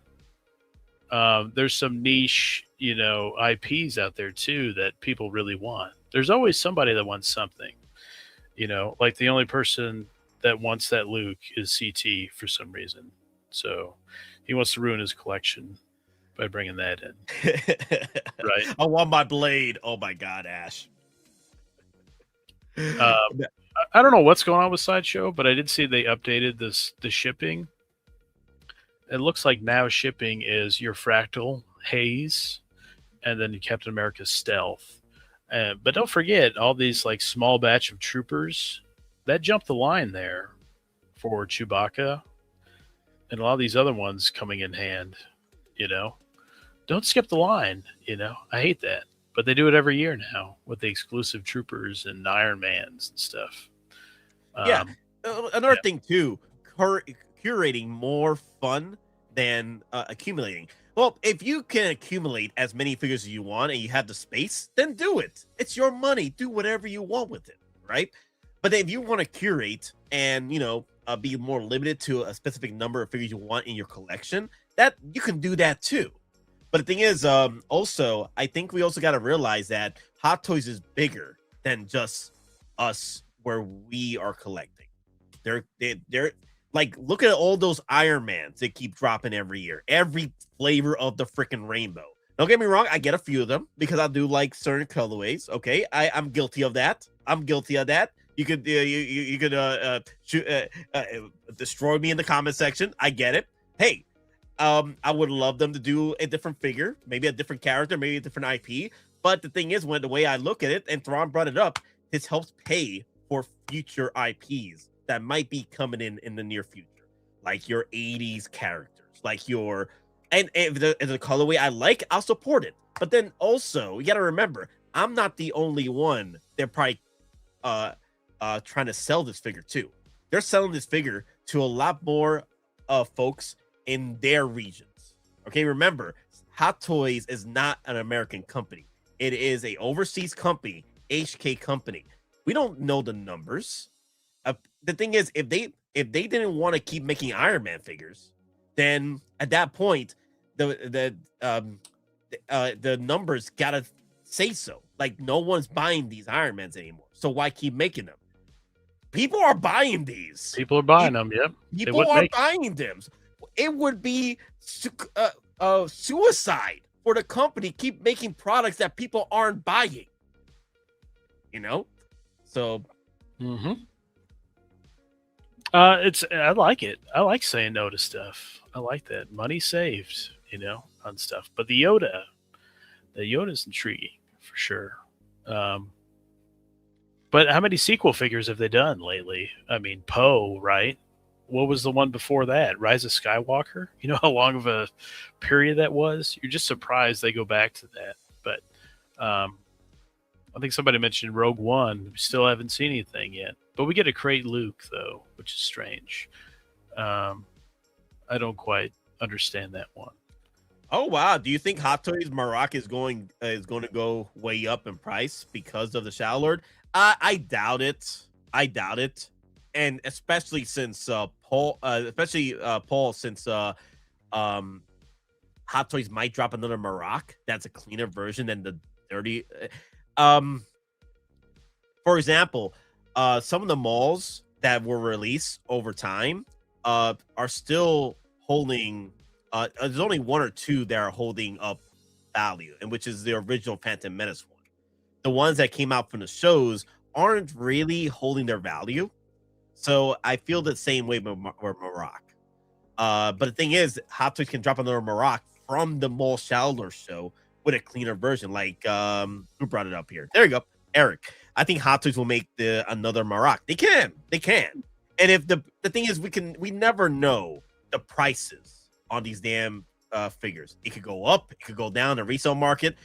There's some niche, IPs out there too that people really want. There's always somebody that wants something, like the only person that wants that Luke is CT for some reason. So he wants to ruin his collection by bringing that in. Right. I want my blade. Oh my God, Ash. I don't know what's going on with Sideshow, but I did see they updated the shipping. It looks like now shipping is your Fractal Haze and then Captain America's Stealth. But don't forget all these like small batch of troopers that jumped the line there for Chewbacca and a lot of these other ones coming in hand, Don't skip the line, I hate that. But they do it every year now with the exclusive troopers and Iron Mans and stuff. Another thing too, curating more fun than accumulating. Well, if you can accumulate as many figures as you want and you have the space, then do it. It's your money. Do whatever you want with it, right? But if you want to curate and, be more limited to a specific number of figures you want in your collection, that you can do that too. But the thing is, also, I think we also got to realize that Hot Toys is bigger than just us where we are collecting. They're like, look at all those Iron Mans that keep dropping every year. Every flavor of the freaking rainbow. Don't get me wrong, I get a few of them because I do like certain colorways. Okay, I'm guilty of that. You could destroy me in the comment section. I get it. Hey, I would love them to do a different figure, maybe a different character, maybe a different IP. But the thing is, the way I look at it, and Thrawn brought it up, this helps pay for future IPs that might be coming in the near future, like your 80s characters, like your and if the colorway I like, I'll support it. But then also, you got to remember, I'm not the only one. They're probably trying to sell this figure too. They're selling this figure to a lot more folks in their regions. Okay, remember, Hot Toys is not an American company. It is a overseas company, HK company. We don't know the numbers. The thing is, if they didn't want to keep making Iron Man figures, then at that point, the numbers gotta say so. Like, no one's buying these Iron Mans anymore. So why keep making them? People are buying these. People are buying them. Yep. People are buying them. It would be suicide for the company to keep making products that people aren't buying. So. Mm-hmm. I like it. I like saying no to stuff. I like that. Money saved, on stuff. But the Yoda's intriguing for sure. But how many sequel figures have they done lately? I mean, Poe, right? What was the one before that? Rise of Skywalker? You know how long of a period that was? You're just surprised they go back to that. But I think somebody mentioned Rogue One. We still haven't seen anything yet. But we get a crate Luke, though, which is strange. I don't quite understand that one. Oh, wow. Do you think Hot Toys Maroc is going to go way up in price because of the Shadow Lord? I doubt it. And especially since Paul, since Hot Toys might drop another Maroc that's a cleaner version than the dirty. For example, some of the Mauls that were released over time are still holding. There's only one or two that are holding up value, and which is the original Phantom Menace one. The ones that came out from the shows aren't really holding their value. So I feel the same way with Maroc. But the thing is, Hot Toys can drop another Maroc from the Maul Shadow show with a cleaner version. Like, who brought it up here? There you go. Eric, I think Hot Toys will make another Marak. They can. And if the thing is, we never know the prices on these damn figures. It could go up, it could go down. The resale market,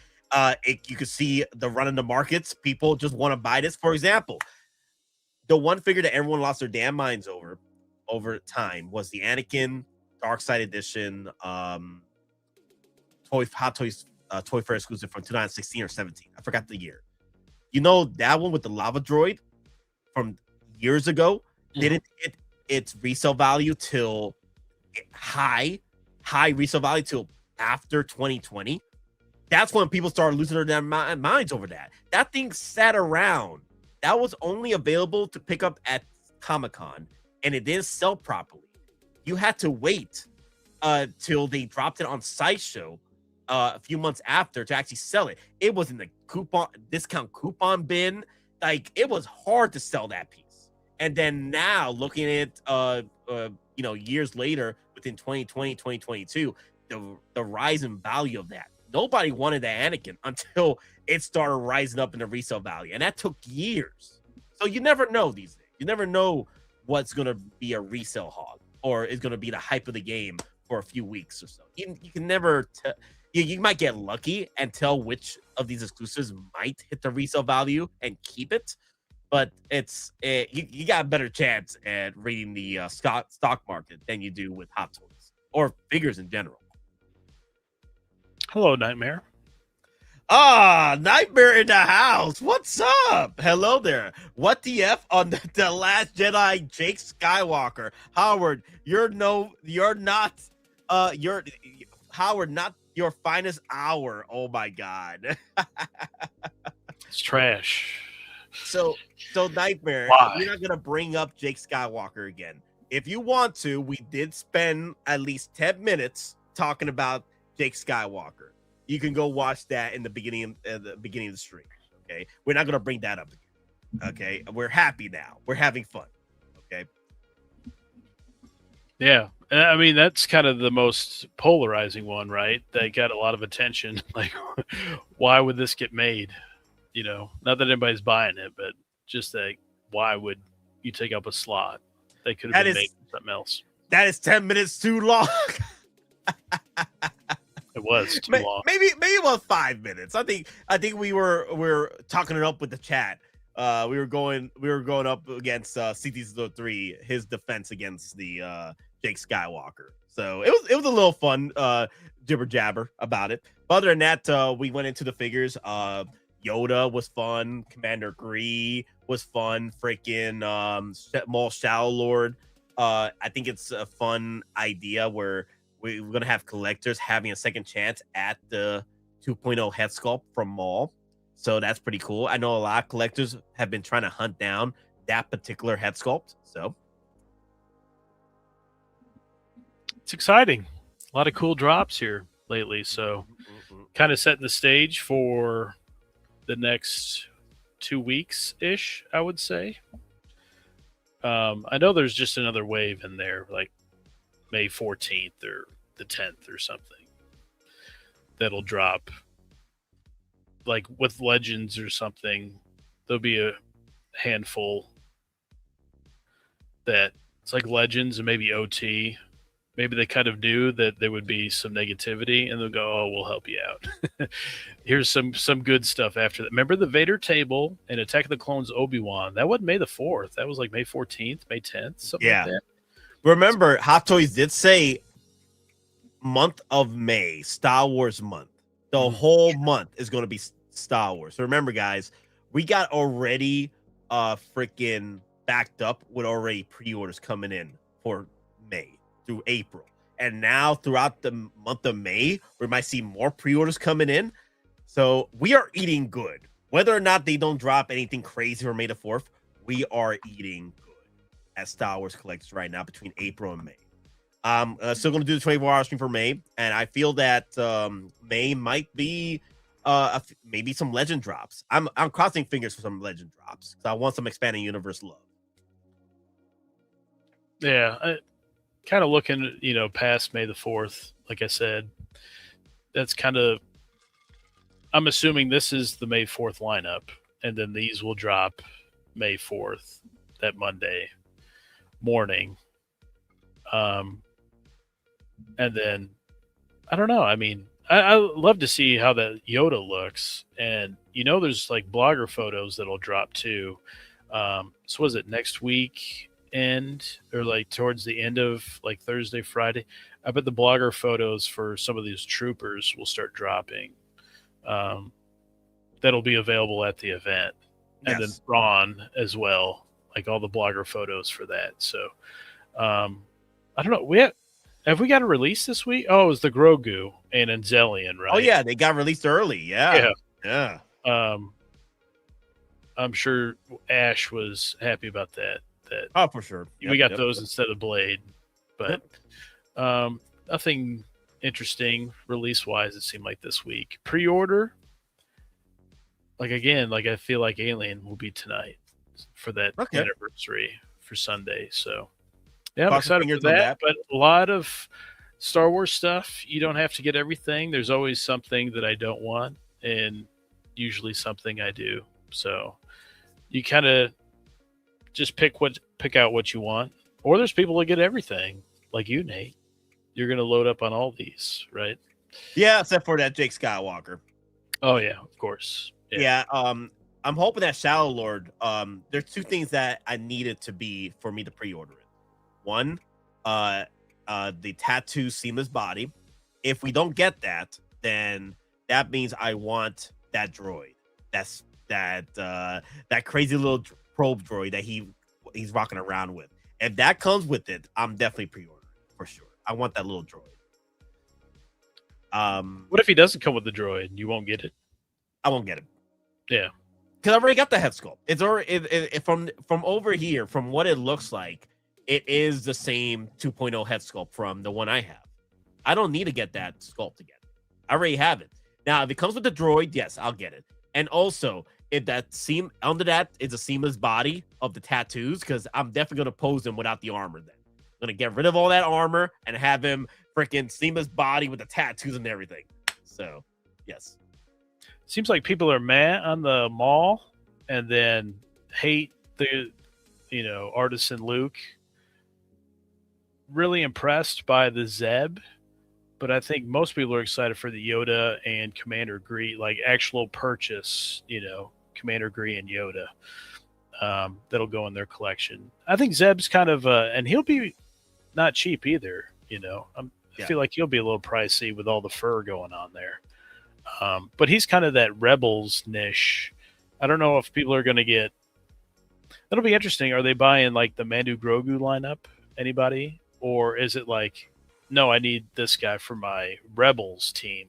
you could see the run in the markets. People just want to buy this. For example, the one figure that everyone lost their damn minds over time was the Anakin Dark Side Edition Hot Toys Toy Fair exclusive from 2016 or 17. I forgot the year. You know, that one with the lava droid from years ago didn't hit its resale value till high resale value till after 2020. That's when people started losing their minds over that. That thing sat around. That was only available to pick up at Comic-Con, and it didn't sell properly. You had to wait till they dropped it on Sideshow a few months after to actually sell it. It was in the discount coupon bin. Like, it was hard to sell that piece. And then now, looking at years later, within 2020, 2022, the rise in value of that. Nobody wanted that Anakin until it started rising up in the resale value. And that took years. So you never know these things. You never know what's going to be a resale hog or is going to be the hype of the game for a few weeks or so. You can never tell. You might get lucky and tell which of these exclusives might hit the resale value and keep it. But you got a better chance at reading the stock market than you do with Hot Toys or figures in general. Hello, Nightmare. Nightmare in the house. What's up? Hello there. What the F on the Last Jedi, Jake Skywalker. Howard, Howard, not your finest hour. Oh my God. It's trash. So Nightmare, Why? we're not gonna bring up Jake Skywalker again. If you want to, we did spend at least 10 minutes talking about Jake Skywalker. You can go watch that in the beginning of the stream. Okay, we're not gonna bring that up again. Okay, we're happy now. We're having fun. Okay. Yeah, I mean, that's kind of the most polarizing one, right? That got a lot of attention. Like, why would this get made? You know, not that anybody's buying it, but just like, why would you take up a slot? They could have been making something else. That is 10 minutes too long. It was too long. Maybe it was 5 minutes. I think we were talking it up with the chat. We were going up against CT03, his defense against the Jake Skywalker. So it was a little fun jibber jabber about it. But other than that, we went into the figures. Yoda was fun. Commander Gree was fun. Freaking Maul Shadow Lord. I think it's a fun idea where we're going to have collectors having a second chance at the 2.0 head sculpt from Maul. So that's pretty cool. I know a lot of collectors have been trying to hunt down that particular head sculpt. So it's exciting. A lot of cool drops here lately. So kind of setting the stage for the next 2 weeks-ish, I would say. I know there's just another wave in there, like May 14th or the 10th or something, that'll drop. Like with Legends or something, there'll be a handful that it's like Legends and maybe OT. Maybe they kind of knew that there would be some negativity, and they'll go, "Oh, we'll help you out." Here's some good stuff after that. Remember the Vader table and Attack of the Clones Obi-Wan? That wasn't May the 4th. That was like May 14th, May 10th, something like that. Remember, Hot Toys did say month of May, Star Wars month. The whole month is going to be Star Wars. So remember, guys, we got already freaking backed up with already pre-orders coming in for May through April. And now throughout the month of May, we might see more pre-orders coming in. So we are eating good. Whether or not they don't drop anything crazy for May the 4th, we are eating good as Star Wars collectors right now between April and May. Still going to do the 24-hour stream for May, and I feel that May might be maybe some legend drops. I'm crossing fingers for some legend drops because I want some expanding universe love. Yeah, kind of looking, past May the 4th. Like I said, that's kind of. I'm assuming this is the May 4th lineup and then these will drop May 4th, that Monday morning. And then I don't know. I mean, I love to see how that Yoda looks, and there's like blogger photos that'll drop too. So was it next week or like towards the end of like Thursday, Friday? I bet the blogger photos for some of these troopers will start dropping. That'll be available at the event, and then Thrawn as well, like all the blogger photos for that. So I don't know. Have we got a release this week? Oh, it was the Grogu and Anzellan, right? Oh yeah, they got released early. Yeah. I'm sure Ash was happy about that. For sure. We got those instead of Blade, but nothing interesting release wise. It seemed like this week. Pre-order, I feel like Alien will be tonight for that anniversary for Sunday. So yeah, I'm excited for that. But a lot of Star Wars stuff. You don't have to get everything. There's always something that I don't want, and usually something I do. So you kind of just pick out what you want. Or there's people that get everything, like you, Nate. You're going to load up on all these, right? Yeah, except for that Jake Skywalker. Oh yeah, of course. Yeah. I'm hoping that Shadow Lord. There's two things that I needed to be for me to pre-order it. One, the tattoo seamless body. If we don't get that, then that means I want that droid. That's that crazy little probe droid that he's rocking around with. If that comes with it, I'm definitely pre-ordering for sure. I want that little droid. What if he doesn't come with the droid? You won't get it. I won't get it. Yeah, because I already got the head sculpt. It's already from over here. From what it looks like, it is the same 2.0 head sculpt from the one I have. I don't need to get that sculpt again. I already have it. Now, if it comes with the droid, yes, I'll get it. And also, if that under that is a seamless body of the tattoos, because I'm definitely gonna pose him without the armor. Then I'm gonna get rid of all that armor and have him freaking seamless body with the tattoos and everything. So, yes. Seems like people are mad on the Maul and then hate the, Artisan Luke. Really impressed by the Zeb, but I think most people are excited for the Yoda and Commander Gree, like actual purchase, Commander Gree and Yoda. That'll go in their collection. I think Zeb's kind of, and he'll be not cheap either, I feel like he'll be a little pricey with all the fur going on there. But he's kind of that Rebels niche. I don't know if people are going to get. That'll be interesting. Are they buying like the Mandu Grogu lineup? Anybody, or is it like, no, I need this guy for my Rebels team?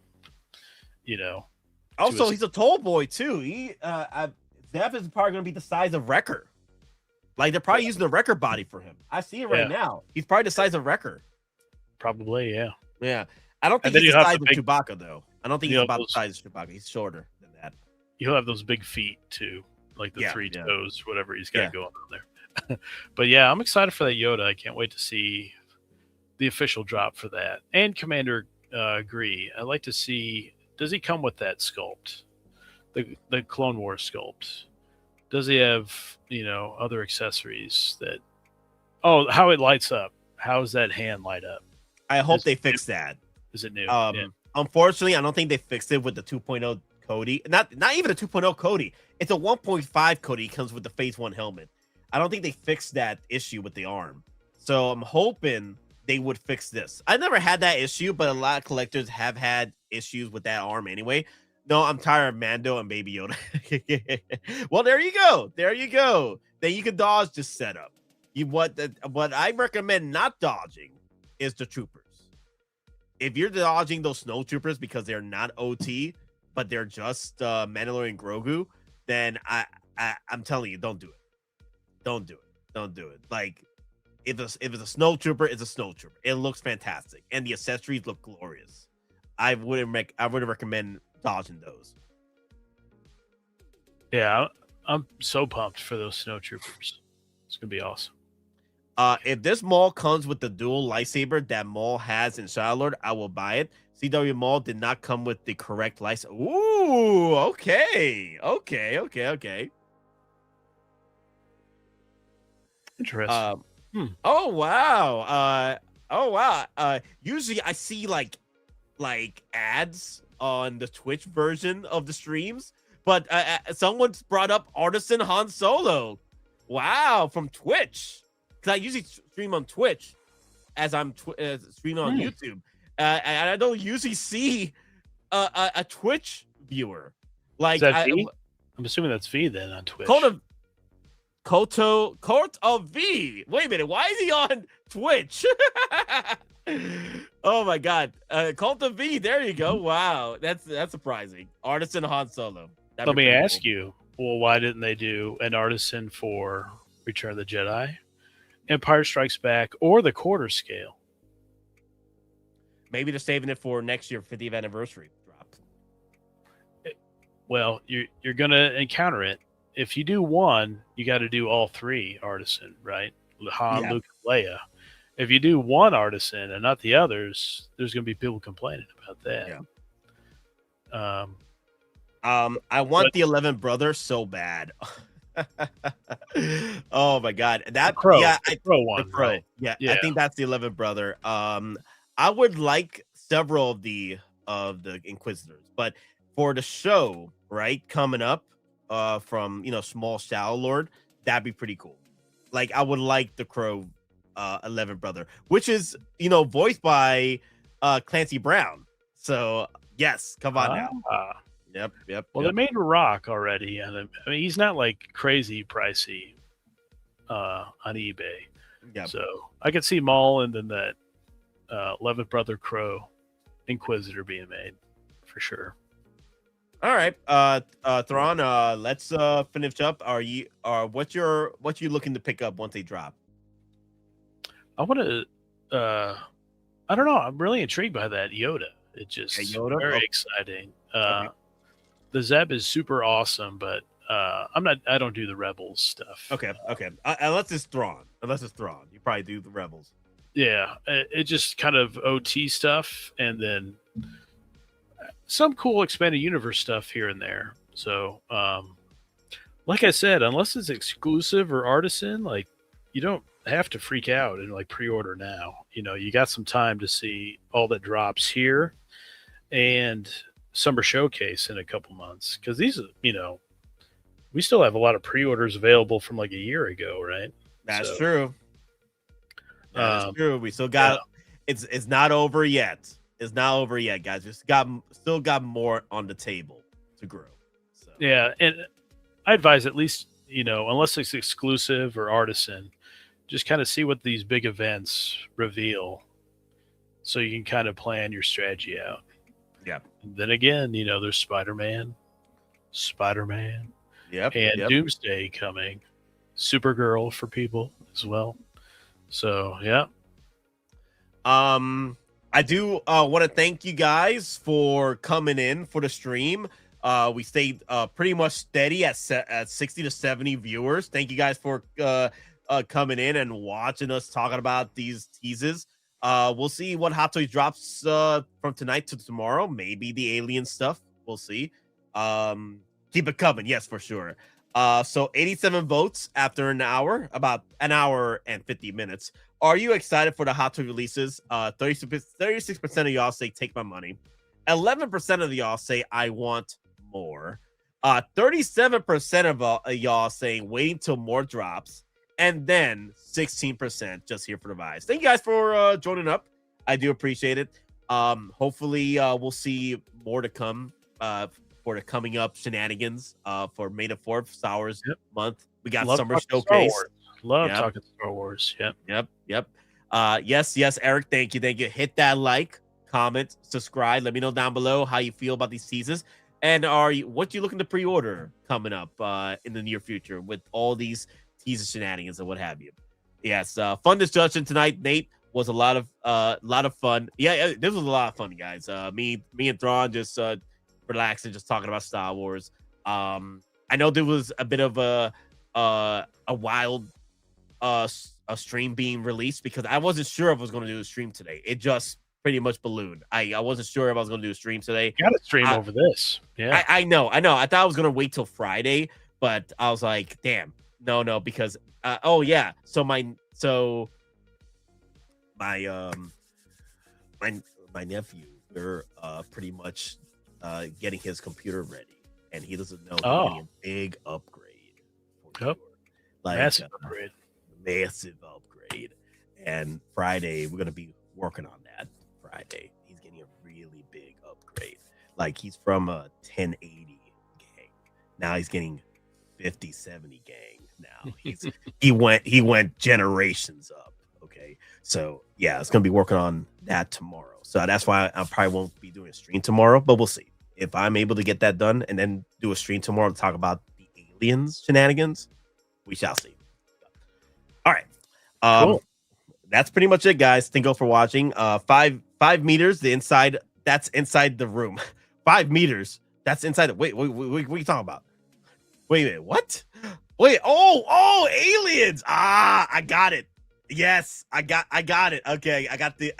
Also, he's a tall boy too. Zeb is probably going to be the size of Wrecker. Like they're probably using the Wrecker body for him. I see it right now. He's probably the size of Wrecker. Probably, yeah. Yeah. I don't think he's the size of Chewbacca though. I don't think he's about the size of Chewbacca. He's shorter than that. He'll have those big feet too, like the 3 toes, whatever he's got going on there. But yeah, I'm excited for that Yoda. I can't wait to see the official drop for that. And Commander Gree. I'd like to see, does he come with that sculpt? The Clone Wars sculpt. Does he have, other accessories that how it lights up? How does that hand light up? I hope they fix that. Is it new? Unfortunately, I don't think they fixed it with the 2.0 Cody. Not even a 2.0 Cody. It's a 1.5 Cody. It comes with the Phase 1 helmet. I don't think they fixed that issue with the arm. So I'm hoping they would fix this. I never had that issue, but a lot of collectors have had issues with that arm anyway. No, I'm tired of Mando and Baby Yoda. Well, there you go. There you go. Then you can dodge this setup. What I recommend not dodging is the troopers. If you're dodging those SnowTroopers because they're not OT, but they're just Mandalorian Grogu, then I'm telling you, don't do it. Don't do it. Don't do it. Like, if it's a SnowTrooper, it's a SnowTrooper. It looks fantastic, and the accessories look glorious. I wouldn't recommend dodging those. Yeah, I'm so pumped for those SnowTroopers. It's gonna be awesome. If this Maul comes with the dual lightsaber that Maul has in Shadow Lord, I will buy it CW Maul did not come with the correct license. Ooh, okay. Interesting. Oh wow. Usually I see like ads on the Twitch version of the streams, but someone's brought up Artisan Han Solo. Wow, from Twitch. Because I usually stream on Twitch as I'm streaming on YouTube. And I don't usually see a Twitch viewer. Like, Is that V? I'm assuming that's V then on Twitch. Court of V. Wait a minute, why is he on Twitch? Oh my God, Cult of V. There you go. Wow, that's surprising. Artisan Han Solo. Let me ask you. Well, why didn't they do an Artisan for Return of the Jedi, Empire Strikes Back, or the quarter scale? Maybe they're saving it for next year, 50th anniversary drop. Well, you're gonna encounter it. If you do one, you got to do all three Artisan, right? Han, Luke, and Leia. If you do one Artisan and not the others, there's going to be people complaining about that. Yeah. I want the 11th brother so bad. Oh my God, that Crow, yeah, the Crow one, the Crow. right? Yeah, Yeah. I think that's the 11th brother. I would like several of the Inquisitors, but for the show, right, coming up, from Small Shadow Lord, that'd be pretty cool. Like I would like the Crow 11th brother, which is voiced by Clancy Brown. So yes, come on now. Yep. Well, they made Rock already, and I mean he's not like crazy pricey on eBay. Yep. So I could see Maul and then that 11th brother Crow Inquisitor being made for sure. All right, Thrawn, let's finish up. What you looking to pick up once they drop? I want to. I don't know. I'm really intrigued by that Yoda. It just very exciting. The Zeb is super awesome, but I'm not. I don't do the Rebels stuff. Okay. Unless it's Thrawn. You probably do the Rebels. Yeah, it just kind of OT stuff, and then some cool expanded universe stuff here and there. So, like I said, unless it's exclusive or Artisan, like you don't have to freak out and like pre-order now. You got some time to see all that drops here and Summer Showcase in a couple months. Because these, we still have a lot of pre-orders available from like a year ago, right? That's true. That's true. We still got it's not over yet. It's not over yet, guys. Still got more on the table to grow. So. Yeah, and I advise at least, unless it's exclusive or Artisan, just kind of see what these big events reveal so you can kind of plan your strategy out. Yeah. And then again, there's Spider-Man, and Doomsday coming, Supergirl for people as well. So, yeah. I do want to thank you guys for coming in for the stream. We stayed pretty much steady at 60 to 70 viewers. Thank you guys for coming in and watching us talking about these teases. We'll see what Hot Toys drops from tonight to tomorrow. Maybe the alien stuff. We'll see. Keep it coming. Yes, for sure. So 87 votes after an hour, about an hour and 50 minutes. Are you excited for the Hot Toy releases? 36% of y'all say take my money. 11% of y'all say I want more. 37% of y'all saying waiting till more drops. And then 16% just here for the vibes. Thank you guys for joining up. I do appreciate it. Hopefully we'll see more to come for the coming up shenanigans for May the 4th, Star Wars month. We got Summer Showcase. Love talking Star Wars. Yep. Yes, Eric. Thank you. Hit that like, comment, subscribe. Let me know down below how you feel about these teases. And what you looking to pre-order coming up in the near future with all these teaser shenanigans and what have you. Yes, fun discussion tonight. Nate was a lot of fun. Yeah, this was a lot of fun, guys. Me and Thrawn just relaxing, just talking about Star Wars. I know there was a bit of a wild a stream being released because I wasn't sure if I was going to do a stream today. It just pretty much ballooned. I wasn't sure if I was going to do a stream today. You got to stream over this. Yeah, I know. I thought I was going to wait till Friday, but I was like, damn, no, because oh yeah. So my nephew, they're pretty much getting his computer ready, and he doesn't know getting a big upgrade. Like massive upgrade. And Friday we're gonna be working on that. Friday he's getting a really big upgrade. Like he's from a 1080 gang, now he's getting 5070 gang. Now he went generations up. Okay, so yeah, it's gonna be working on that tomorrow. So that's why I probably won't be doing a stream tomorrow, but we'll see if I'm able to get that done and then do a stream tomorrow to talk about the aliens shenanigans. We shall see. All right. Cool. That's pretty much it, guys. Thank you for watching. 5 meters. The inside. That's inside the room. 5 meters. That's inside. Wait. What are you talking about? Wait a minute. What? Wait. Oh, aliens. I got it. Yes, I got it. Okay, I got the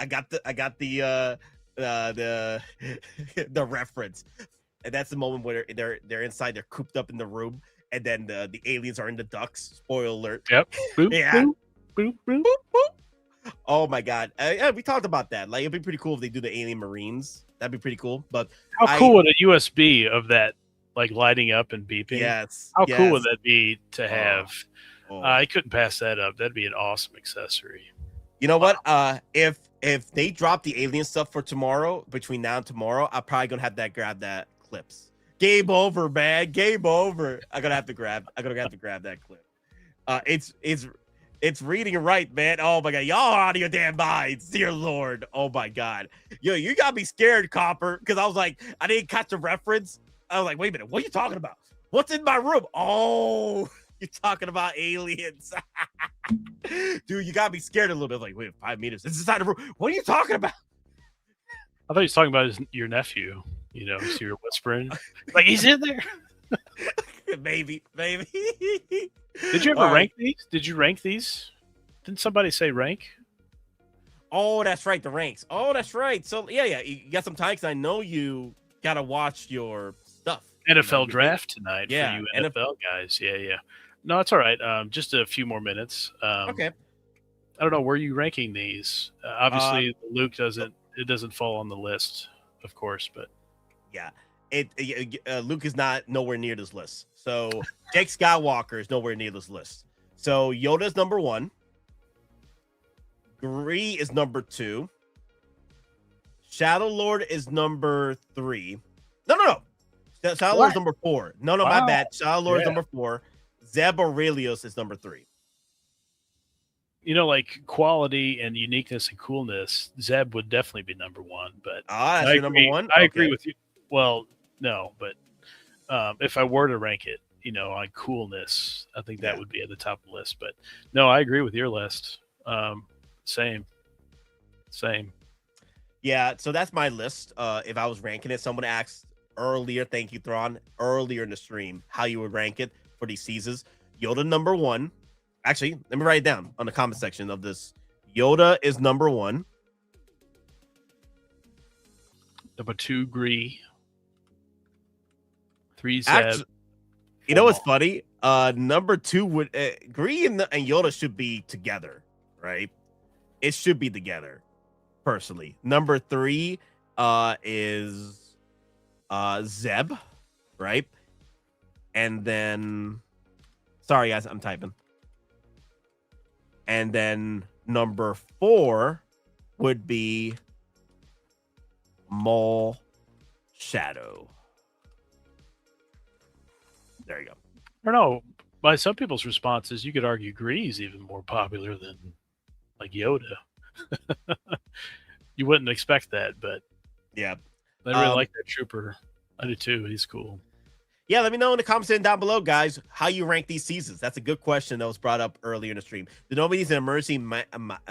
the reference, and that's the moment where they're inside. They're cooped up in the room, and then the aliens are in the ducks. Spoiler alert. Yep. Boop, yeah. Boop, boop, boop. Boop, boop. Oh my god. Yeah, we talked about that. Like, it'd be pretty cool if they do the alien marines. That'd be pretty cool. But how cool would a USB of that, like, lighting up and beeping? Yes. How cool would that be to have? Oh. I couldn't pass that up. That'd be an awesome accessory. You know what? If they drop the alien stuff for tomorrow, between now and tomorrow, I'm probably gonna have that grab that clips. Game over, man. Game over. I'm gonna have to grab that clip. It's reading right, man. Oh my god, y'all are out of your damn minds, dear Lord. Oh my god, yo, you got me scared, Copper, because I was like, I didn't catch the reference. I was like, wait a minute, what are you talking about? What's in my room? Oh, you're talking about aliens. Dude, you got me scared a little bit. Like, wait, 5 meters. It's inside the room. What are you talking about? I thought he was talking about your nephew. You know, so you're whispering. Like, he's in there. Maybe. Did you ever rank these? Did you rank these? Didn't somebody say rank? Oh, that's right. The ranks. Oh, that's right. So, yeah. You got some time because I know you got to watch your stuff. NFL draft tonight for you NFL guys. Yeah. No, it's all right. Just a few more minutes. Okay. I don't know, where are you ranking these? Obviously, Luke doesn't fall on the list, of course, but yeah, Luke is not nowhere near this list. So Jake Skywalker is nowhere near this list. So Yoda is number 1. Gree is number 2. Shadow Lord is number 3. No. Shadow Lord is number 4. No, my bad. Shadow Lord is number 4. Zeb Orrelios is number 3. You know, like quality and uniqueness and coolness, Zeb would definitely be number 1. But that's your number 1? I agree with you. Well, no, but if I were to rank it, you know, on coolness, I think that would be at the top of the list. But no, I agree with your list. Same. Yeah, so that's my list. If I was ranking it, someone asked earlier, thank you, Thrawn, earlier in the stream, how you would rank it for these Teases. Yoda number 1. Actually, let me write it down on the comment section of this. Yoda is number 1. Number 2, Gree. 3, Zeb. Actually, you know what's funny? Number 2 would Gree and Yoda should be together, right? It should be together, personally. Number 3 is Zeb, right? And then, sorry guys, I'm typing. And then number 4 would be Maul Shadow. There you go. I don't know. By some people's responses, you could argue Gree's even more popular than like Yoda. You wouldn't expect that, but yeah, I really like that trooper. I do too. He's cool. Yeah, let me know in the comments down below, guys, how you rank these seasons. That's a good question that was brought up earlier in the stream. Denobi's an emergency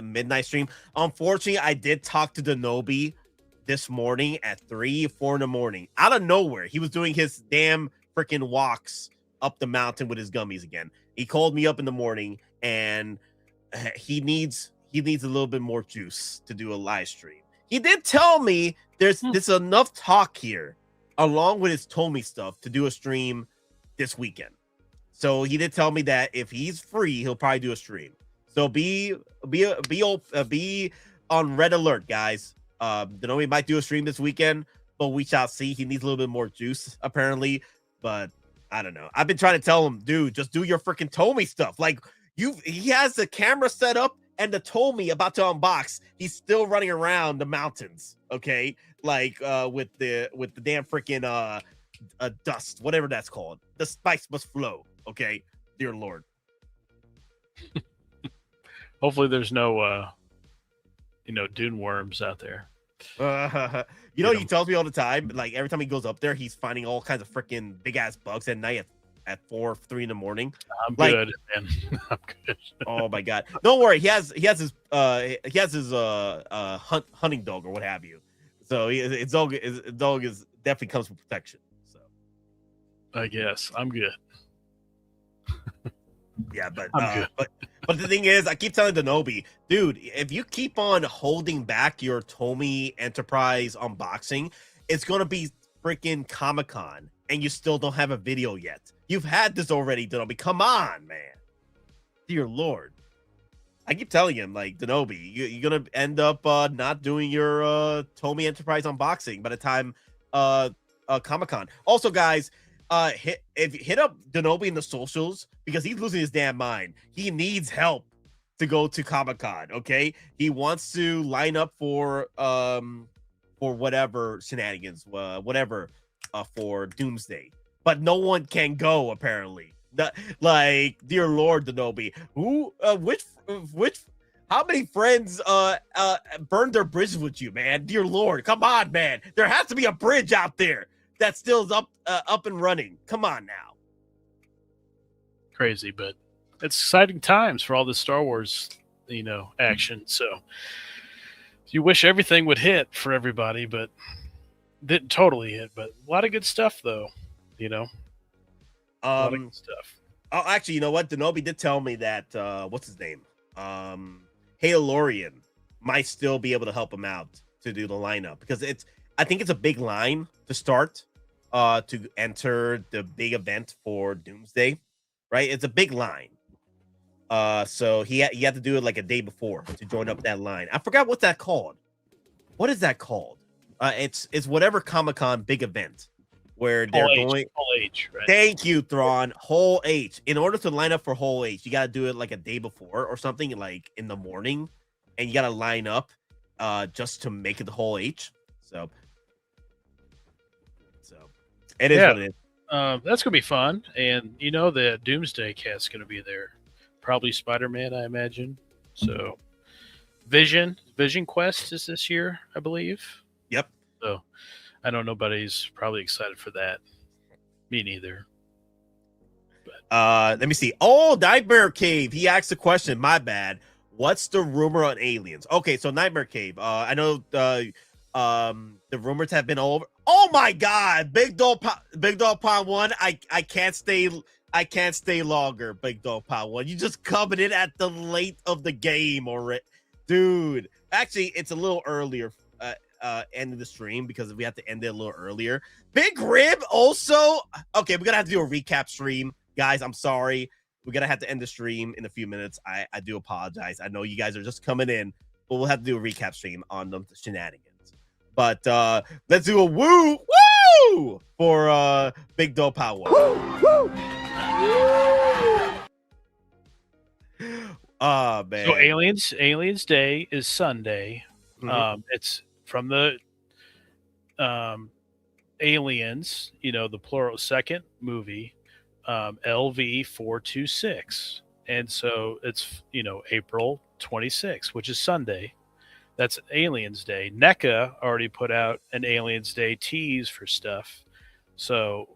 midnight stream. Unfortunately, I did talk to Denobi this morning at 3-4 in the morning. Out of nowhere, he was doing his damn freaking walks up the mountain with his gummies again. He called me up in the morning, and he needs a little bit more juice to do a live stream. he did tell me there's enough talk here, along with his Tomy stuff, to do a stream this weekend. So he did tell me that if he's free, he'll probably do a stream. So be on red alert, guys. Denobi might do a stream this weekend, but we shall see. He needs a little bit more juice, apparently. But I don't know. I've been trying to tell him, dude, just do your freaking Tomy stuff. Like he has the camera set up and the Tomy about to unbox. He's still running around the mountains, okay? Like with the damn freaking dust, whatever that's called. The spice must flow, okay? Dear Lord. Hopefully there's no dune worms out there. He tells me all the time, like every time he goes up there, he's finding all kinds of freaking big ass bugs at night at 4 or 3 in the morning. I'm good, man. I'm good. Oh my god. Don't worry, he has his hunting dog or what have you. So his dog is definitely comes with protection. So I guess I'm good. Yeah, but the thing is, I keep telling Denobi, dude, if you keep on holding back your Tomy Enterprise unboxing, it's gonna be freaking Comic-Con, and you still don't have a video yet. You've had this already, Denobi. Come on, man. Dear Lord. I keep telling him, like, Denobi, you're gonna end up not doing your Tomy Enterprise unboxing by the time Comic-Con. Also, guys, hit up Denobi in the socials because he's losing his damn mind. He needs help to go to Comic-Con. Okay, he wants to line up for whatever shenanigans, for Doomsday, but no one can go apparently. Like, dear Lord, Denobi, how many friends burned their bridges with you, man? Dear Lord, come on, man. There has to be a bridge out there that still is up and running. Come on now. Crazy, but it's exciting times for all this Star Wars, action. So you wish everything would hit for everybody, but didn't totally hit. But a lot of good stuff, though. A lot of good stuff. Oh, actually, you know what? Denobi did tell me that what's his name? Halorian might still be able to help him out to do the lineup because I think it's a big line to start to enter the big event for Doomsday, right? It's a big line. So he had to do it like a day before to join up that line. I forgot what's that called. What is that called? It's whatever Comic-Con big event where they're going. Whole H, right? Thank you, Thrawn. Whole H. In order to line up for Whole H, you got to do it like a day before or something, like in the morning, and you got to line up just to make it the Whole H. So it is what it is. That's gonna be fun, and the Doomsday cast's gonna be there. Probably Spider-Man, I imagine. So Vision Quest is this year, I believe. Yep. So I know nobody's probably excited for that. Me neither. But let me see. Oh, Nightmare Cave. He asked a question. My bad. What's the rumor on aliens? Okay, so Nightmare Cave. I know the rumors have been all over. Oh my God, Big Dog Pond 1. I can't stay longer. Big Dog Pond 1. You just coming in at the late of the game already, dude. Actually, it's a little earlier. End of the stream because we have to end it a little earlier. Big Rib also. Okay, we're gonna have to do a recap stream, guys. I'm sorry. We're gonna have to end the stream in a few minutes. I do apologize. I know you guys are just coming in, but we'll have to do a recap stream on the shenanigans. But let's do a woo for Big Dog Power. Oh man. So Aliens Day is Sunday. Mm-hmm. It's from the Aliens, the plural second movie, LV 426. And so it's, April 26th, which is Sunday. That's Aliens Day. NECA already put out an Aliens Day tease for stuff. So,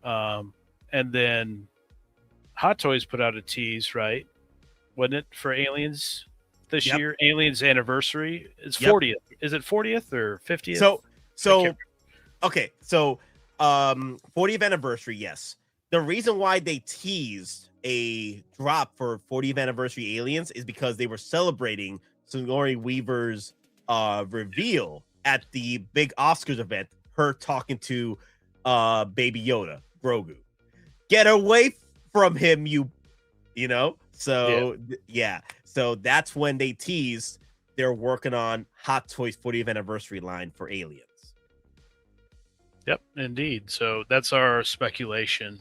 and then Hot Toys put out a tease, right? Wasn't it for Aliens this year? Aliens Anniversary is 40th. Is it 40th or 50th? Okay. So 40th anniversary, yes. The reason why they teased a drop for 40th anniversary Aliens is because they were celebrating Sigourney Weaver's reveal at the big Oscars event, her talking to Baby Yoda, Grogu. Get away from him, you know? So, yeah. So that's when they teased they're working on Hot Toys 40th anniversary line for Aliens. Yep, indeed. So that's our speculation.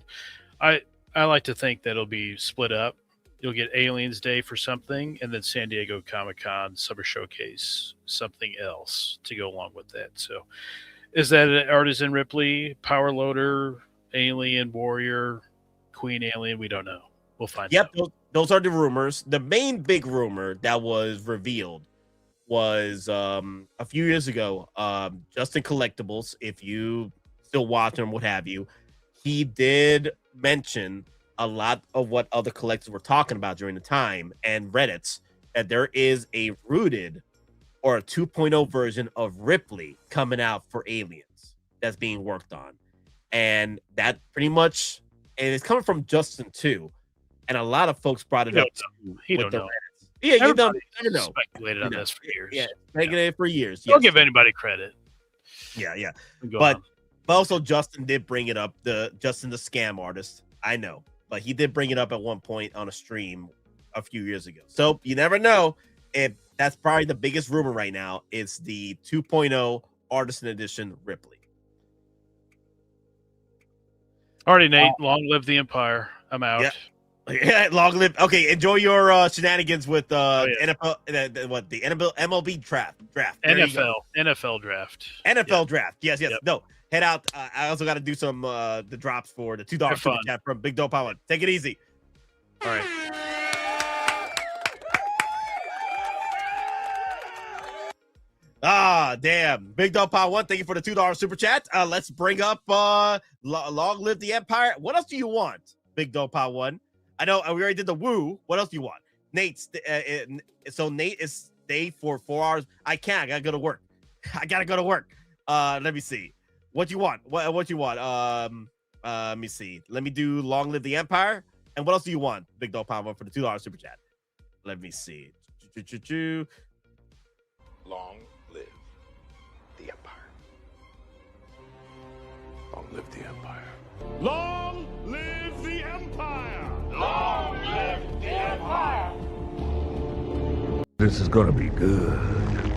I like to think that it'll be split up. You'll get Aliens Day for something, and then San Diego Comic-Con Summer Showcase, something else to go along with that. So is that an Artisan Ripley, Power Loader, Alien Warrior, Queen Alien? We don't know. We'll find out. Yep, those are the rumors. The main big rumor that was revealed was a few years ago, Justin Collectibles, if you still watch him, what have you, he did mention a lot of what other collectors were talking about during the time and Reddits, that there is a rooted or a 2.0 version of Ripley coming out for Aliens that's being worked on. And that pretty much, and it's coming from Justin too. And a lot of folks brought it up. He don't know. Yeah, you don't know. Speculated on this for years. Yeah, speculated for years. Don't give anybody credit. Yeah. But also Justin did bring it up. Justin the scam artist. I know, but he did bring it up at one point on a stream a few years ago. So you never know. If that's probably the biggest rumor right now. It's the 2.0 Artisan Edition Ripley. Alrighty, Nate. Long live the Empire. I'm out. Yeah, long live. Okay, enjoy your shenanigans with NFL. The NFL MLB draft. NFL draft. NFL draft. Yes. Yep. No, head out. I also got to do some the drops for the $2 super chat from Big Dope Power. Take it easy. All right. Ah, damn. Big Dog Power 1, thank you for the $2 super chat. Let's bring up Long Live the Empire. What else do you want, Big Dog Power 1? I know we already did the woo. What else do you want? Nate, so Nate is stay for 4 hours. I can't. I gotta go to work. Let me see. What you want? What you want? Let me see. Let me do Long Live the Empire. And what else do you want, Big Dog Power 1, for the $2 super chat? Let me see. Long live the Empire. Long live the Empire. Long live the Empire! Long live the Empire! This is gonna be good.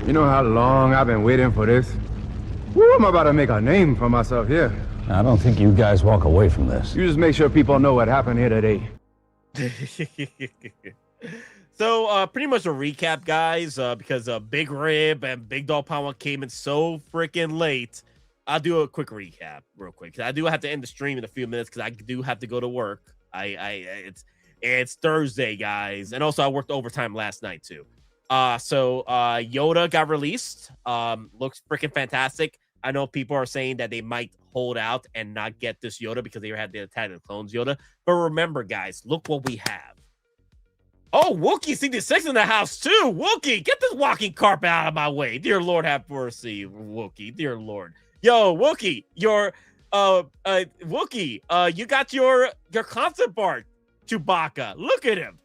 You know how long I've been waiting for this? Woo, I'm about to make a name for myself here. I don't think you guys walk away from this. You just make sure people know what happened here today. So, pretty much a recap, guys, because Big Rib and Big Dog Power came in so freaking late. I'll do a quick recap real quick, because I do have to end the stream in a few minutes, because I do have to go to work. It's Thursday, guys, and also I worked overtime last night too. So Yoda got released. Looks freaking fantastic. I know people are saying that they might hold out and not get this Yoda because they had the Attack of the Clones Yoda. But remember, guys, look what we have. Oh, Wookiee CD6 in the house too. Wookiee, get this walking carpet out of my way. Dear Lord, have mercy, Wookiee. Dear Lord. Yo, Wookiee, Wookiee, you got your concept art, Chewbacca. Look at him.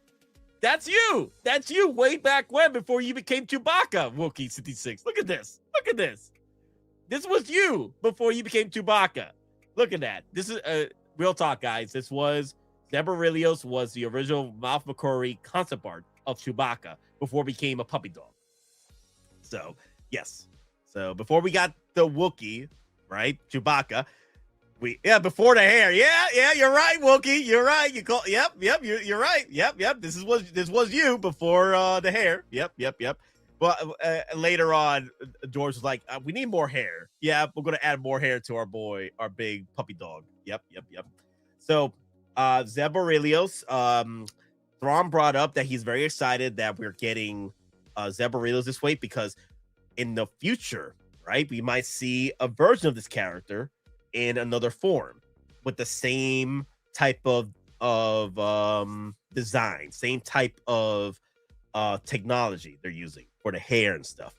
That's you. That's you way back when, before you became Chewbacca, Wookiee 66. Look at this. Look at this. This was you before you became Chewbacca. Look at that. This is real talk, guys. This was Zeb Orrelios was the original Ralph McQuarrie concept art of Chewbacca before he became a puppy dog. So, yes. So, before we got the Wookiee, right? Chewbacca. Before the hair. Yeah, you're right, Wookiee. You're right. You're right. Yep. This was you before the hair. Yep. Well, later on, George was like, we need more hair. Yeah, we're going to add more hair to our big puppy dog. Yep. So, Zeb Orrelios, Thrawn brought up that he's very excited that we're getting Zeb Orrelios this way, because in the future, right, we might see a version of this character in another form with the same type of design, same type of technology they're using for the hair and stuff.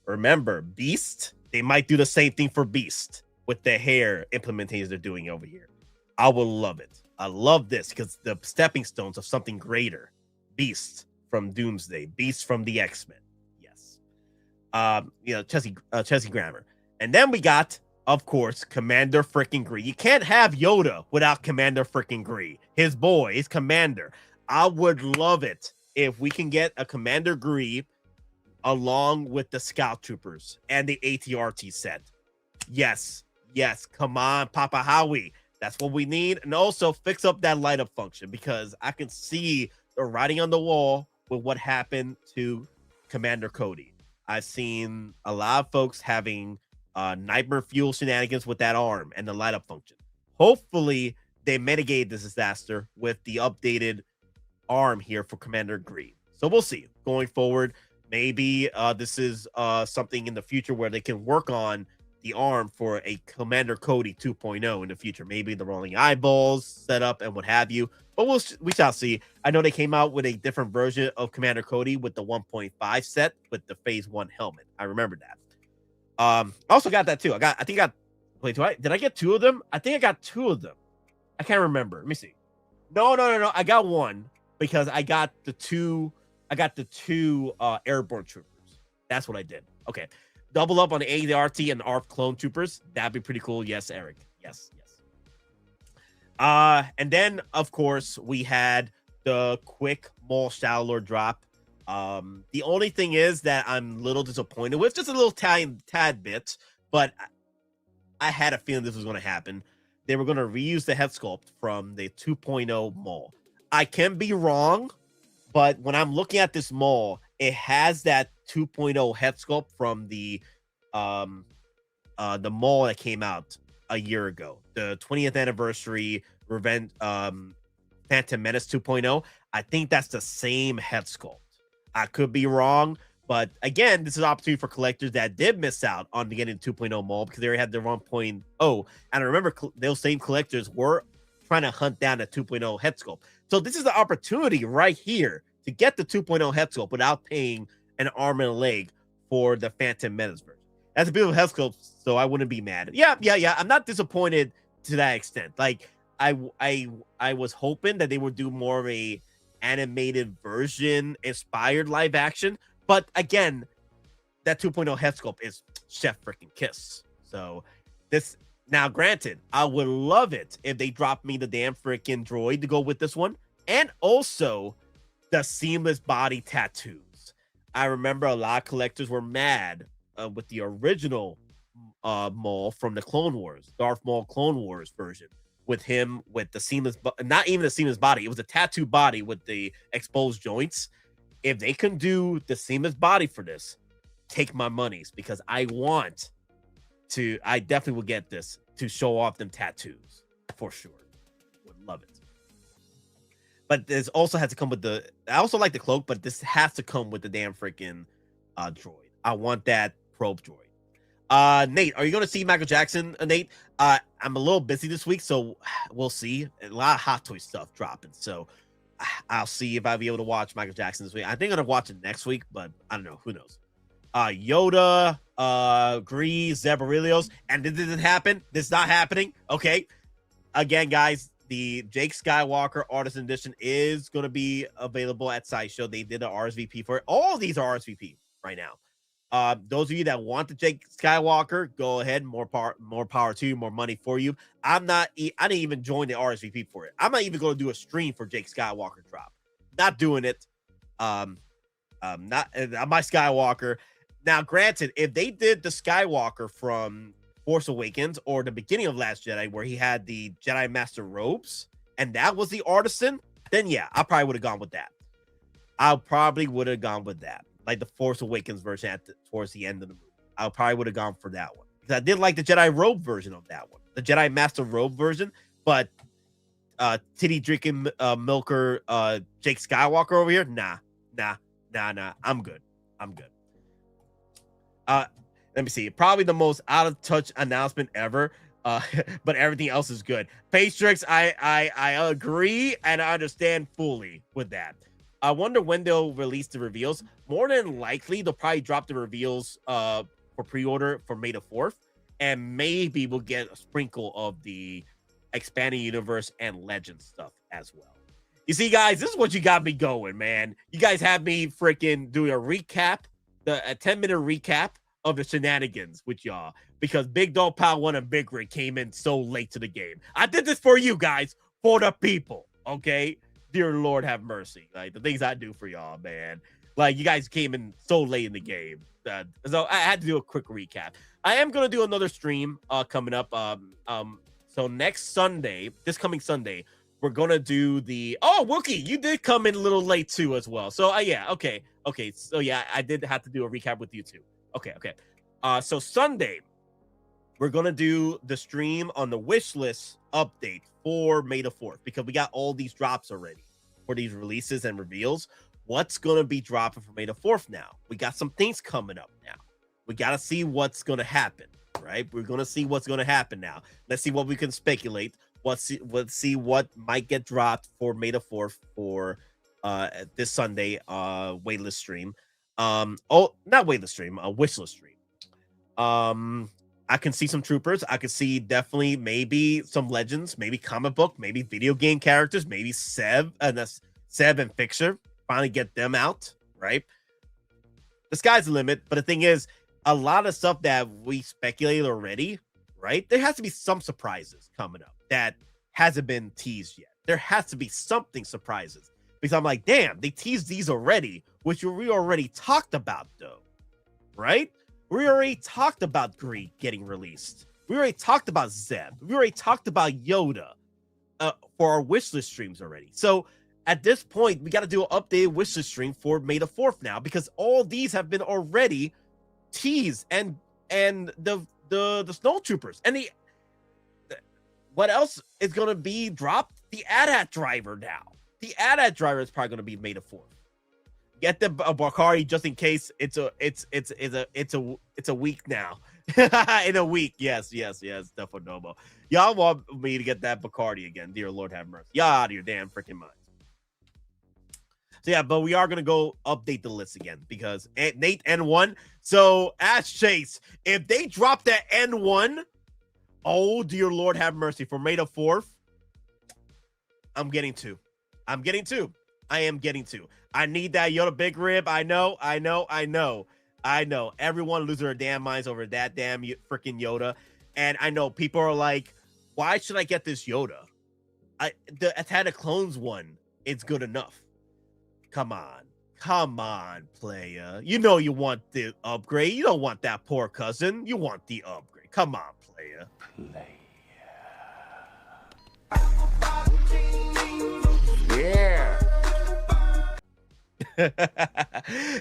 Remember, Beast, they might do the same thing for Beast with the hair implementations they're doing over here. I will love it. I love this because the stepping stones of something greater. Beast from Doomsday, Beast from the X-Men. Yes. Chelsea Grammer. And then we got, of course, Commander freaking Gree. You can't have Yoda without Commander freaking Gree. His boy, his commander. I would love it if we can get a Commander Gree along with the Scout Troopers and the ATRT set. Yes, come on, Papa Howie. That's what we need. And also fix up that light up function, because I can see the writing on the wall with what happened to Commander Cody. I've seen a lot of folks having nightmare fuel shenanigans with that arm and the light up function. Hopefully they mitigate this disaster with the updated arm here for Commander Gree. So we'll see going forward. Maybe this is something in the future where they can work on the arm for a Commander Cody 2.0 in the future. Maybe the rolling eyeballs setup and what have you. But we shall see. I know they came out with a different version of Commander Cody with the 1.5 set with the Phase 1 helmet. I remember that. I also got that too. Did I get two of them? I think I got two of them. I can't remember. Let me see. No. I got one because I got the two airborne troopers. That's what I did. Okay. Double up on the ART and ARP clone troopers. That'd be pretty cool. Yes, Eric. Yes. And then of course we had the quick Maul Shadow Lord drop. The only thing is that I'm a little disappointed with, just a little tad bit, but I had a feeling this was going to happen. They were going to reuse the head sculpt from the 2.0 Maul. I can be wrong, but when I'm looking at this Maul, it has that 2.0 head sculpt from the Maul that came out a year ago, the 20th anniversary Revenge Phantom Menace 2.0. I think that's the same head sculpt. I could be wrong, but again, this is an opportunity for collectors that did miss out on getting 2.0 Maul because they already had their 1.0. And I remember those same collectors were trying to hunt down a 2.0 head sculpt. So this is the opportunity right here to get the 2.0 head sculpt without paying an arm and a leg for the Phantom Menace version. That's a beautiful head sculpt, so I wouldn't be mad. Yeah. I'm not disappointed to that extent. Like I was hoping that they would do more of a animated version inspired live action, but again, that 2.0 head sculpt is chef freaking kiss. So this, now granted, I would love it if they dropped me the damn freaking droid to go with this one, and also the seamless body tattoos. I remember a lot of collectors were mad with the original Maul from the Clone Wars, Darth Maul Clone Wars version, with him with the seamless, not even the seamless body, it was a tattoo body with the exposed joints. If they can do the seamless body for this, take my monies, because I definitely will get this to show off them tattoos for sure. Would love it. But this also has to come with I also like the cloak, but this has to come with the damn freaking droid. I want that probe droid. Nate, are you going to see Michael Jackson, Nate? I'm a little busy this week, so we'll see. A lot of Hot Toy stuff dropping, so I'll see if I'll be able to watch Michael Jackson this week. I think I'm going to watch it next week, but I don't know. Who knows? Yoda, Gree, Zeb Orrelios, and this didn't happen. This is not happening. Okay. Again, guys, the Jake Skywalker Artisan Edition is going to be available at Sideshow. They did an RSVP for it. All of these are RSVP right now. Those of you that want the Jake Skywalker, go ahead. More power to you. More money for you. I didn't even join the RSVP for it. I'm not even going to do a stream for Jake Skywalker drop. Not doing it. Not my Skywalker. Now, granted, if they did the Skywalker from Force Awakens or the beginning of Last Jedi, where he had the Jedi Master robes, and that was the Artisan, then yeah, I probably would have gone with that. Like the Force Awakens version towards the end of the movie. I probably would have gone for that one, because I did like the Jedi robe version of that one, the Jedi Master robe version. But titty drinking milker Jake Skywalker over here, nah. I'm good. Let me see. Probably the most out of touch announcement ever. But everything else is good. Pastrix, I agree and I understand fully with that. I wonder when they'll release the reveals. More than likely, they'll probably drop the reveals for pre-order for May the 4th. And maybe we'll get a sprinkle of the expanding universe and legend stuff as well. You see, guys, this is what you got me going, man. You guys have me freaking doing a recap a 10-minute recap of the shenanigans with y'all because Big Dog Pal 1 and Big Rig came in so late to the game. I did this for you guys, for the people, okay? Dear Lord have mercy. Like, the things I do for y'all, man. Like, you guys came in so late in the game. So I had to do a quick recap. I am going to do another stream coming up. So next Sunday, this coming Sunday, we're going to do the... Oh, Wookie, you did come in a little late too as well. So, yeah, okay. Okay, so yeah, I did have to do a recap with you too. Okay. So Sunday, we're going to do the stream on the wish list update for May the 4th because we got all these drops already for these releases and reveals. What's going to be dropping for May the 4th now? We got some things coming up now. We got to see what's going to happen, right? We're going to see what's going to happen now. Let's see what we can speculate. Let's see what might get dropped for May the 4th for this Sunday waitlist stream. Not waitlist stream, a wishlist stream. I can see some troopers. I can see definitely maybe some legends, maybe comic book, maybe video game characters, maybe Zeb and Fixer. Finally get them out, right? The sky's the limit. But the thing is, a lot of stuff that we speculated already, right? There has to be some surprises coming up that hasn't been teased yet. There has to be something surprises. Because I'm like, damn, they teased these already, which we already talked about, though, right? We already talked about Gree getting released. We already talked about Zeb. We already talked about Yoda for our wishlist streams already. So at this point, we got to do an updated wishlist stream for May the 4th now because all these have been already teased and the SnowTroopers and what else is going to be dropped? The AT-AT driver now. The AT-AT driver is probably going to be May the 4th. Get the Bakari just in case it's a week now. In a week, yes, Stephanomo. Y'all want me to get that Bacardi again? Dear Lord have mercy. Y'all out of your damn freaking minds. So yeah, but we are gonna go update the list again because Nate N1. So Ash Chase, if they drop that N1, oh dear Lord have mercy for May the 4th. I'm getting two. I am getting two. I need that Yoda big rib. I know. Everyone losing their damn minds over that damn freaking Yoda. And I know people are like, why should I get this Yoda? The Attack of Clones one, it's good enough. Come on, player. You know you want the upgrade. You don't want that poor cousin. You want the upgrade. Come on, player. Yeah.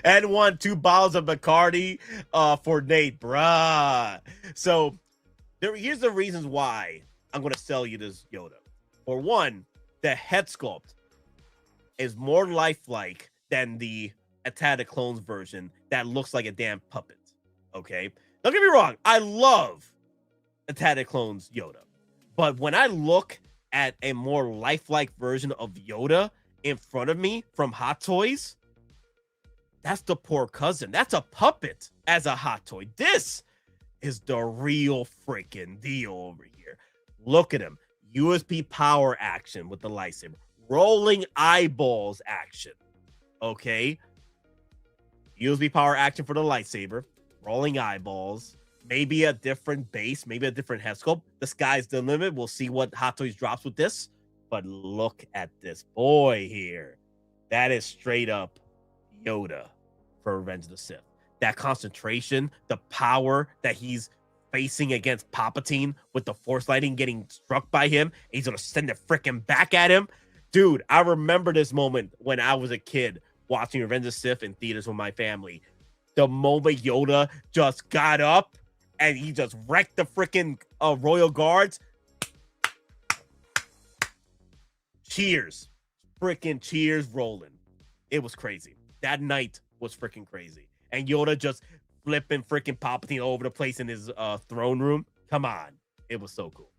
And 2 bottles of Bacardi for Nate, bruh. So here's the reasons why I'm going to sell you this Yoda. For one, the head sculpt is more lifelike than the Attack of Clones version that looks like a damn puppet. Okay? Don't get me wrong. I love Attack of Clones Yoda. But when I look at a more lifelike version of Yoda in front of me from Hot Toys, that's the poor cousin. That's a puppet as a Hot Toy. This is the real freaking deal over here. Look at him. USB power action with the lightsaber. Rolling eyeballs action. Okay? USB power action for the lightsaber. Rolling eyeballs. Maybe a different base. Maybe a different head sculpt. The sky's the limit. We'll see what Hot Toys drops with this. But look at this boy here. That is straight up Yoda for Revenge of the Sith. That concentration, the power that he's facing against Palpatine with the Force lightning getting struck by him. He's going to send it freaking back at him. Dude, I remember this moment when I was a kid watching Revenge of the Sith in theaters with my family. The moment Yoda just got up and he just wrecked the freaking Royal Guards. Cheers. Freaking cheers rolling. It was crazy. That night was freaking crazy. And Yoda just flipping freaking Palpatine all over the place in his throne room. Come on. It was so cool.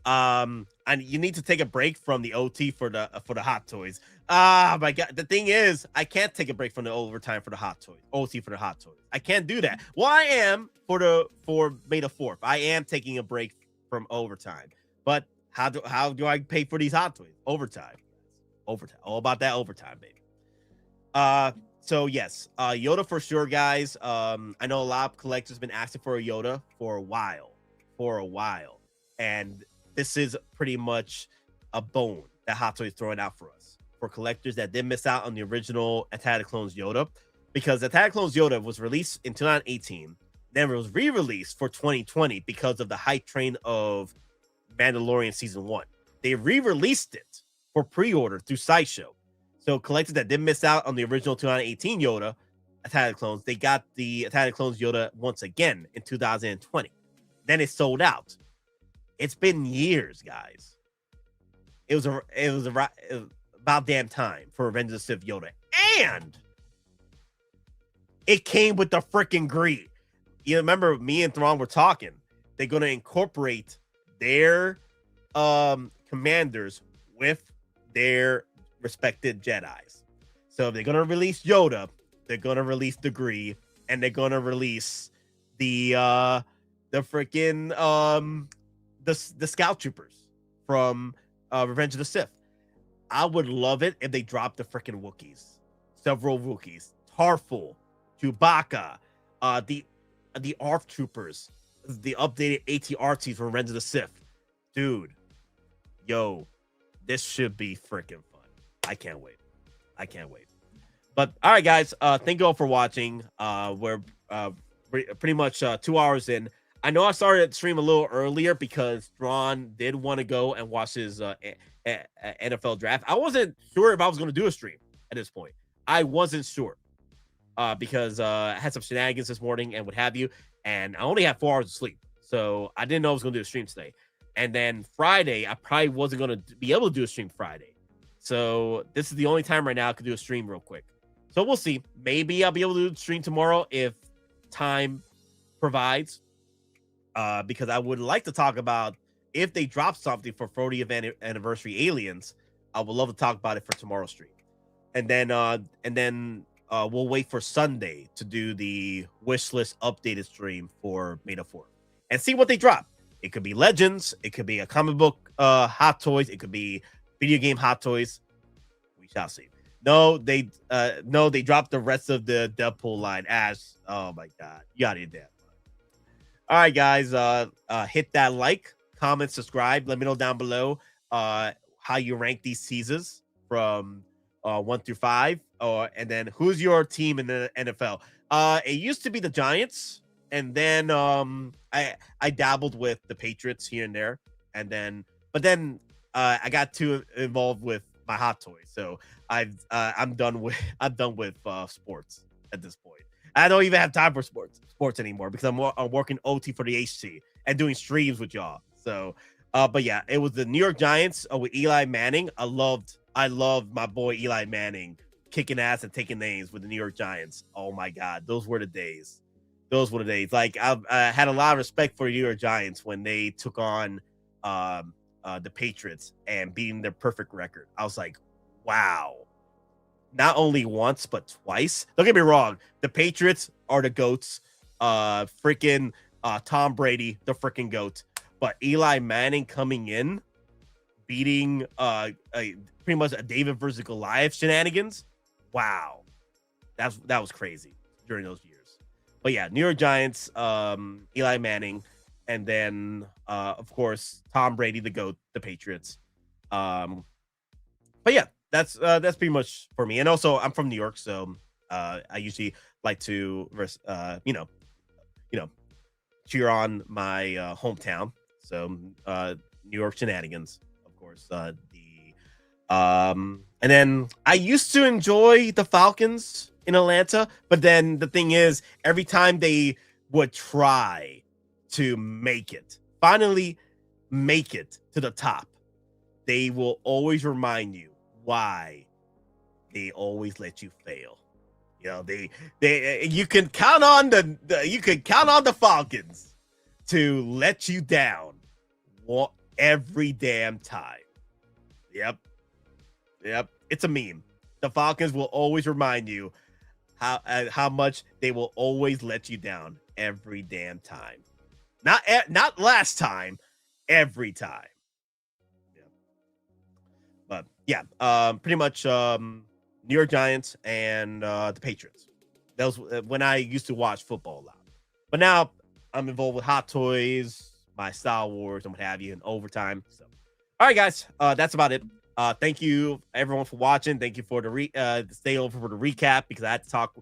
And you need to take a break from the OT for the Hot Toys. Ah, my God. The thing is, I can't take a break from the overtime for the Hot Toys. OT for the Hot Toys. I can't do that. Well, I am for May the 4th. I am taking a break from overtime. But how do I pay for these Hot Toys? Overtime. All about that overtime, baby. So yes, Yoda for sure, guys. I know a lot of collectors have been asking for a Yoda for a while, and this is pretty much a bone that Hot Toys is throwing out for us, for collectors that did miss out on the original Attack of the Clones Yoda, because Attack of the Clones Yoda was released in 2018, then it was re-released for 2020 because of the hype train of Mandalorian Season 1. They re-released it for pre-order through Sideshow. So collectors that did miss out on the original 2018 Yoda, Attack of the Clones, they got the Attack of the Clones Yoda once again in 2020. Then it sold out. It's been years, guys. It was about damn time for Revenge of the Sith Yoda. And it came with the freaking Gree. You remember me and Thrawn were talking. They're going to incorporate their commanders with their respected Jedis. So if they're going to release Yoda, they're going to release the Gree, and they're going to release the freaking the Scout Troopers from Revenge of the Sith. I would love it if they dropped the freaking Wookiees. Several Wookiees. Tarful, Chewbacca, the ARF Troopers, the updated AT-RTs from Revenge of the Sith. Dude, yo, this should be freaking fun. I can't wait. But all right, guys, thank you all for watching. We're pretty much 2 hours in. I know I started the stream a little earlier because Thrawn did want to go and watch his NFL draft. I wasn't sure if I was going to do a stream at this point. I wasn't sure because I had some shenanigans this morning and what have you, and I only had 4 hours of sleep. So I didn't know I was going to do a stream today. And then Friday, I probably wasn't going to be able to do a stream Friday. So this is the only time right now I could do a stream real quick. So we'll see. Maybe I'll be able to do a stream tomorrow if time provides. Because I would like to talk about if they drop something for 40th anniversary Aliens. I would love to talk about it for tomorrow's stream. And then we'll wait for Sunday to do the wish list updated stream for May the 4th and see what they drop. It could be Legends. It could be a comic book Hot Toys. It could be video game Hot Toys. We shall see. No, they dropped the rest of the Deadpool line. As oh my god, you gotta do that. All right, guys, hit that like, comment, subscribe. Let me know down below how you rank these Teases from 1 through 5, and then who's your team in the NFL. It used to be the Giants, and then I dabbled with the Patriots here and there, but then I got too involved with my Hot Toys, so I'm done with sports at this point. I don't even have time for sports anymore because I'm working OT for the HC and doing streams with y'all. So, but yeah, it was the New York Giants with Eli Manning. I loved my boy Eli Manning kicking ass and taking names with the New York Giants. Oh my god, those were the days. Like I had a lot of respect for the New York Giants when they took on the Patriots and beating their perfect record. I was like, wow. Not only once, but twice. Don't get me wrong. The Patriots are the GOATs. Freaking Tom Brady, the freaking GOAT. But Eli Manning coming in, beating pretty much a David versus Goliath shenanigans. Wow. That was crazy during those years. But yeah, New York Giants, Eli Manning, and then of course Tom Brady, the GOAT, the Patriots. But yeah. That's pretty much for me. And also I'm from New York, so I usually like to cheer on my hometown. So New York shenanigans, of course. And then I used to enjoy the Falcons in Atlanta, but then the thing is, every time they would try to finally make it to the top, they will always remind you why they always let you fail. You know, you can count on the Falcons to let you down every damn time. Yep. It's a meme. The Falcons will always remind you how much they will always let you down every damn time. Not last time, every time. But yeah, pretty much New York Giants and the Patriots. That was when I used to watch football a lot. But now I'm involved with Hot Toys, my Star Wars, and what have you, in overtime. So, all right, guys, that's about it. Thank you, everyone, for watching. Thank you for the stay over for the recap, because I had to talk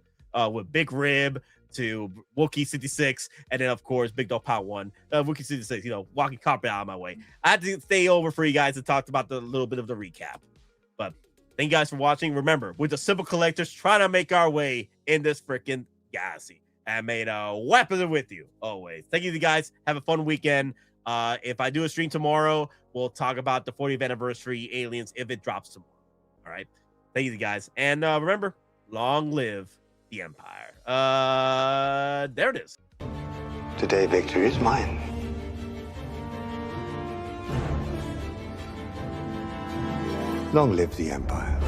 with Big Rib to Wookiee 66, and then, of course, Big Dog Power 1. Wookiee 66, walking carpet out of my way. I had to stay over for you guys to talk about the little bit of the recap. But thank you guys for watching. Remember, we're the simple collectors trying to make our way in this freaking galaxy. And made a weapon with you always. Thank you guys. Have a fun weekend. If I do a stream tomorrow, we'll talk about the 40th anniversary aliens if it drops tomorrow. All right. Thank you guys. And remember, long live the Empire. There it is. Today, victory is mine. Long live the Empire.